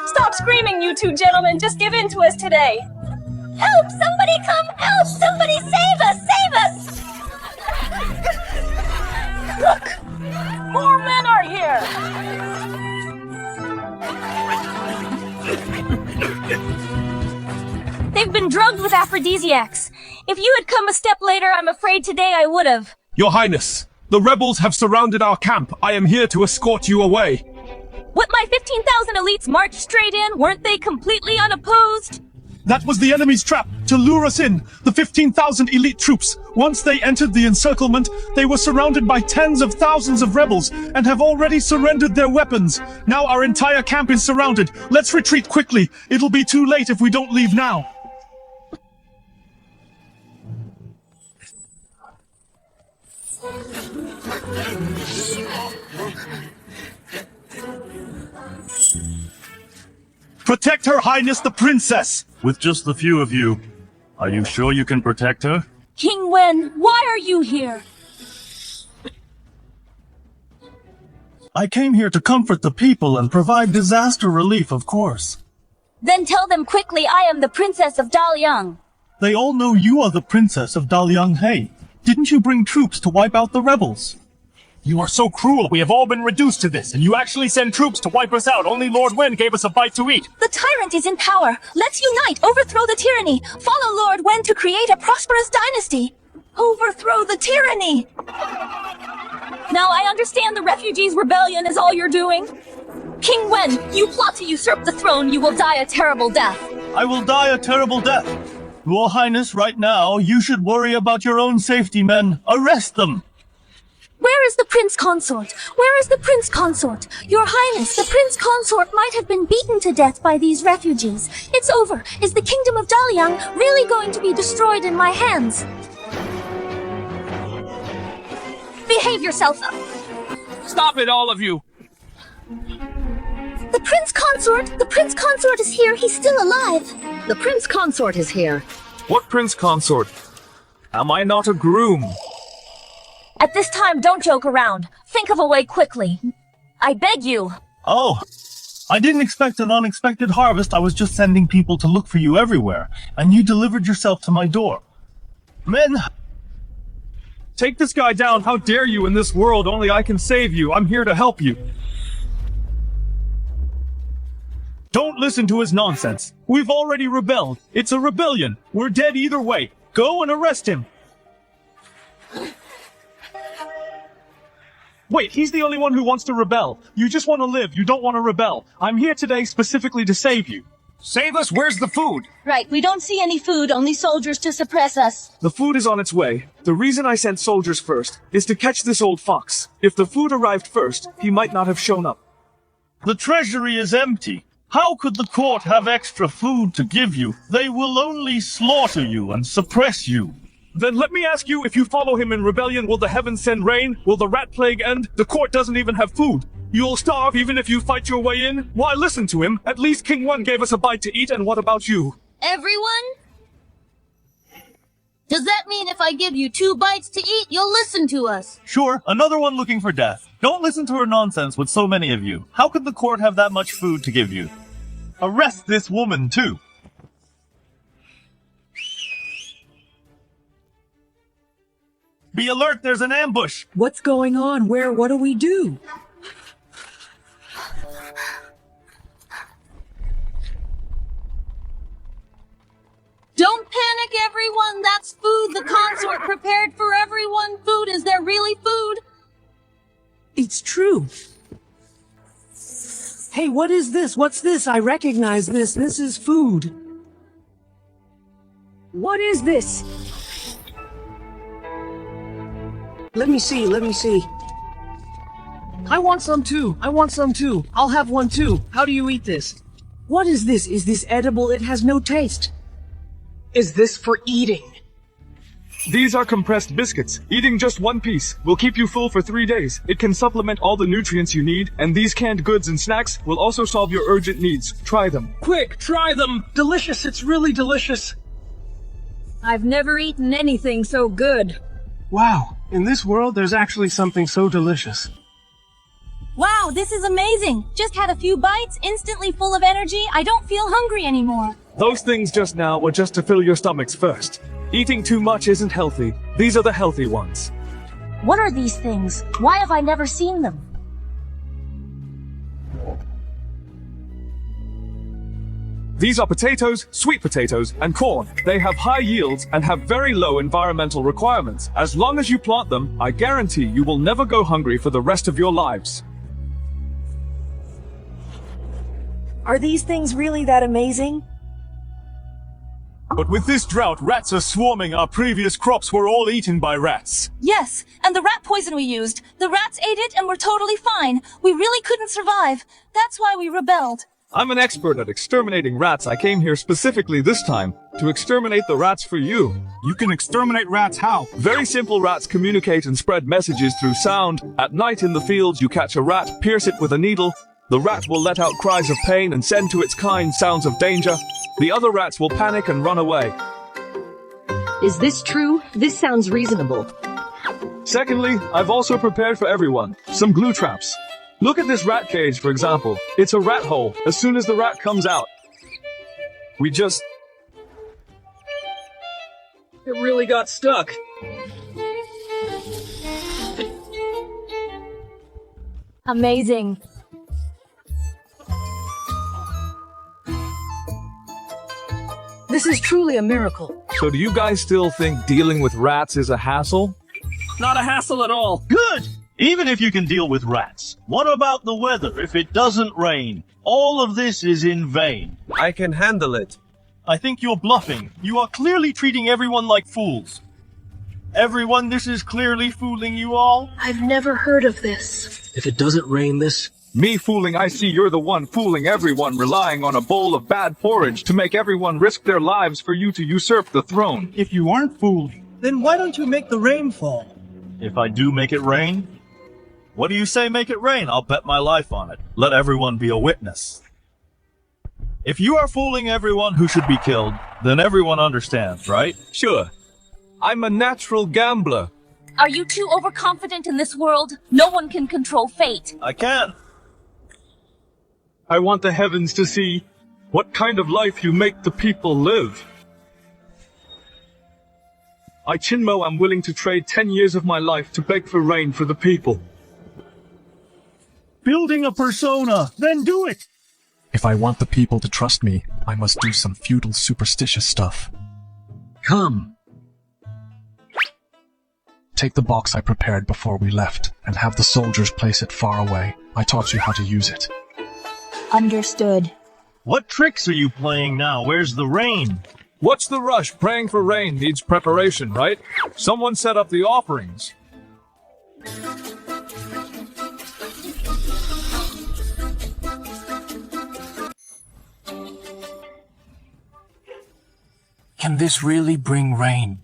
Stop screaming, you 2 gentlemen. Just give in to us today. Help! Somebody come help! Somebody save us! Save us! Look! More men are here! They've been drugged with aphrodisiacs. If you had come a step later, I'm afraid today I would have. Your Highness, the rebels have surrounded our camp. I am here to escort you away. What, my 15,000 elites marched straight in? Weren't they completely unopposed? That was the enemy's trap, to lure us in. The 15,000 elite troops. Once they entered the encirclement, they were surrounded by tens of thousands of rebels, and have already surrendered their weapons. Now our entire camp is surrounded. Let's retreat quickly. It'll be too late if we don't leave now. Protect Her Highness the Princess! With just the few of you, are you sure you can protect her? King Wen, why are you here? I came here to comfort the people and provide disaster relief, of course. Then tell them quickly I am the Princess of Daliang. They all know you are the Princess of Daliang He. Didn't you bring troops to wipe out the rebels? You are so cruel. We have all been reduced to this, and you actually send troops to wipe us out. Only Lord Wen gave us a bite to eat. The tyrant is in power. Let's unite, overthrow the tyranny. Follow Lord Wen to create a prosperous dynasty. Overthrow the tyranny. Now I understand the refugees' rebellion is all you're doing. King Wen, you plot to usurp the throne. You will die a terrible death. I will die a terrible death. Your Highness, right now, you should worry about your own safety, men. Arrest them. Where is the Prince Consort? Where is the Prince Consort? Your Highness, the Prince Consort might have been beaten to death by these refugees. It's over. Is the kingdom of Daliang really going to be destroyed in my hands? Behave yourself. Stop it, all of you! The Prince Consort is here. He's still alive. The Prince Consort is here. What Prince Consort? Am I not a groom? At this time, don't joke around. Think of a way quickly. I beg you. Oh, I didn't expect an unexpected harvest. I was just sending people to look for you everywhere, and you delivered yourself to my door. Men! Take this guy down. How dare you? In this world, only I can save you. I'm here to help you. Don't listen to his nonsense. We've already rebelled. It's a rebellion. We're dead either way. Go and arrest him. Wait, he's the only one who wants to rebel. You just want to live. You don't want to rebel. I'm here today specifically to save you. Save us? Where's the food? Right, we don't see any food, only soldiers to suppress us. The food is on its way. The reason I sent soldiers first is to catch this old fox. If the food arrived first, he might not have shown up. The treasury is empty. How could the court have extra food to give you? They will only slaughter you and suppress you. Then let me ask you, if you follow him in rebellion, will the heavens send rain? Will the rat plague end? The court doesn't even have food. You'll starve even if you fight your way in? Why listen to him? At least King 1 gave us a bite to eat, and what about you? Everyone? Does that mean if I give you 2 bites to eat, you'll listen to us? Sure, another one looking for death. Don't listen to her nonsense with so many of you. How could the court have that much food to give you? Arrest this woman, too. Be alert, there's an ambush! What's going on? Where? What do we do? Don't panic, everyone! That's food the consort prepared for everyone! Food! Is there really food? It's true. Hey, what is this? What's this? I recognize this. This is food. What is this? Let me see, let me see. I want some too. I want some too. I'll have one too. How do you eat this? What is this? Is this edible? It has no taste. Is this for eating? These are compressed biscuits. Eating just one piece will keep you full for 3 days. It can supplement all the nutrients you need, and these canned goods and snacks will also solve your urgent needs. Try them. Quick, try them! Delicious, it's really delicious. I've never eaten anything so good. Wow, in this world there's actually something so delicious. Wow, this is amazing! Just had a few bites, instantly full of energy. I don't feel hungry anymore. Those things just now were just to fill your stomachs first. Eating too much isn't healthy. These are the healthy ones. What are these things? Why have I never seen them? These are potatoes, sweet potatoes, and corn. They have high yields and have very low environmental requirements. As long as you plant them, I guarantee you will never go hungry for the rest of your lives. Are these things really that amazing? But with this drought, rats are swarming. Our previous crops were all eaten by rats. Yes, and the rat poison we used. The rats ate it and were totally fine. We really couldn't survive. That's why we rebelled. I'm an expert at exterminating rats. I came here specifically this time to exterminate the rats for you. You can exterminate rats how? Very simple. Rats communicate and spread messages through sound. At night in the fields, you catch a rat, pierce it with a needle. The rat will let out cries of pain and send to its kind sounds of danger. The other rats will panic and run away. Is this true? This sounds reasonable. Secondly, I've also prepared for everyone some glue traps. Look at this rat cage, for example. It's a rat hole. As soon as the rat comes out, it really got stuck. Amazing. This is truly a miracle. So do you guys still think dealing with rats is a hassle? Not a hassle at all. Good! Even if you can deal with rats. What about the weather if it doesn't rain? All of this is in vain. I can handle it. I think you're bluffing. You are clearly treating everyone like fools. Everyone, this is clearly fooling you all. I've never heard of this. If it doesn't rain this... Me fooling? I see you're the one fooling everyone, relying on a bowl of bad porridge to make everyone risk their lives for you to usurp the throne. If you aren't fooling, then why don't you make the rain fall? If I do make it rain, what do you say make it rain? I'll bet my life on it. Let everyone be a witness. If you are fooling everyone who should be killed, then everyone understands, right? Sure. I'm a natural gambler. Are you too overconfident in this world? No one can control fate. I can. I want the heavens to see what kind of life you make the people live. I, Qin Mo, am willing to trade 10 years of my life to beg for rain for the people. Building a persona, then do it! If I want the people to trust me, I must do some feudal superstitious stuff. Come. Take the box I prepared before we left, and have the soldiers place it far away. I taught you how to use it. Understood. What tricks are you playing now? Where's the rain? What's the rush? Praying for rain needs preparation, right? Someone set up the offerings. Can this really bring rain?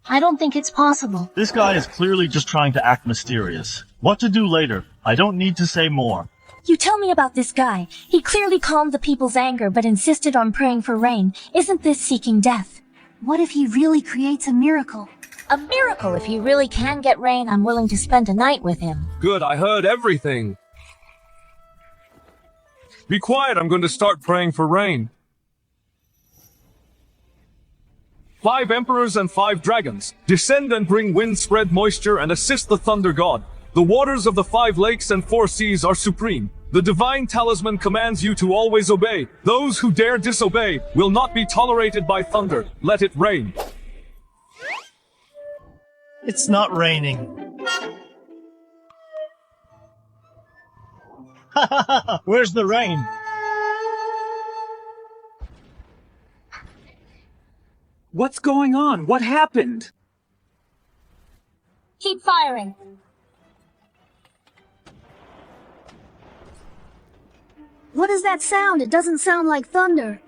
I don't think it's possible. This guy is clearly just trying to act mysterious. What to do later? I don't need to say more. You tell me about this guy. He clearly calmed the people's anger but insisted on praying for rain. Isn't this seeking death? What if he really creates a miracle? A miracle. If he really can get rain, I'm willing to spend a night with him. Good, I heard everything. Be quiet, I'm going to start praying for rain. 5 emperors and 5 dragons. Descend and bring wind, spread moisture, and assist the thunder god. The waters of the 5 lakes and 4 seas are supreme. The divine talisman commands you to always obey. Those who dare disobey will not be tolerated by thunder. Let it rain. It's not raining. Where's the rain? What's going on? What happened? Keep firing. What is that sound? It doesn't sound like thunder.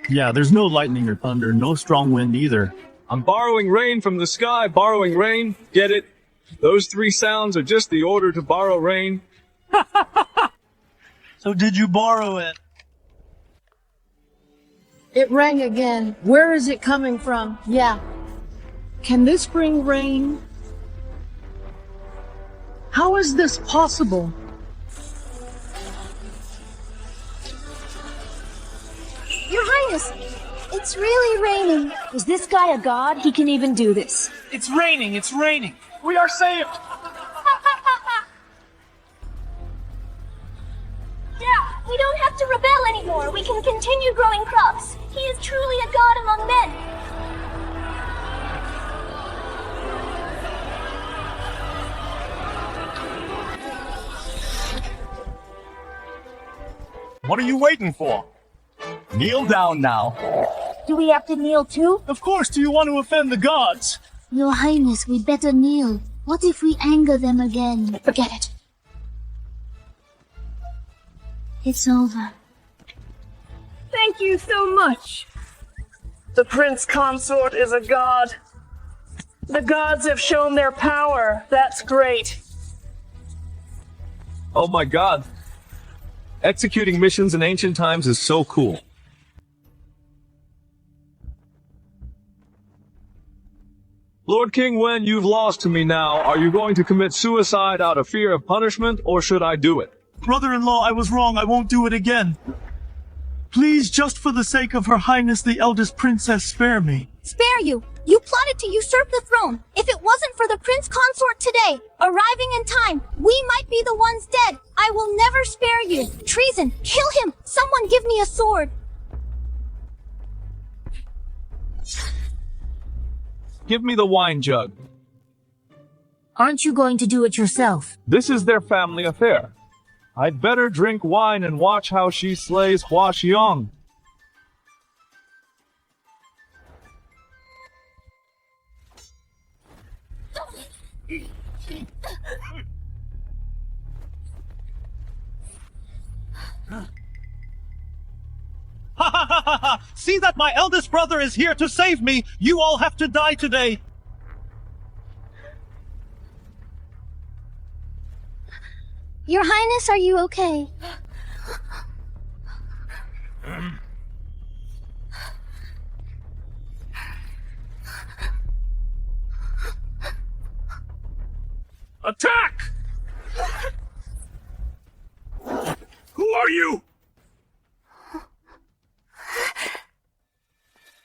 Yeah, there's no lightning or thunder, no strong wind either. I'm borrowing rain from the sky, borrowing rain. Get it? Those 3 sounds are just the order to borrow rain. So did you borrow it? It rang again. Where is it coming from? Yeah. Can this bring rain? How is this possible? Your Highness, it's really raining. Is this guy a god? He can even do this. It's raining, it's raining. We are saved. Yeah, we don't have to rebel anymore. We can continue growing crops. He is truly a god among men. What are you waiting for? Kneel down now. Do we have to kneel too? Of course, do you want to offend the gods? Your Highness, we better kneel. What if we anger them again? Forget it. It's over. Thank you so much. The Prince Consort is a god. The gods have shown their power. That's great. Oh my god. Executing missions in ancient times is so cool. Lord King Wen, you've lost to me now. Are you going to commit suicide out of fear of punishment, or should I do it? Brother-in-law, I was wrong. I won't do it again. Please, just for the sake of Her Highness the eldest princess, spare me. Spare you? You plotted to usurp the throne. If it wasn't for the Prince Consort today, arriving in time, we might be the ones dead. I will never spare you. Treason! Kill him! Someone give me a sword! Give me the wine jug. Aren't you going to do it yourself? This is their family affair. I'd better drink wine and watch how she slays Hua Xiong. Ha ha ha ha ha! See that my eldest brother is here to save me! You all have to die today! Your Highness, are you okay? Attack! Who are you?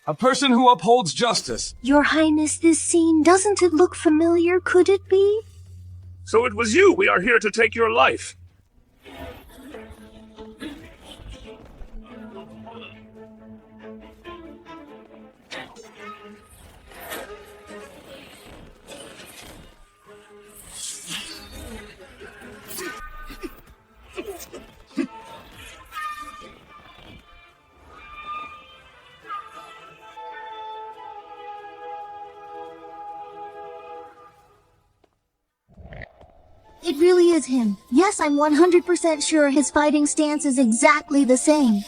A person who upholds justice. Your Highness, this scene, doesn't it look familiar? Could it be? So it was you. We are here to take your life. It really is him. Yes, I'm 100% sure his fighting stance is exactly the same.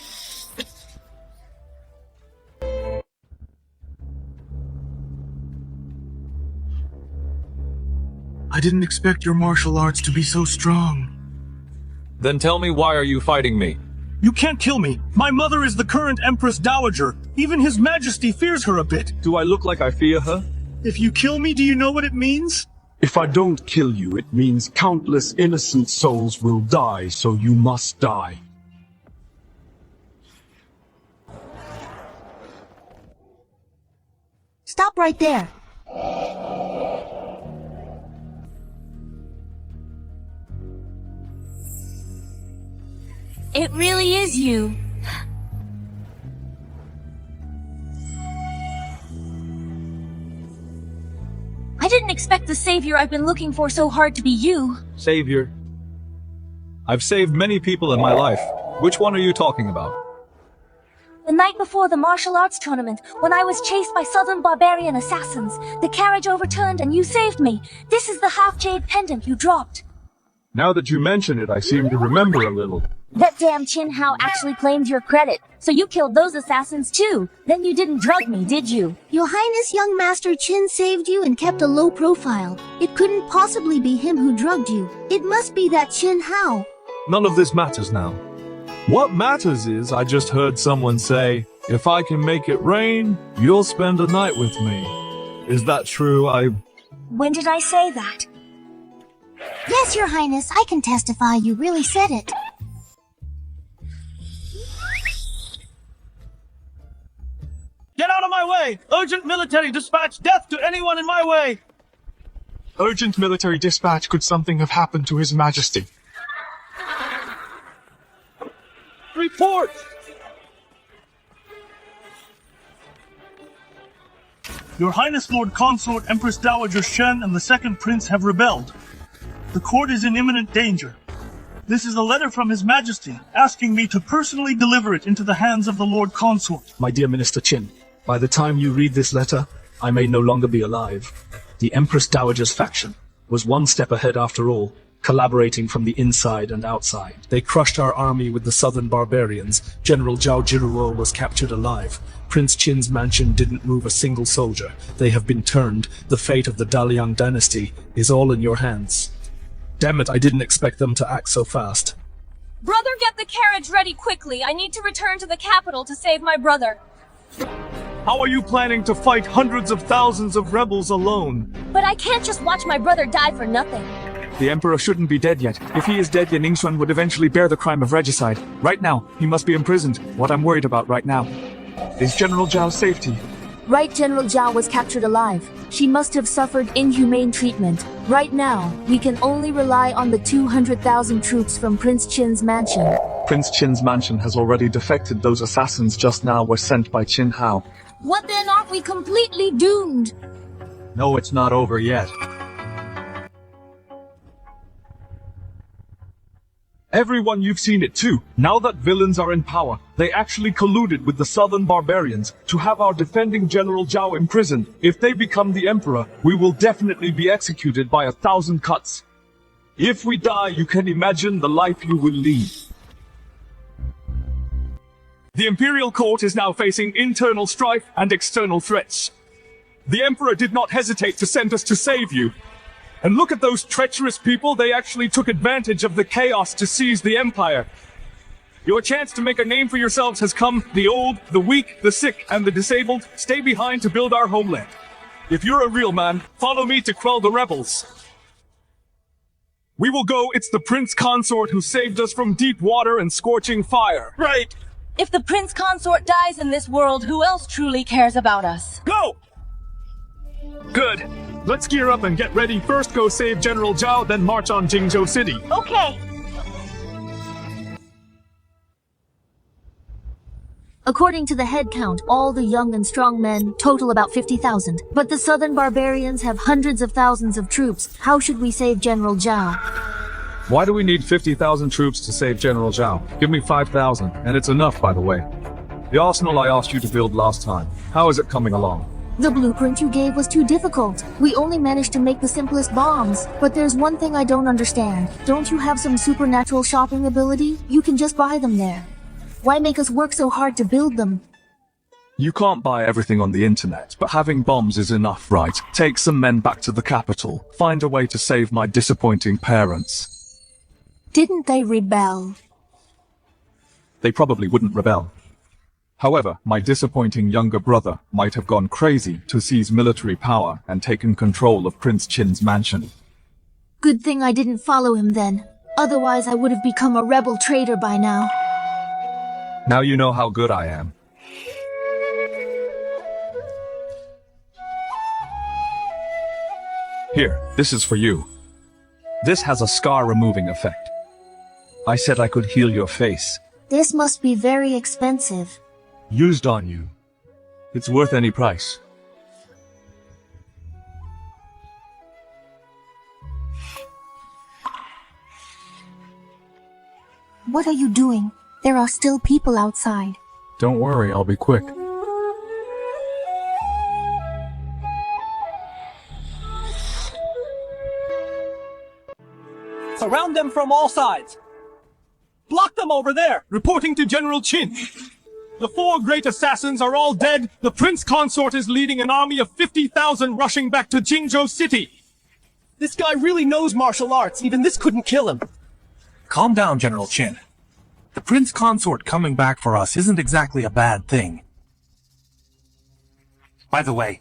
didn't expect your martial arts to be so strong. Then tell me, why are you fighting me? You can't kill me. My mother is the current Empress Dowager. Even His Majesty fears her a bit. Do I look like I fear her? If you kill me, do you know what it means? If I don't kill you, it means countless innocent souls will die, so you must die. Stop right there. It really is you. I didn't expect the savior I've been looking for so hard to be you. Savior. I've saved many people in my life. Which one are you talking about? The night before the martial arts tournament, when I was chased by southern barbarian assassins, the carriage overturned and you saved me. This is the half-jade pendant you dropped. Now that you mention it, I seem to remember a little. That damn Qin Hao actually claimed your credit, so you killed those assassins too. Then you didn't drug me, did you? Your Highness, young Master Qin saved you and kept a low profile. It couldn't possibly be him who drugged you. It must be that Qin Hao. None of this matters now. What matters is I just heard someone say, if I can make it rain, you'll spend a night with me. Is that true? When did I say that? Yes, Your Highness, I can testify you really said it. Get out of my way! Urgent military dispatch! Death to anyone in my way! Urgent military dispatch. Could something have happened to His Majesty? Report! Your Highness Lord Consort Empress Dowager Shen and the Second Prince have rebelled. The court is in imminent danger. This is a letter from His Majesty, asking me to personally deliver it into the hands of the Lord Consort. My dear Minister Qin, by the time you read this letter, I may no longer be alive. The Empress Dowager's faction was one step ahead after all, collaborating from the inside and outside. They crushed our army with the southern barbarians. General Zhao Zhiruo was captured alive. Prince Qin's mansion didn't move a single soldier. They have been turned. The fate of the Daliang dynasty is all in your hands. Damn it, I didn't expect them to act so fast. Brother, get the carriage ready quickly. I need to return to the capital to save my brother. How are you planning to fight hundreds of thousands of rebels alone? But I can't just watch my brother die for nothing. The Emperor shouldn't be dead yet. If he is dead, then Ningxuan would eventually bear the crime of regicide. Right now, he must be imprisoned. What I'm worried about right now is General Zhao's safety. Right, General Zhao was captured alive. She must have suffered inhumane treatment. Right now, we can only rely on the 200,000 troops from Prince Qin's mansion. Prince Qin's mansion has already defected. Those assassins just now were sent by Qin Hao. What then, aren't we completely doomed? No, it's not over yet. Everyone, you've seen it too. Now that villains are in power, they actually colluded with the southern barbarians to have our defending General Zhao imprisoned. If they become the emperor, we will definitely be executed by 1,000 cuts. If we die, you can imagine the life you will lead. The imperial court is now facing internal strife and external threats. The emperor did not hesitate to send us to save you. And look at those treacherous people, they actually took advantage of the chaos to seize the empire. Your chance to make a name for yourselves has come. The old, the weak, the sick, and the disabled stay behind to build our homeland. If you're a real man, follow me to quell the rebels. We will go. It's the Prince Consort who saved us from deep water and scorching fire. Right. If the Prince Consort dies in this world, who else truly cares about us? Go! Good. Let's gear up and get ready. First go save General Zhao, then march on Jingzhou City. Okay. According to the head count, all the young and strong men total about 50,000. But the southern barbarians have hundreds of thousands of troops. How should we save General Zhao? Why do we need 50,000 troops to save General Zhao? Give me 5,000, and it's enough, by the way. The arsenal I asked you to build last time, how is it coming along? The blueprint you gave was too difficult. We only managed to make the simplest bombs. But there's one thing I don't understand. Don't you have some supernatural shopping ability? You can just buy them there. Why make us work so hard to build them? You can't buy everything on the internet, but having bombs is enough, right? Take some men back to the capital. Find a way to save my disappointing parents. Didn't they rebel? They probably wouldn't rebel. However, my disappointing younger brother might have gone crazy to seize military power and taken control of Prince Qin's mansion. Good thing I didn't follow him then. Otherwise, I would have become a rebel traitor by now. Now you know how good I am. Here, this is for you. This has a scar-removing effect. I said I could heal your face. This must be very expensive. Used on you. It's worth any price. What are you doing? There are still people outside. Don't worry, I'll be quick. Surround them from all sides. Block them over there. Reporting to General Qin. The 4 great assassins are all dead. The prince consort is leading an army of 50,000 rushing back to Jingzhou City. This guy really knows martial arts. Even this couldn't kill him. Calm down, General Qin. The prince consort coming back for us isn't exactly a bad thing. By the way,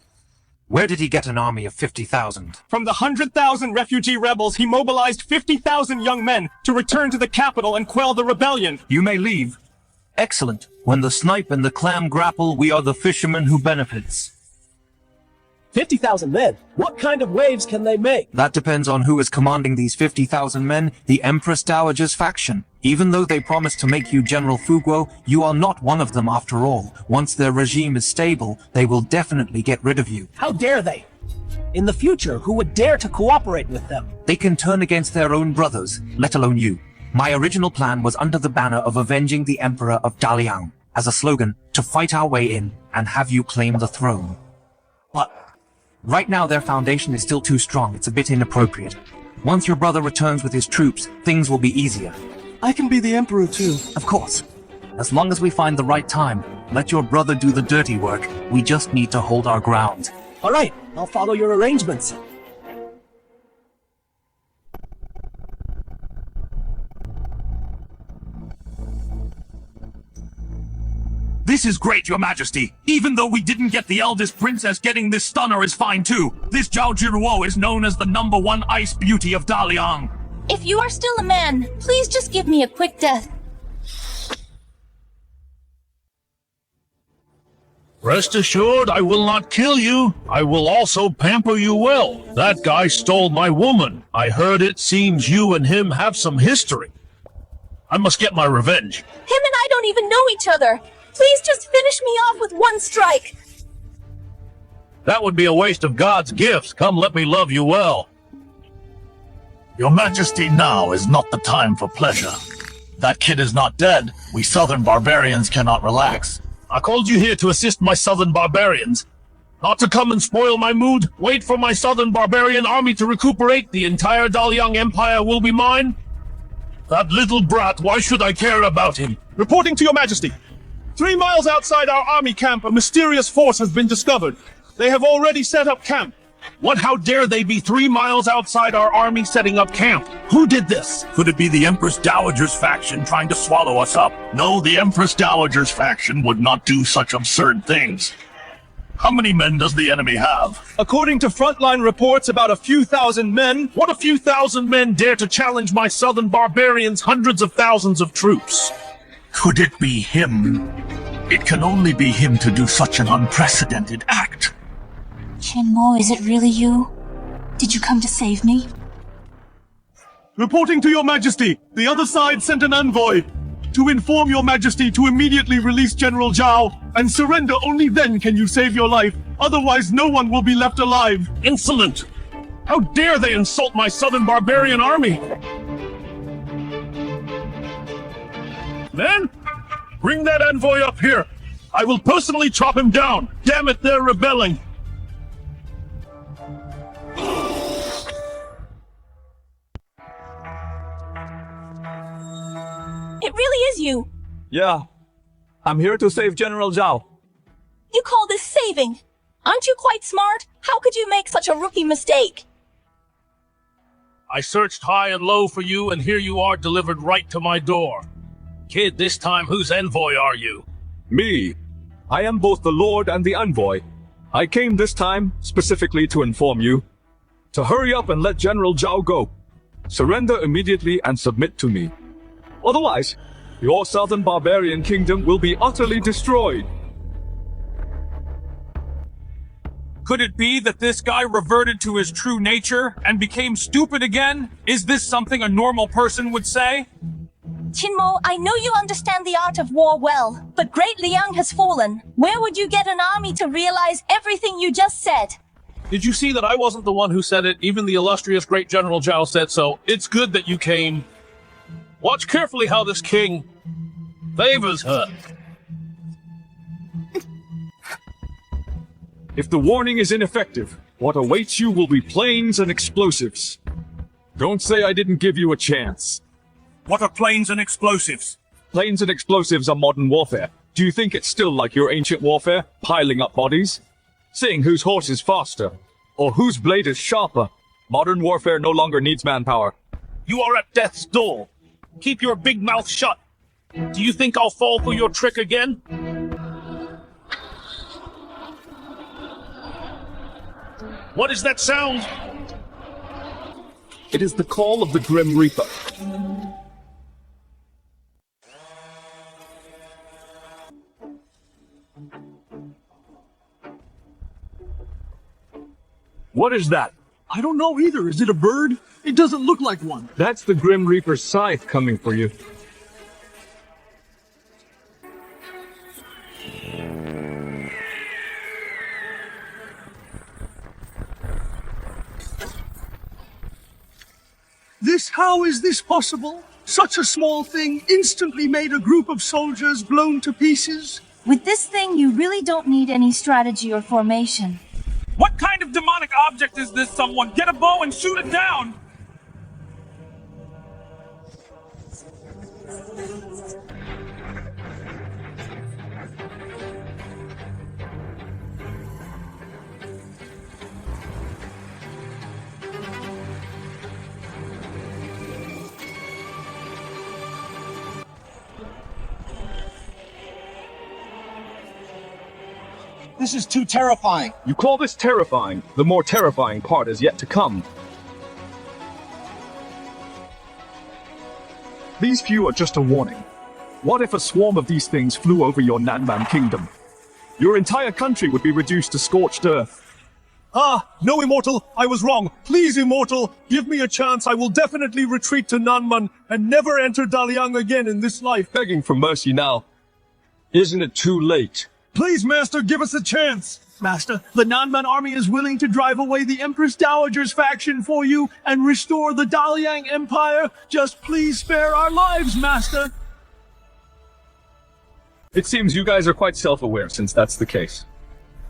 where did he get an army of 50,000? From the 100,000 refugee rebels, he mobilized 50,000 young men to return to the capital and quell the rebellion. You may leave. Excellent. When the snipe and the clam grapple, we are the fisherman who benefits. 50,000 men? What kind of waves can they make? That depends on who is commanding these 50,000 men, the Empress Dowager's faction. Even though they promise to make you General Fuguo, you are not one of them after all. Once their regime is stable, they will definitely get rid of you. How dare they? In the future, who would dare to cooperate with them? They can turn against their own brothers, let alone you. My original plan was under the banner of avenging the Emperor of Daliang, as a slogan, to fight our way in and have you claim the throne. But right now their foundation is still too strong, it's a bit inappropriate. Once your brother returns with his troops, things will be easier. I can be the Emperor too. Of course. As long as we find the right time, let your brother do the dirty work. We just need to hold our ground. Alright, I'll follow your arrangements. This is great, Your Majesty. Even though we didn't get the eldest princess, getting this stunner is fine too. This Zhao Zhiruo is known as the #1 ice beauty of Daliang. If you are still a man, please just give me a quick death. Rest assured, I will not kill you. I will also pamper you well. That guy stole my woman. I heard it seems you and him have some history. I must get my revenge. Him and I don't even know each other. Please just finish me off with one strike. That would be a waste of God's gifts. Come, let me love you well. Your Majesty, now is not the time for pleasure. That kid is not dead. We southern barbarians cannot relax. I called you here to assist my southern barbarians. Not to come and spoil my mood. Wait for my southern barbarian army to recuperate. The entire Daliang Empire will be mine. That little brat, why should I care about him? Reporting to Your Majesty. 3 miles outside our army camp, a mysterious force has been discovered. They have already set up camp. What? How dare they be 3 miles outside our army setting up camp? Who did this? Could it be the Empress Dowager's faction trying to swallow us up? No, the Empress Dowager's faction would not do such absurd things. How many men does the enemy have? According to frontline reports, about a few thousand men. What a few thousand men dare to challenge my southern barbarians' hundreds of thousands of troops? Could it be him? It can only be him to do such an unprecedented act. Qin Mo, is it really you? Did you come to save me? Reporting to Your Majesty, the other side sent an envoy to inform Your Majesty to immediately release General Zhao and surrender. Only then can you save your life. Otherwise, no one will be left alive. Insolent! How dare they insult my southern barbarian army? Men, bring that envoy up here. I will personally chop him down. Damn it, they're rebelling. It really is you. Yeah. I'm here to save General Zhao. You call this saving? Aren't you quite smart? How could you make such a rookie mistake? I searched high and low for you, and here you are delivered right to my door. Kid, this time whose envoy are you? Me. I am both the Lord and the envoy. I came this time specifically to inform you to hurry up and let General Zhao go. Surrender immediately and submit to me. Otherwise, your southern barbarian kingdom will be utterly destroyed. Could it be that this guy reverted to his true nature and became stupid again? Is this something a normal person would say? Qin Mo, I know you understand the art of war well, but Great Liang has fallen. Where would you get an army to realize everything you just said? Did you see that I wasn't the one who said it? Even the illustrious great General Zhao said so. It's good that you came. Watch carefully how this king favors her. If the warning is ineffective, what awaits you will be planes and explosives. Don't say I didn't give you a chance. What are planes and explosives? Planes and explosives are modern warfare. Do you think it's still like your ancient warfare, piling up bodies? Seeing whose horse is faster, or whose blade is sharper. Modern warfare no longer needs manpower. You are at death's door. Keep your big mouth shut. Do you think I'll fall for your trick again? What is that sound? It is the call of the Grim Reaper. What is that? I don't know either. Is it a bird? It doesn't look like one. That's the Grim Reaper's scythe coming for you. How is this possible? Such a small thing instantly made a group of soldiers blown to pieces. With this thing, you really don't need any strategy or formation. What kind of demonic object is this, someone? Get a bow and shoot it down! This is too terrifying. You call this terrifying? The more terrifying part is yet to come. These few are just a warning. What if a swarm of these things flew over your Nanman kingdom? Your entire country would be reduced to scorched earth. Ah, no, Immortal, I was wrong. Please, Immortal, give me a chance. I will definitely retreat to Nanman and never enter Daliang again in this life. Begging for mercy now. Isn't it too late? Please, Master, give us a chance. Master, the Nanman army is willing to drive away the Empress Dowager's faction for you and restore the Daliang Empire. Just please spare our lives, Master. It seems you guys are quite self-aware since that's the case.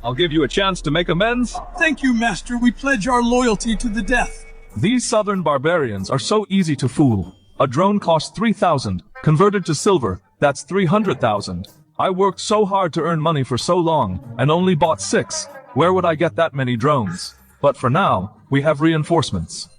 I'll give you a chance to make amends. Thank you, Master. We pledge our loyalty to the death. These southern barbarians are so easy to fool. A drone costs 3,000. Converted to silver, that's 300,000. I worked so hard to earn money for so long, and only bought 6. Where would I get that many drones? But for now, we have reinforcements.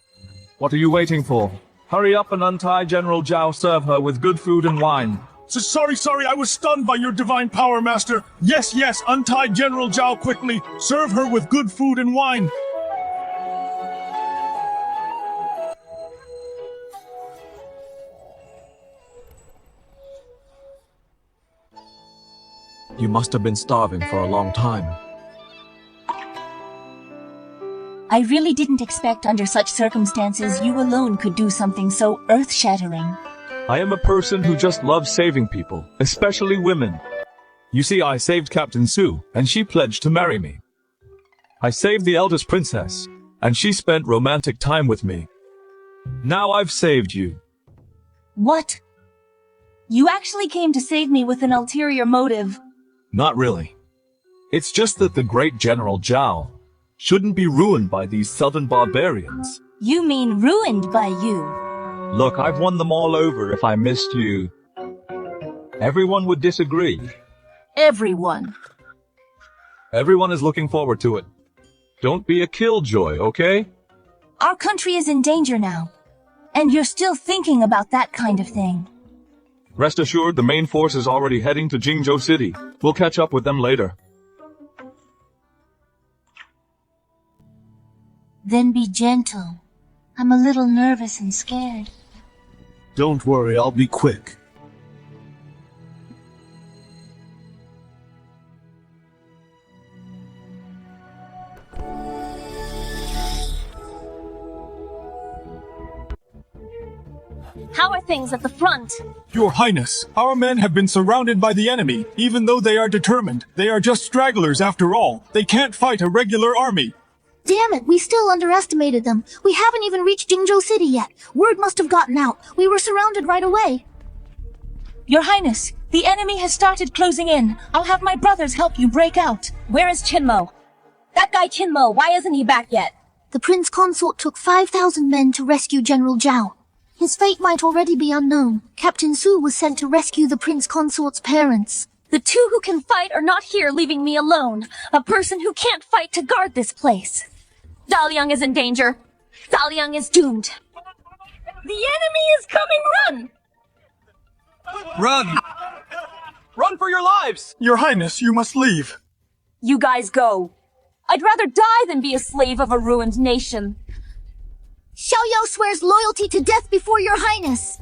What are you waiting for? Hurry up and untie General Zhao, serve her with good food and wine. Sorry, I was stunned by your divine power, Master. Yes, untie General Zhao quickly. Serve her with good food and wine. You must have been starving for a long time. I really didn't expect under such circumstances you alone could do something so earth-shattering. I am a person who just loves saving people, especially women. You see, I saved Captain Su, and she pledged to marry me. I saved the eldest princess, and she spent romantic time with me. Now I've saved you. What? You actually came to save me with an ulterior motive. Not really. It's just that the great General Zhao shouldn't be ruined by these southern barbarians. You mean ruined by you? Look, I've won them all over. If I missed you, everyone would disagree. Everyone. Everyone is looking forward to it. Don't be a killjoy, okay? Our country is in danger now. And you're still thinking about that kind of thing. Rest assured, the main force is already heading to Jingzhou City. We'll catch up with them later. Then be gentle. I'm a little nervous and scared. Don't worry, I'll be quick. How are things at the front? Your Highness, our men have been surrounded by the enemy. Even though they are determined, they are just stragglers after all. They can't fight a regular army. Damn it, we still underestimated them. We haven't even reached Jingzhou City yet. Word must have gotten out. We were surrounded right away. Your Highness, the enemy has started closing in. I'll have my brothers help you break out. Where is Qin Mo? That guy Qin Mo, why isn't he back yet? The Prince Consort took 5,000 men to rescue General Zhao. His fate might already be unknown. Captain Su was sent to rescue the Prince Consort's parents. The two who can fight are not here, leaving me alone. A person who can't fight to guard this place. Daliang is in danger. Daliang is doomed. The enemy is coming! Run! Run! Run for your lives! Your Highness, you must leave. You guys go. I'd rather die than be a slave of a ruined nation. Xiao Yao swears loyalty to death before your Highness.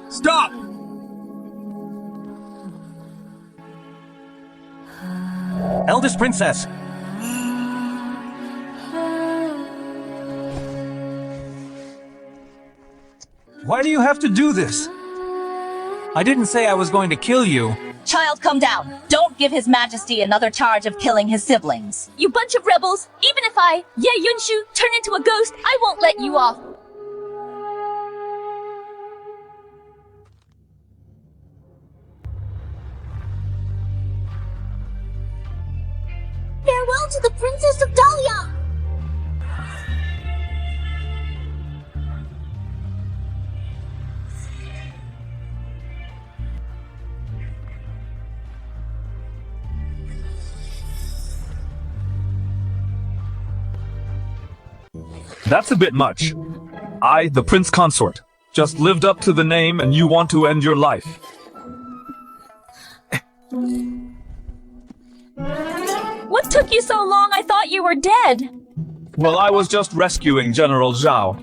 Stop! Eldest Princess! Why do you have to do this? I didn't say I was going to kill you. Child, come down. Don't give His Majesty another charge of killing his siblings. You bunch of rebels! Even if I, Ye Yunshu, turn into a ghost, I won't let you off. Farewell to the Princess of Daliang! That's a bit much. I, the Prince Consort, just lived up to the name and you want to end your life. What took you so long? I thought you were dead. Well, I was just rescuing General Zhao.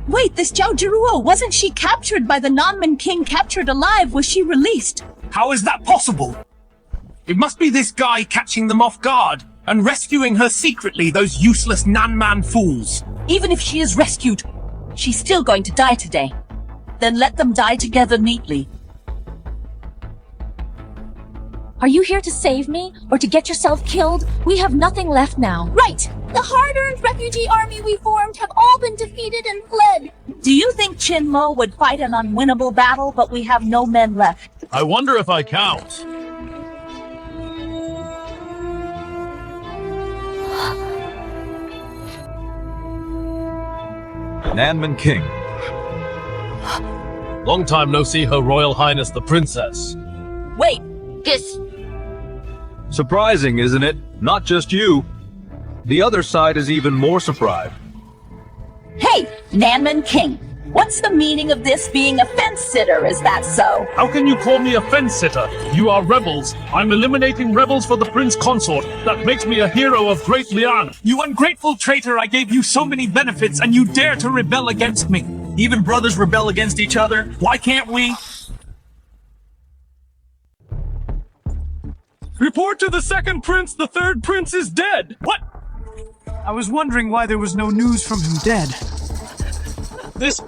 Wait, this Zhiruo, wasn't she captured by the Nanman King, captured alive? Was she released? How is that possible? It must be this guy catching them off guard and rescuing her secretly, those useless Nanman fools. Even if she is rescued, she's still going to die today. Then let them die together neatly. Are you here to save me, or to get yourself killed? We have nothing left now. Right! The hard-earned refugee army we formed have all been defeated and fled. Do you think Qin Mo would fight an unwinnable battle, but we have no men left? I wonder if I count. Nanman King. Long time no see, Her Royal Highness the Princess. Wait, this... Surprising, isn't it? Not just you. The other side is even more surprised. Hey, Nanman King, what's the meaning of this being a fence-sitter, is that so? How can you call me a fence-sitter? You are rebels. I'm eliminating rebels for the Prince Consort. That makes me a hero of Great Liang. You ungrateful traitor, I gave you so many benefits and you dare to rebel against me. Even brothers rebel against each other. Why can't we? Report to the second prince, the third prince is dead! What? I was wondering why there was no news from him dead. This...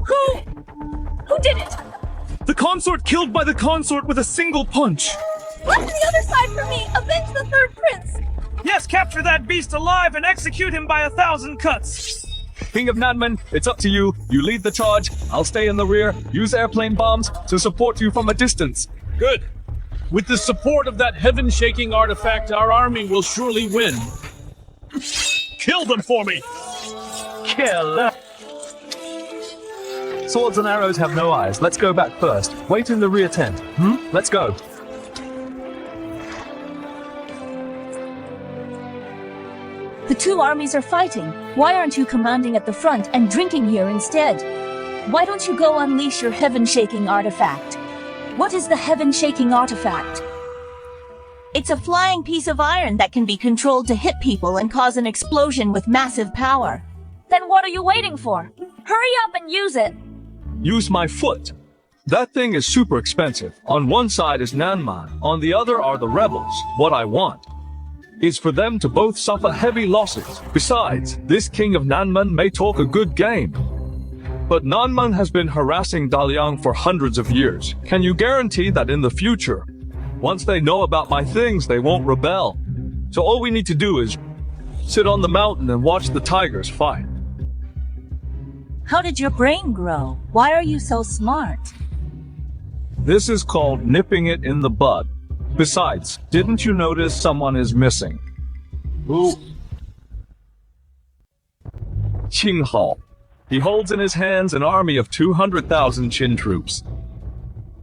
Who did it? The consort killed by the consort with a single punch. What's the other side for me? Avenge the third prince! Yes, capture that beast alive and execute him by 1,000 cuts. King of Nanman, it's up to you. You lead the charge. I'll stay in the rear, use airplane bombs to support you from a distance. Good. With the support of that heaven-shaking artifact, our army will surely win. Kill them for me! Kill. Swords and arrows have no eyes. Let's go back first. Wait in the rear tent. Let's go. The two armies are fighting. Why aren't you commanding at the front and drinking here instead? Why don't you go unleash your heaven-shaking artifact? What is the heaven-shaking artifact? It's a flying piece of iron that can be controlled to hit people and cause an explosion with massive power. Then what are you waiting for? Hurry up and use it. Use my foot. That thing is super expensive. On one side is Nanman, on the other are the rebels. What I want is for them to both suffer heavy losses. Besides, this king of Nanman may talk a good game, but Nanman has been harassing Daliang for hundreds of years. Can you guarantee that in the future, once they know about my things, they won't rebel? So all we need to do is sit on the mountain and watch the tigers fight. How did your brain grow? Why are you so smart? This is called nipping it in the bud. Besides, didn't you notice someone is missing? Who? Qin Mo. He holds in his hands an army of 200,000 Qin troops.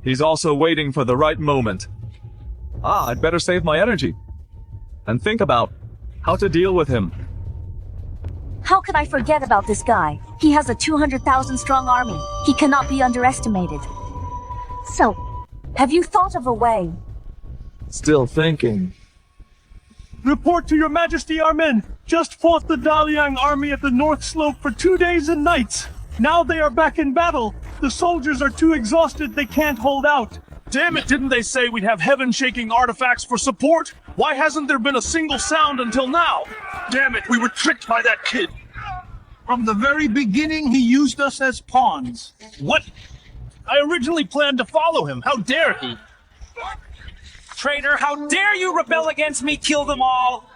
He's also waiting for the right moment. I'd better save my energy and think about how to deal with him. How could I forget about this guy? He has a 200,000 strong army. He cannot be underestimated. So, have you thought of a way? Still thinking. Report to your majesty, our men just fought the Daliang army at the north slope for 2 days and nights. Now they are back in battle. The soldiers are too exhausted, they can't hold out. Damn it, didn't they say we'd have heaven-shaking artifacts for support? Why hasn't there been a single sound until now? Damn it, we were tricked by that kid. From the very beginning, he used us as pawns. What? I originally planned to follow him. How dare he? Traitor, how dare you rebel against me? Kill them all!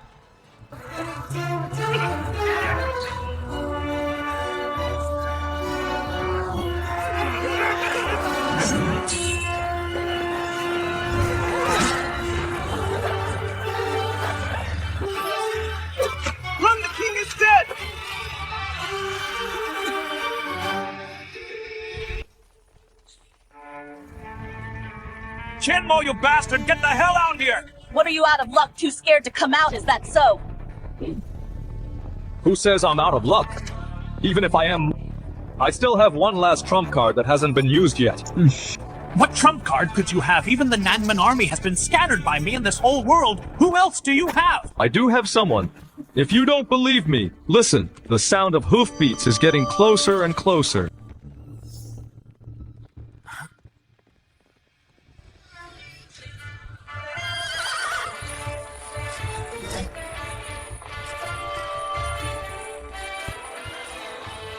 Run, the king is dead! Qin Mo, you bastard! Get the hell out here! What are you out of luck, too scared to come out? Is that so? Who says I'm out of luck? Even if I am, I still have one last trump card that hasn't been used yet. What trump card could you have? Even the Nanman army has been scattered by me in this whole world. Who else do you have? I do have someone. If you don't believe me, listen. The sound of hoofbeats is getting closer and closer.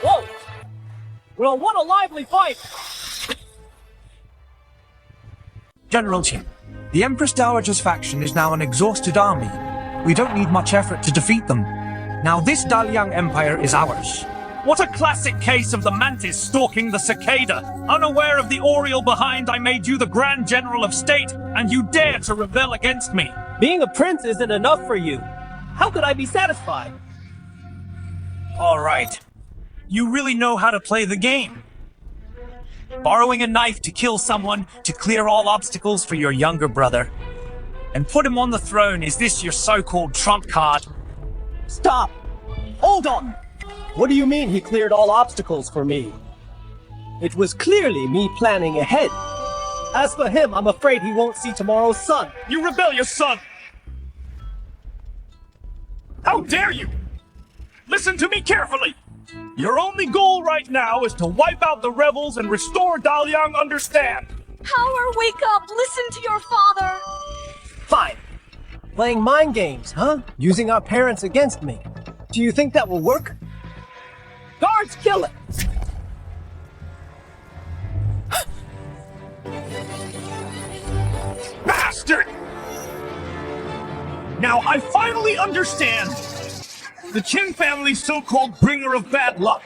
Whoa! Well, what a lively fight! General Qin, the Empress Dowager's faction is now an exhausted army. We don't need much effort to defeat them. Now this Daliang Empire is ours. What a classic case of the mantis stalking the cicada. Unaware of the Oriole behind, I made you the Grand General of State, and you dare to rebel against me. Being a prince isn't enough for you. How could I be satisfied? All right. You really know how to play the game. Borrowing a knife to kill someone to clear all obstacles for your younger brother. And put him on the throne. Is this your so-called trump card? Stop! Hold on! What do you mean he cleared all obstacles for me? It was clearly me planning ahead. As for him, I'm afraid he won't see tomorrow's sun. You rebellious son! How dare you! Listen to me carefully! Your only goal right now is to wipe out the rebels and restore Daliang, understand? Power, wake up! Listen to your father! Fine. Playing mind games, huh? Using our parents against me. Do you think that will work? Guards, kill it! Bastard! Now I finally understand! The Qin family's so-called bringer of bad luck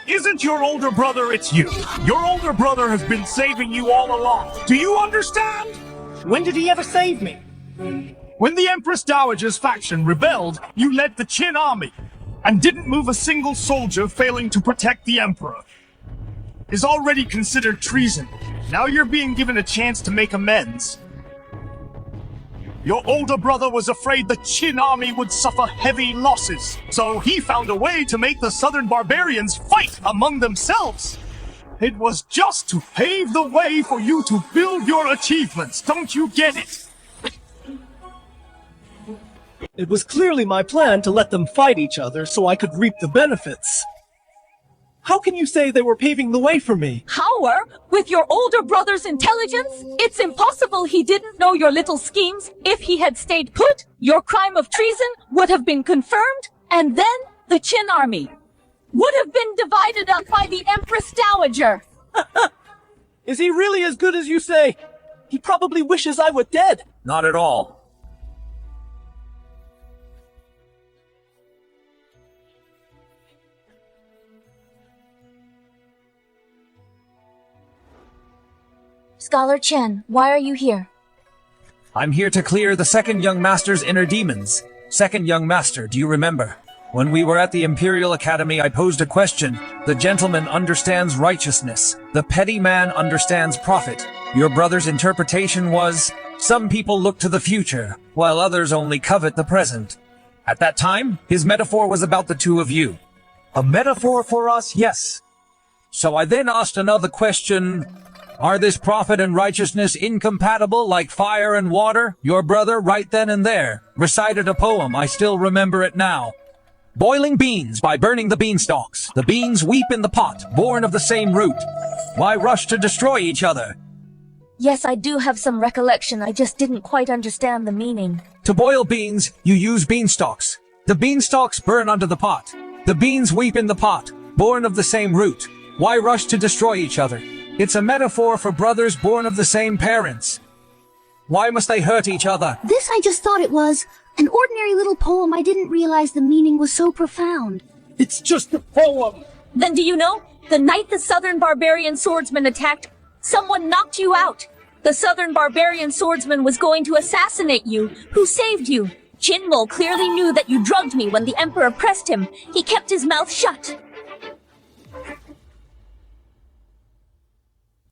isn't your older brother, it's you. Your older brother has been saving you all along. Do you understand? When did he ever save me? When the Empress Dowager's faction rebelled, you led the Qin army and didn't move a single soldier, failing to protect the Emperor. Is already considered treason. Now you're being given a chance to make amends. Your older brother was afraid the Qin army would suffer heavy losses, so he found a way to make the southern barbarians fight among themselves. It was just to pave the way for you to build your achievements, don't you get it? It was clearly my plan to let them fight each other so I could reap the benefits. How can you say they were paving the way for me? Power? With your older brother's intelligence? It's impossible he didn't know your little schemes. If he had stayed put, your crime of treason would have been confirmed, and then the Qin army would have been divided up by the Empress Dowager. Is he really as good as you say? He probably wishes I were dead. Not at all. Scholar Chen, why are you here? I'm here to clear the second young master's inner demons. Second young master, do you remember? When we were at the Imperial Academy, I posed a question. The gentleman understands righteousness. The petty man understands profit. Your brother's interpretation was, some people look to the future, while others only covet the present. At that time, his metaphor was about the two of you. A metaphor for us, yes. So I then asked another question. Are this profit and righteousness incompatible like fire and water? Your brother, right then and there, recited a poem. I still remember it now. Boiling beans by burning the beanstalks. The beans weep in the pot, born of the same root. Why rush to destroy each other? Yes, I do have some recollection. I just didn't quite understand the meaning. To boil beans, you use beanstalks. The beanstalks burn under the pot. The beans weep in the pot, born of the same root. Why rush to destroy each other? It's a metaphor for brothers born of the same parents. Why must they hurt each other? This I just thought it was an ordinary little poem. I didn't realize the meaning was so profound. It's just a poem. Then do you know? The night the southern barbarian swordsman attacked, someone knocked you out. The southern barbarian swordsman was going to assassinate you. Who saved you? Qin Mo clearly knew that you drugged me when the Emperor pressed him. He kept his mouth shut.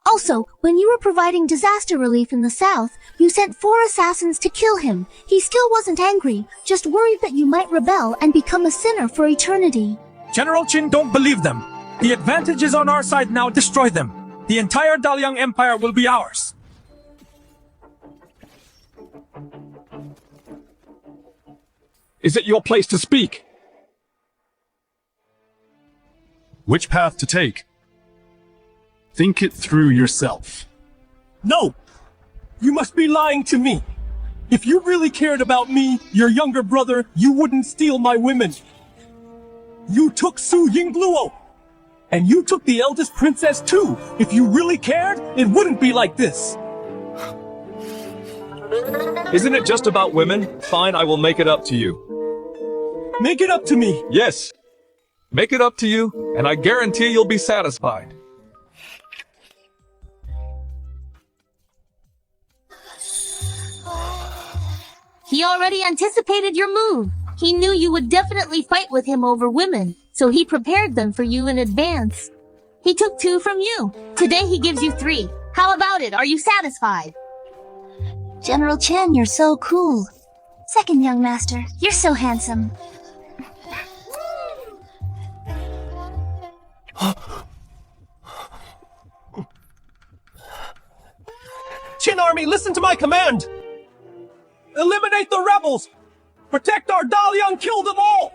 Also, when you were providing disaster relief in the south, you sent 4 assassins to kill him. He still wasn't angry, just worried that you might rebel and become a sinner for eternity. General Qin, don't believe them. The advantage is on our side now. Destroy them. The entire Daliang Empire will be ours. Is it your place to speak? Which path to take? Think it through yourself. No! You must be lying to me. If you really cared about me, your younger brother, you wouldn't steal my women. You took Su Yingluo. And you took the eldest princess too. If you really cared, it wouldn't be like this. Isn't it just about women? Fine, I will make it up to you. Make it up to me. Yes. Make it up to you, and I guarantee you'll be satisfied. He already anticipated your move. He knew you would definitely fight with him over women, so he prepared them for you in advance. He took 2 from you. Today he gives you 3. How about it? Are you satisfied? General Chen, you're so cool. Second young master, you're so handsome. Qin army, listen to my command! Eliminate the rebels! Protect our Daliang, kill them all!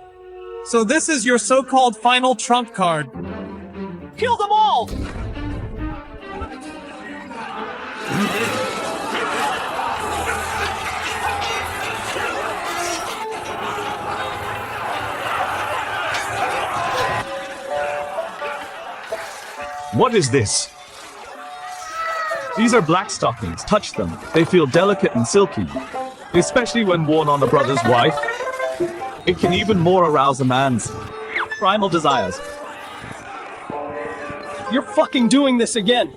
So this is your so-called final trump card. Kill them all! What is this? These are black stockings. Touch them. They feel delicate and silky. especially when worn on a brother's wife. It can even more arouse a man's primal desires. You're fucking doing this again.